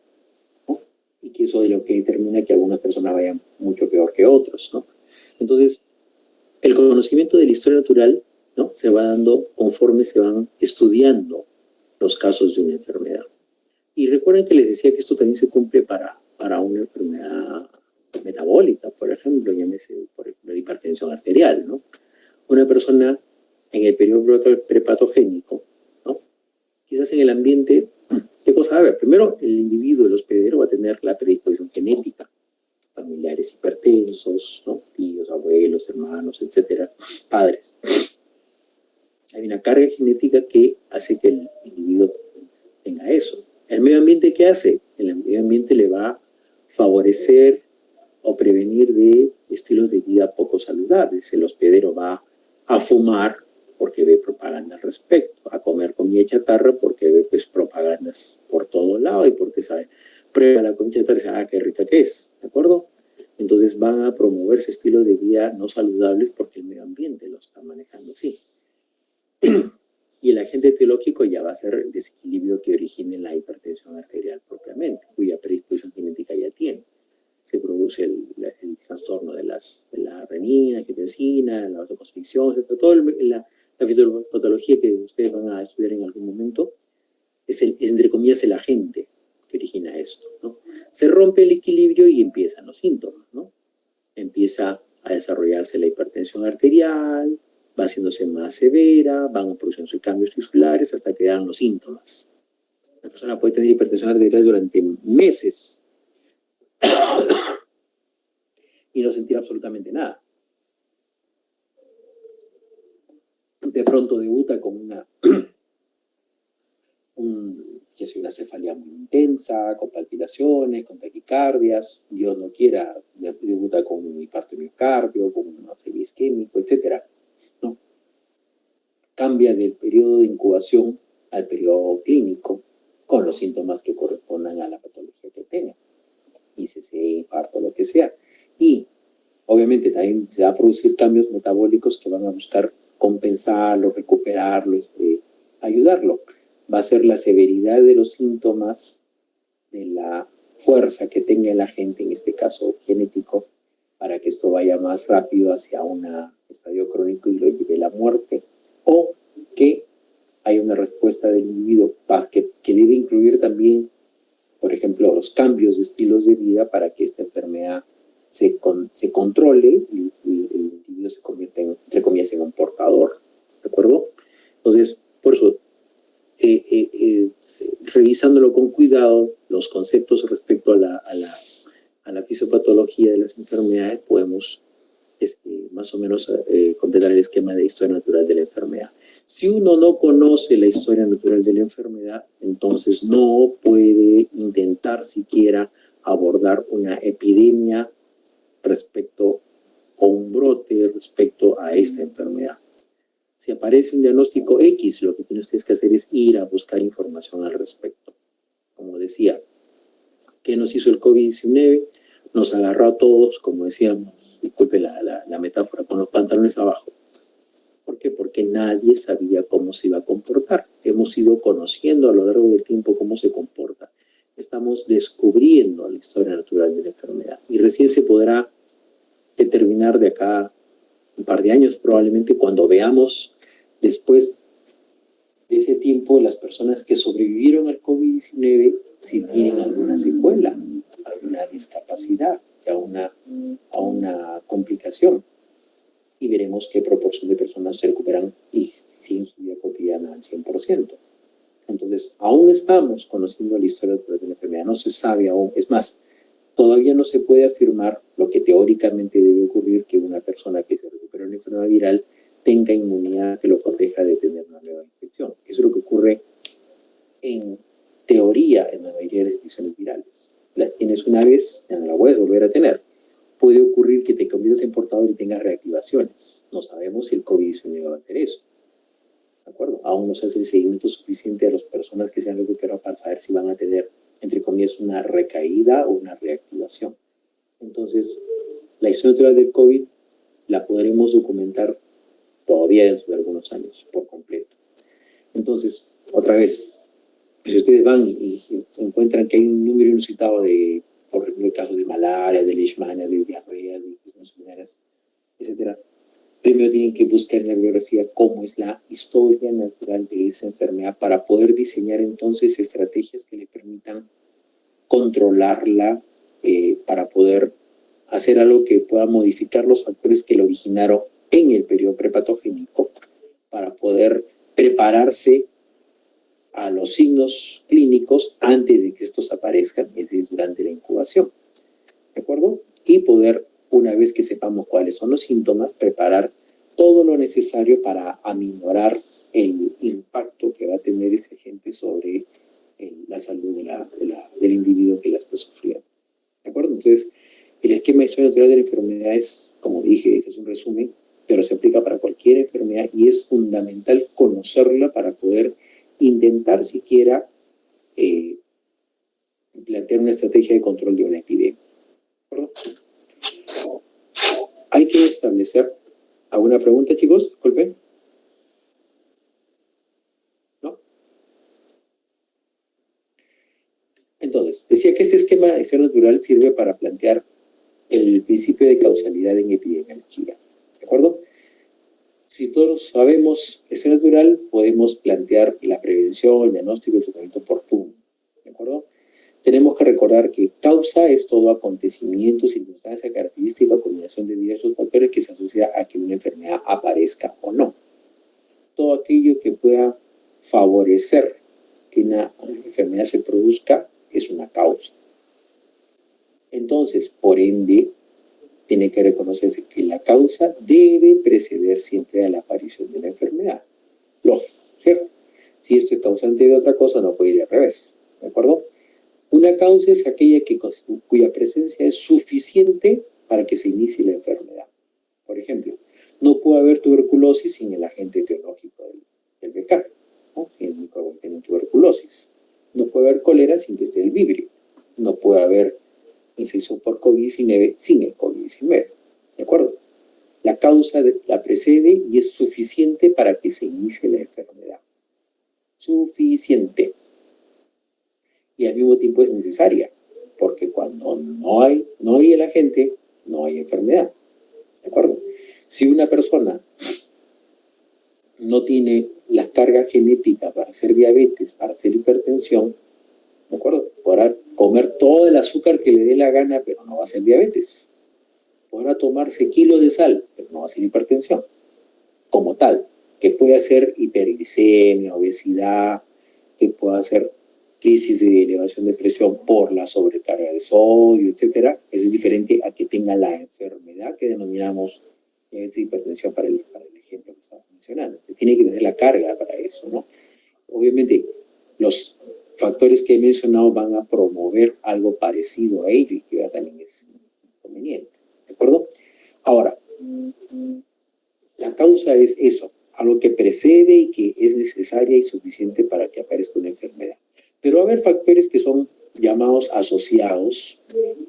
S1: ¿no? Y que eso es lo que determina que algunas personas vayan mucho peor que otros, ¿no? Entonces, el conocimiento de la historia natural, ¿no?, se va dando conforme se van estudiando los casos de una enfermedad. Y recuerden que les decía que esto también se cumple para una enfermedad metabólica, por ejemplo, llámese, por ejemplo, la hipertensión arterial, ¿no? Una persona en el periodo prepatogénico, ¿no?, quizás en el ambiente, ¿qué cosa va a haber? Primero, el individuo, el hospedero, va a tener la predisposición genética, familiares hipertensos, ¿no?, tíos, abuelos, hermanos, etcétera, padres. Hay una carga genética que hace que el individuo tenga eso. ¿El medio ambiente qué hace? El medio ambiente le va a favorecer o prevenir de estilos de vida poco saludables. El hospedero va a fumar porque ve propaganda al respecto, a comer comida chatarra porque ve, pues, propagandas por todo lado y porque sabe, prueba la comida chatarra y dice, qué rica que es, ¿de acuerdo? Entonces van a promoverse estilos de vida no saludables porque el medio ambiente lo está manejando así. Y el agente etiológico ya va a ser el desequilibrio que origine la hipertensión arterial propiamente, cuya predisposición genética ya tiene. Se produce el trastorno de la renina, angiotensina, la vasoconstricción, etc. Toda la fisiopatología que ustedes van a estudiar en algún momento es entre comillas, el agente que origina esto, ¿no? Se rompe el equilibrio y empiezan los síntomas, ¿no? Empieza a desarrollarse la hipertensión arterial, va haciéndose más severa, van produciéndose cambios tisulares hasta que dan los síntomas. La persona puede tener hipertensión arterial durante meses y no sentir absolutamente nada. De pronto debuta con una cefalea muy intensa, con palpitaciones, con taquicardias, Dios no quiera, debuta con un infarto de miocardio, con un ACV isquémico, etc. ¿No? Cambia del periodo de incubación al periodo clínico con los síntomas que correspondan a la patología que tenga, ICC, infarto, lo que sea. Y obviamente también se va a producir cambios metabólicos que van a buscar compensarlo, recuperarlo, ayudarlo. va a ser la severidad de los síntomas, de la fuerza que tenga el agente, en este caso genético, para que esto vaya más rápido hacia un estadio crónico y lo lleve a la muerte, o que hay una respuesta del individuo que debe incluir también, por ejemplo, los cambios de estilos de vida para que esta enfermedad se controle y el individuo se convierta entre comillas, en un portador, ¿de acuerdo? Entonces, por eso, revisándolo con cuidado, los conceptos respecto a la fisiopatología de las enfermedades, podemos más o menos completar el esquema de historia natural de la enfermedad. Si uno no conoce la historia natural de la enfermedad, entonces no puede intentar siquiera abordar una epidemia respecto o un brote respecto a esta enfermedad. Si aparece un diagnóstico X, lo que tiene usted que hacer es ir a buscar información al respecto. Como decía, ¿qué nos hizo el COVID-19? Nos agarró a todos, como decíamos, disculpe la metáfora, con los pantalones abajo. ¿Por qué? Porque nadie sabía cómo se iba a comportar. Hemos ido conociendo a lo largo del tiempo cómo se comporta. Estamos descubriendo la historia natural de la enfermedad y recién se podrá determinar de acá un par de años probablemente, cuando veamos después de ese tiempo las personas que sobrevivieron al COVID-19 si tienen alguna secuela, alguna discapacidad, a una complicación, y veremos qué proporción de personas se recuperan y siguen su vida cotidiana al 100%. Entonces, aún estamos conociendo la historia de la enfermedad, no se sabe aún, es más, todavía no se puede afirmar lo que teóricamente debe ocurrir, que una persona que se recupera de una enfermedad viral tenga inmunidad que lo proteja de tener una nueva infección. Eso es lo que ocurre en teoría en la mayoría de las infecciones virales. Las tienes una vez, ya no la puedes volver a tener. Puede ocurrir que te conviertas en portador y tengas reactivaciones. No sabemos si el COVID-19 va a hacer eso. ¿De acuerdo? Aún no se hace el seguimiento suficiente a las personas que se han recuperado para saber si van a tener, entre comillas, una recaída o una reactivación. Entonces, la historia natural del COVID la podremos documentar todavía dentro de algunos años por completo. Entonces, otra vez, si ustedes van y encuentran que hay un número inusitado de, por ejemplo, el caso de malaria, de leishmania, de diarrea, de infecciones urinarias, etc., primero tienen que buscar en la bibliografía cómo es la historia natural de esa enfermedad para poder diseñar entonces estrategias que le permitan controlarla, para poder hacer algo que pueda modificar los factores que la originaron en el periodo prepatogénico, para poder prepararse a los signos clínicos antes de que estos aparezcan, es decir, durante la incubación, ¿de acuerdo? Y poder, una vez que sepamos cuáles son los síntomas, preparar todo lo necesario para aminorar el impacto que va a tener ese agente sobre la salud del individuo que la está sufriendo, ¿de acuerdo? Entonces, el esquema de historia natural de la enfermedad es, como dije, este es un resumen, pero se aplica para cualquier enfermedad y es fundamental conocerla para poder intentar siquiera plantear una estrategia de control de una epidemia. ¿De acuerdo? Hay que establecer alguna pregunta, chicos, disculpen. ¿No? Entonces, decía que este esquema de historia natural sirve para plantear el principio de causalidad en epidemiología. ¿De acuerdo? Si todos sabemos que es natural, podemos plantear la prevención, el diagnóstico y el tratamiento oportuno. ¿De acuerdo? Tenemos que recordar que causa es todo acontecimiento, circunstancia, característica o combinación de diversos factores que se asocia a que una enfermedad aparezca o no. Todo aquello que pueda favorecer que una enfermedad se produzca es una causa. Entonces, por ende, tiene que reconocerse que la causa debe preceder siempre a la aparición de la enfermedad. Lógico, ¿cierto? Si esto es causante de otra cosa, no puede ir al revés, ¿de acuerdo? Una causa es aquella cuya presencia es suficiente para que se inicie la enfermedad. Por ejemplo, no puede haber tuberculosis sin el agente etiológico del becario, ¿no? Si el microbioma tiene tuberculosis. No puede haber cólera sin que esté el vibrio. No puede haber infección por COVID-19 sin el COVID-19. ¿De acuerdo? La causa la precede y es suficiente para que se inicie la enfermedad. suficiente. Y al mismo tiempo es necesaria, porque cuando no hay el agente, no hay enfermedad. ¿De acuerdo? Si una persona no tiene la carga genética para hacer diabetes, para hacer hipertensión, ¿de acuerdo? Podrá comer todo el azúcar que le dé la gana, pero no va a ser diabetes. Podrá tomarse kilos de sal, pero no va a ser hipertensión. Como tal, que puede hacer hiperglicemia, obesidad, que pueda hacer crisis de elevación de presión por la sobrecarga de sodio, etcétera. Eso es diferente a que tenga la enfermedad que denominamos hipertensión para el ejemplo que estamos mencionando. Tiene que tener la carga para eso, ¿no? Obviamente, los factores que he mencionado van a promover algo parecido a ello y que también es conveniente, ¿de acuerdo? Ahora, la causa es eso, algo que precede y que es necesaria y suficiente para que aparezca una enfermedad. Pero va a haber factores que son llamados asociados,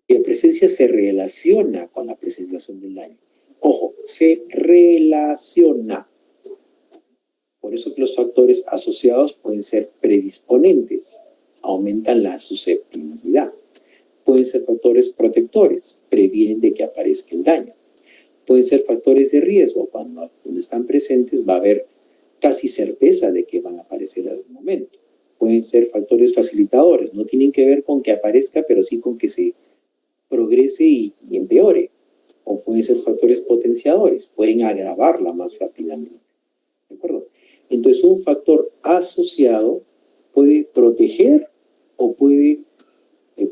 S1: y la presencia se relaciona con la presentación del daño. Ojo, se relaciona. Por eso que los factores asociados pueden ser predisponentes, aumentan la susceptibilidad. Pueden ser factores protectores, previenen de que aparezca el daño. Pueden ser factores de riesgo, cuando están presentes va a haber casi certeza de que van a aparecer en algún momento. Pueden ser factores facilitadores, no tienen que ver con que aparezca, pero sí con que se progrese y empeore. O pueden ser factores potenciadores, pueden agravarla más rápidamente. ¿De acuerdo? Entonces, un factor asociado puede proteger o puede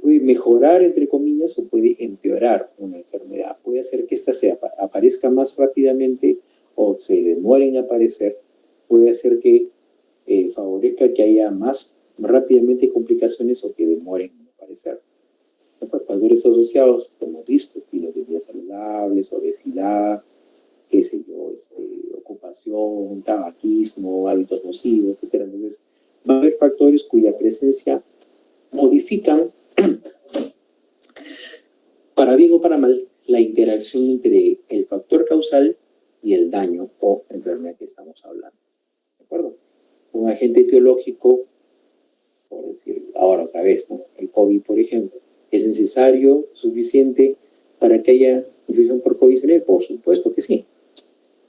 S1: mejorar, entre comillas, o puede empeorar una enfermedad. Puede hacer que ésta aparezca más rápidamente o se demore en aparecer. Puede hacer que favorezca que haya más rápidamente complicaciones o que demoren en aparecer. Factores asociados, como hemos visto, estilos de vida saludables, obesidad, qué sé yo, ocupación, tabaquismo, hábitos nocivos, etc. Entonces, va a haber factores cuya presencia modifican, para bien o para mal, la interacción entre el factor causal y el daño o enfermedad que estamos hablando. ¿De acuerdo? Un agente etiológico, por decir ahora otra vez, ¿no? El COVID, por ejemplo, ¿es necesario, suficiente para que haya infección por COVID-19? Por supuesto que sí.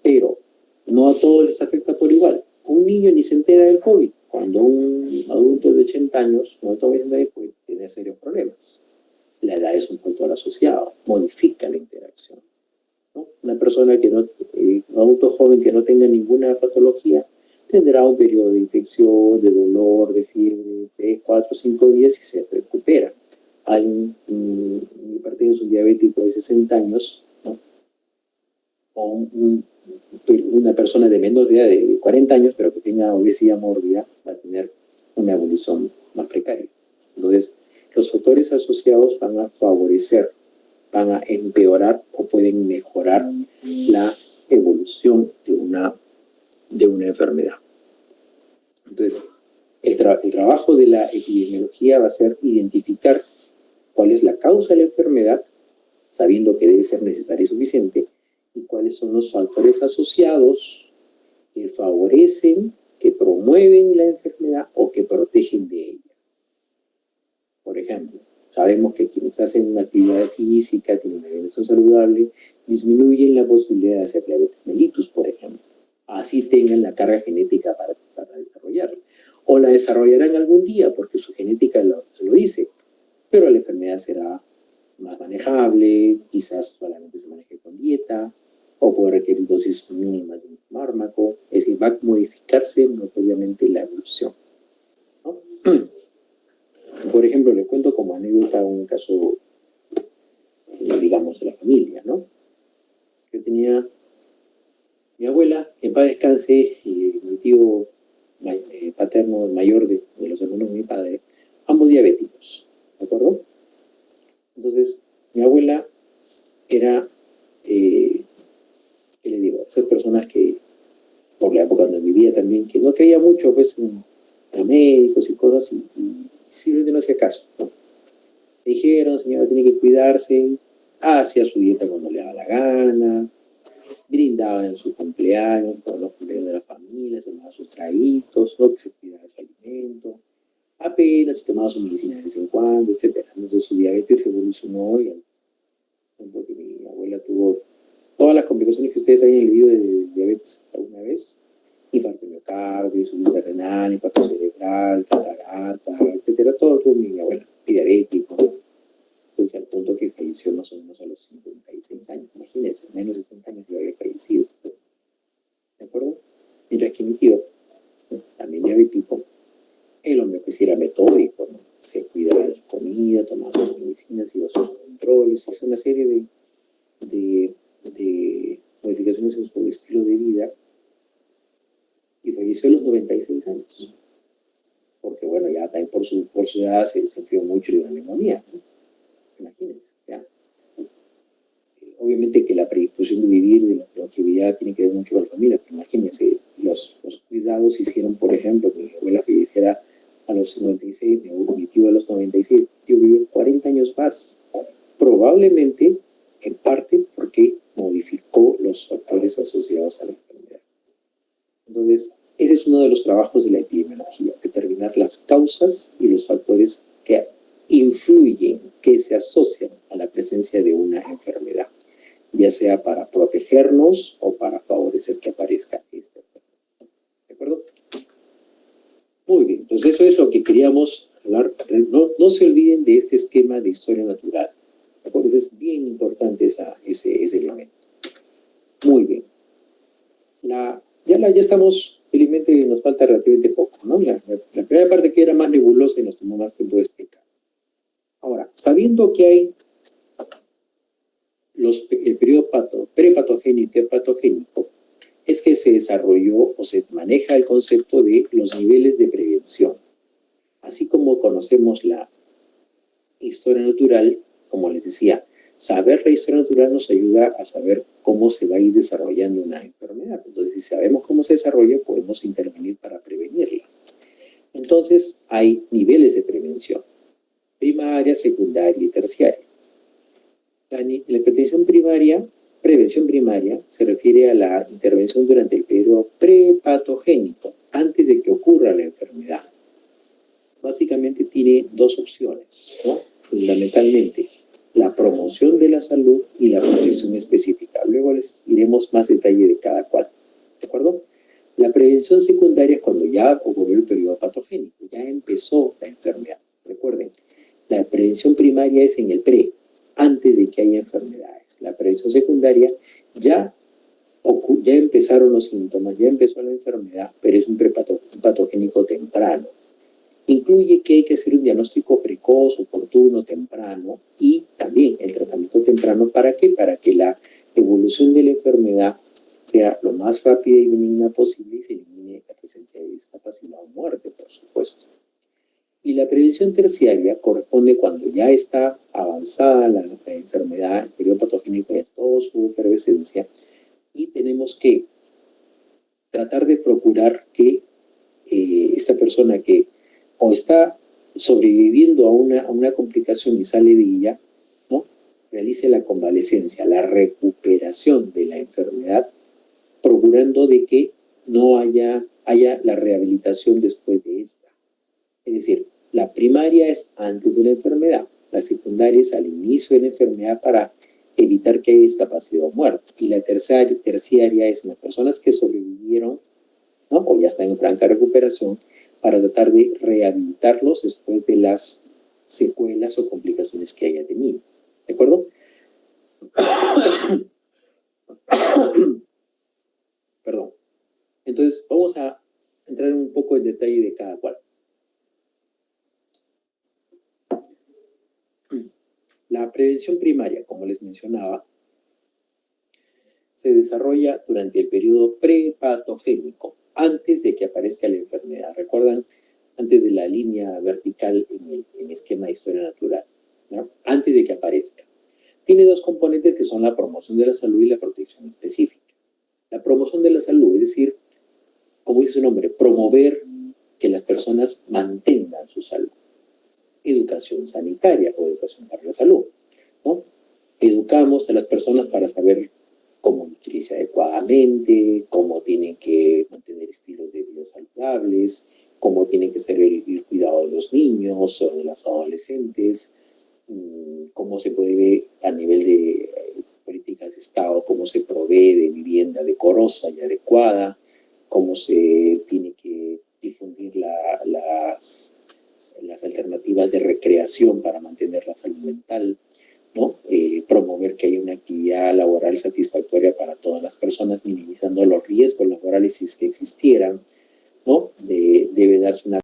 S1: Pero no a todos les afecta por igual. Un niño ni se entera del COVID, cuando un adulto de 80 años no toma COVID puede tener serios problemas. La edad es un factor asociado, modifica la interacción, ¿no? Una persona un adulto joven que no tenga ninguna patología, tendrá un periodo de infección, de dolor, de fiebre, 3, 4, 5 días y se recupera. Hay un hipertenso, un diabético de 60 años, ¿no? O una persona de menos de edad, de 40 años, pero que tenga obesidad mórbida, va a tener una evolución más precaria. Entonces, los factores asociados van a favorecer, van a empeorar o pueden mejorar la evolución de una enfermedad. Entonces, el trabajo de la epidemiología va a ser identificar cuál es la causa de la enfermedad, sabiendo que debe ser necesaria y suficiente, y cuáles son los factores asociados que favorecen, que promueven la enfermedad o que protegen de ella. Por ejemplo, sabemos que quienes hacen una actividad física, tienen una alimentación saludable, disminuyen la posibilidad de hacer diabetes mellitus, por ejemplo. Así tengan la carga genética para desarrollarla. O la desarrollarán algún día porque su genética se lo dice, pero la enfermedad será más manejable, quizás solamente se maneje con dieta, o puede requerir dosis mínimas de un fármaco, es decir, va a modificarse notoriamente la evolución, ¿no? Por ejemplo, les cuento como anécdota un caso, digamos, de la familia, ¿no? Yo tenía mi abuela, que en paz descanse, y mi tío paterno, mayor de los hermanos de mi padre, ambos diabéticos, ¿de acuerdo? Entonces, mi abuela era, ¿qué le digo? Esas personas que, por la época donde vivía también, que no creía mucho, pues, en médicos y cosas, y simplemente no hacía caso, ¿no? Le dijeron, señora, tiene que cuidarse, hacía su dieta cuando le daba la gana, brindaba en su cumpleaños, todos los cumpleaños de la familia, se tomaba sus traguitos, ¿no? Que se cuidaba su alimento, apenas se tomaba su medicina de vez en cuando, etc. Entonces su diabetes evolucionó y al punto que mi abuela tuvo todas las complicaciones que ustedes hayan leído de diabetes alguna vez: infarto de miocardio, insuficiencia renal, infarto cerebral, catarata, etcétera. Todo tuvo mi abuela, diabético. Entonces, al punto que falleció más o menos a los 56 años. Imagínense, menos de 60 años yo había fallecido. ¿De acuerdo? Mientras que mi tío, también diabético, el hombre pues era metódico, ¿no? Se cuidaba de su comida, tomaba sus medicinas, iba a sus controles, hizo una serie de modificaciones en su estilo de vida y falleció a los 96 años. Porque bueno, ya también por su edad se enfrió mucho de una neumonía, ¿no? Imagínense, ¿ya? Obviamente que la predisposición de vivir, de la longevidad, tiene que ver mucho con la familia, pero imagínense, los cuidados hicieron, por ejemplo, que mi abuela falleciera a los 56, mi tío a los 96, mi tío vivió 40 años más, probablemente en parte porque modificó los factores asociados a la enfermedad. Entonces, ese es uno de los trabajos de la epidemiología, determinar las causas y los factores que influyen, que se asocian a la presencia de una enfermedad, ya sea para protegernos o para favorecer que aparezca esta enfermedad. ¿De acuerdo? Muy bien, entonces eso es lo que queríamos hablar. No se olviden de este esquema de historia natural. ¿De acuerdo? Es bien importante ese elemento. Muy bien. Ya estamos, felizmente nos falta relativamente poco, ¿no? La primera parte que era más nebulosa y nos tomó más tiempo de explicar. Ahora, sabiendo que hay el periodo prepatogénico y patogénico, es que se desarrolló o se maneja el concepto de los niveles de prevención. Así como conocemos la historia natural, como les decía, saber la historia natural nos ayuda a saber cómo se va a ir desarrollando una enfermedad. Entonces, si sabemos cómo se desarrolla, podemos intervenir para prevenirla. Entonces, hay niveles de prevención: primaria, secundaria y terciaria. La prevención primaria se refiere a la intervención durante el periodo prepatogénico, antes de que ocurra la enfermedad. Básicamente tiene dos opciones, ¿no? Fundamentalmente, la promoción de la salud y la protección específica. Luego les iremos más detalle de cada cual. ¿De acuerdo? La prevención secundaria es cuando ya ocurrió el periodo patogénico, ya empezó la enfermedad. Recuerden, la prevención primaria es en el antes de que haya enfermedades. La prevención secundaria ya empezaron los síntomas, ya empezó la enfermedad, pero es un patogénico temprano. Incluye que hay que hacer un diagnóstico precoz, oportuno, temprano, y también el tratamiento temprano. ¿Para qué? Para que la evolución de la enfermedad sea lo más rápida y benigna posible y se elimine la presencia de discapacidad o muerte, por supuesto. Y la prevención terciaria corresponde cuando ya está avanzada la enfermedad, el periodo patogénico ya es toda su efervescencia, y tenemos que tratar de procurar que esta persona que o está sobreviviendo a una complicación y sale de ella, ¿no?, realice la convalecencia, la recuperación de la enfermedad, procurando de que no haya la rehabilitación después de esta. Es decir, la primaria es antes de la enfermedad, la secundaria es al inicio de la enfermedad para evitar que haya discapacidad o muerte, y la terciaria es en las personas que sobrevivieron, ¿no?, o ya están en franca recuperación, para tratar de rehabilitarlos después de las secuelas o complicaciones que haya tenido. ¿De acuerdo? Perdón. Entonces, vamos a entrar un poco en detalle de cada cual. La prevención primaria, como les mencionaba, se desarrolla durante el periodo prepatogénico, antes de que aparezca la enfermedad. ¿Recuerdan? Antes de la línea vertical en el esquema de historia natural, ¿no? Antes de que aparezca. Tiene dos componentes que son la promoción de la salud y la protección específica. La promoción de la salud, es decir, como dice su nombre, promover que las personas mantengan su salud. Educación sanitaria o educación para la salud, ¿no? Educamos a las personas para saber cómo nutrirse adecuadamente, cómo tienen que mantener estilos de vida saludables, cómo tiene que ser el cuidado de los niños o de los adolescentes, cómo se puede ver a nivel de políticas de Estado, cómo se provee de vivienda decorosa y adecuada, cómo se tiene que difundir las alternativas de recreación para mantener la salud mental, ¿no? Promover que haya una actividad laboral satisfactoria para todas las personas, minimizando los riesgos laborales si es que existieran, ¿no? Debe darse una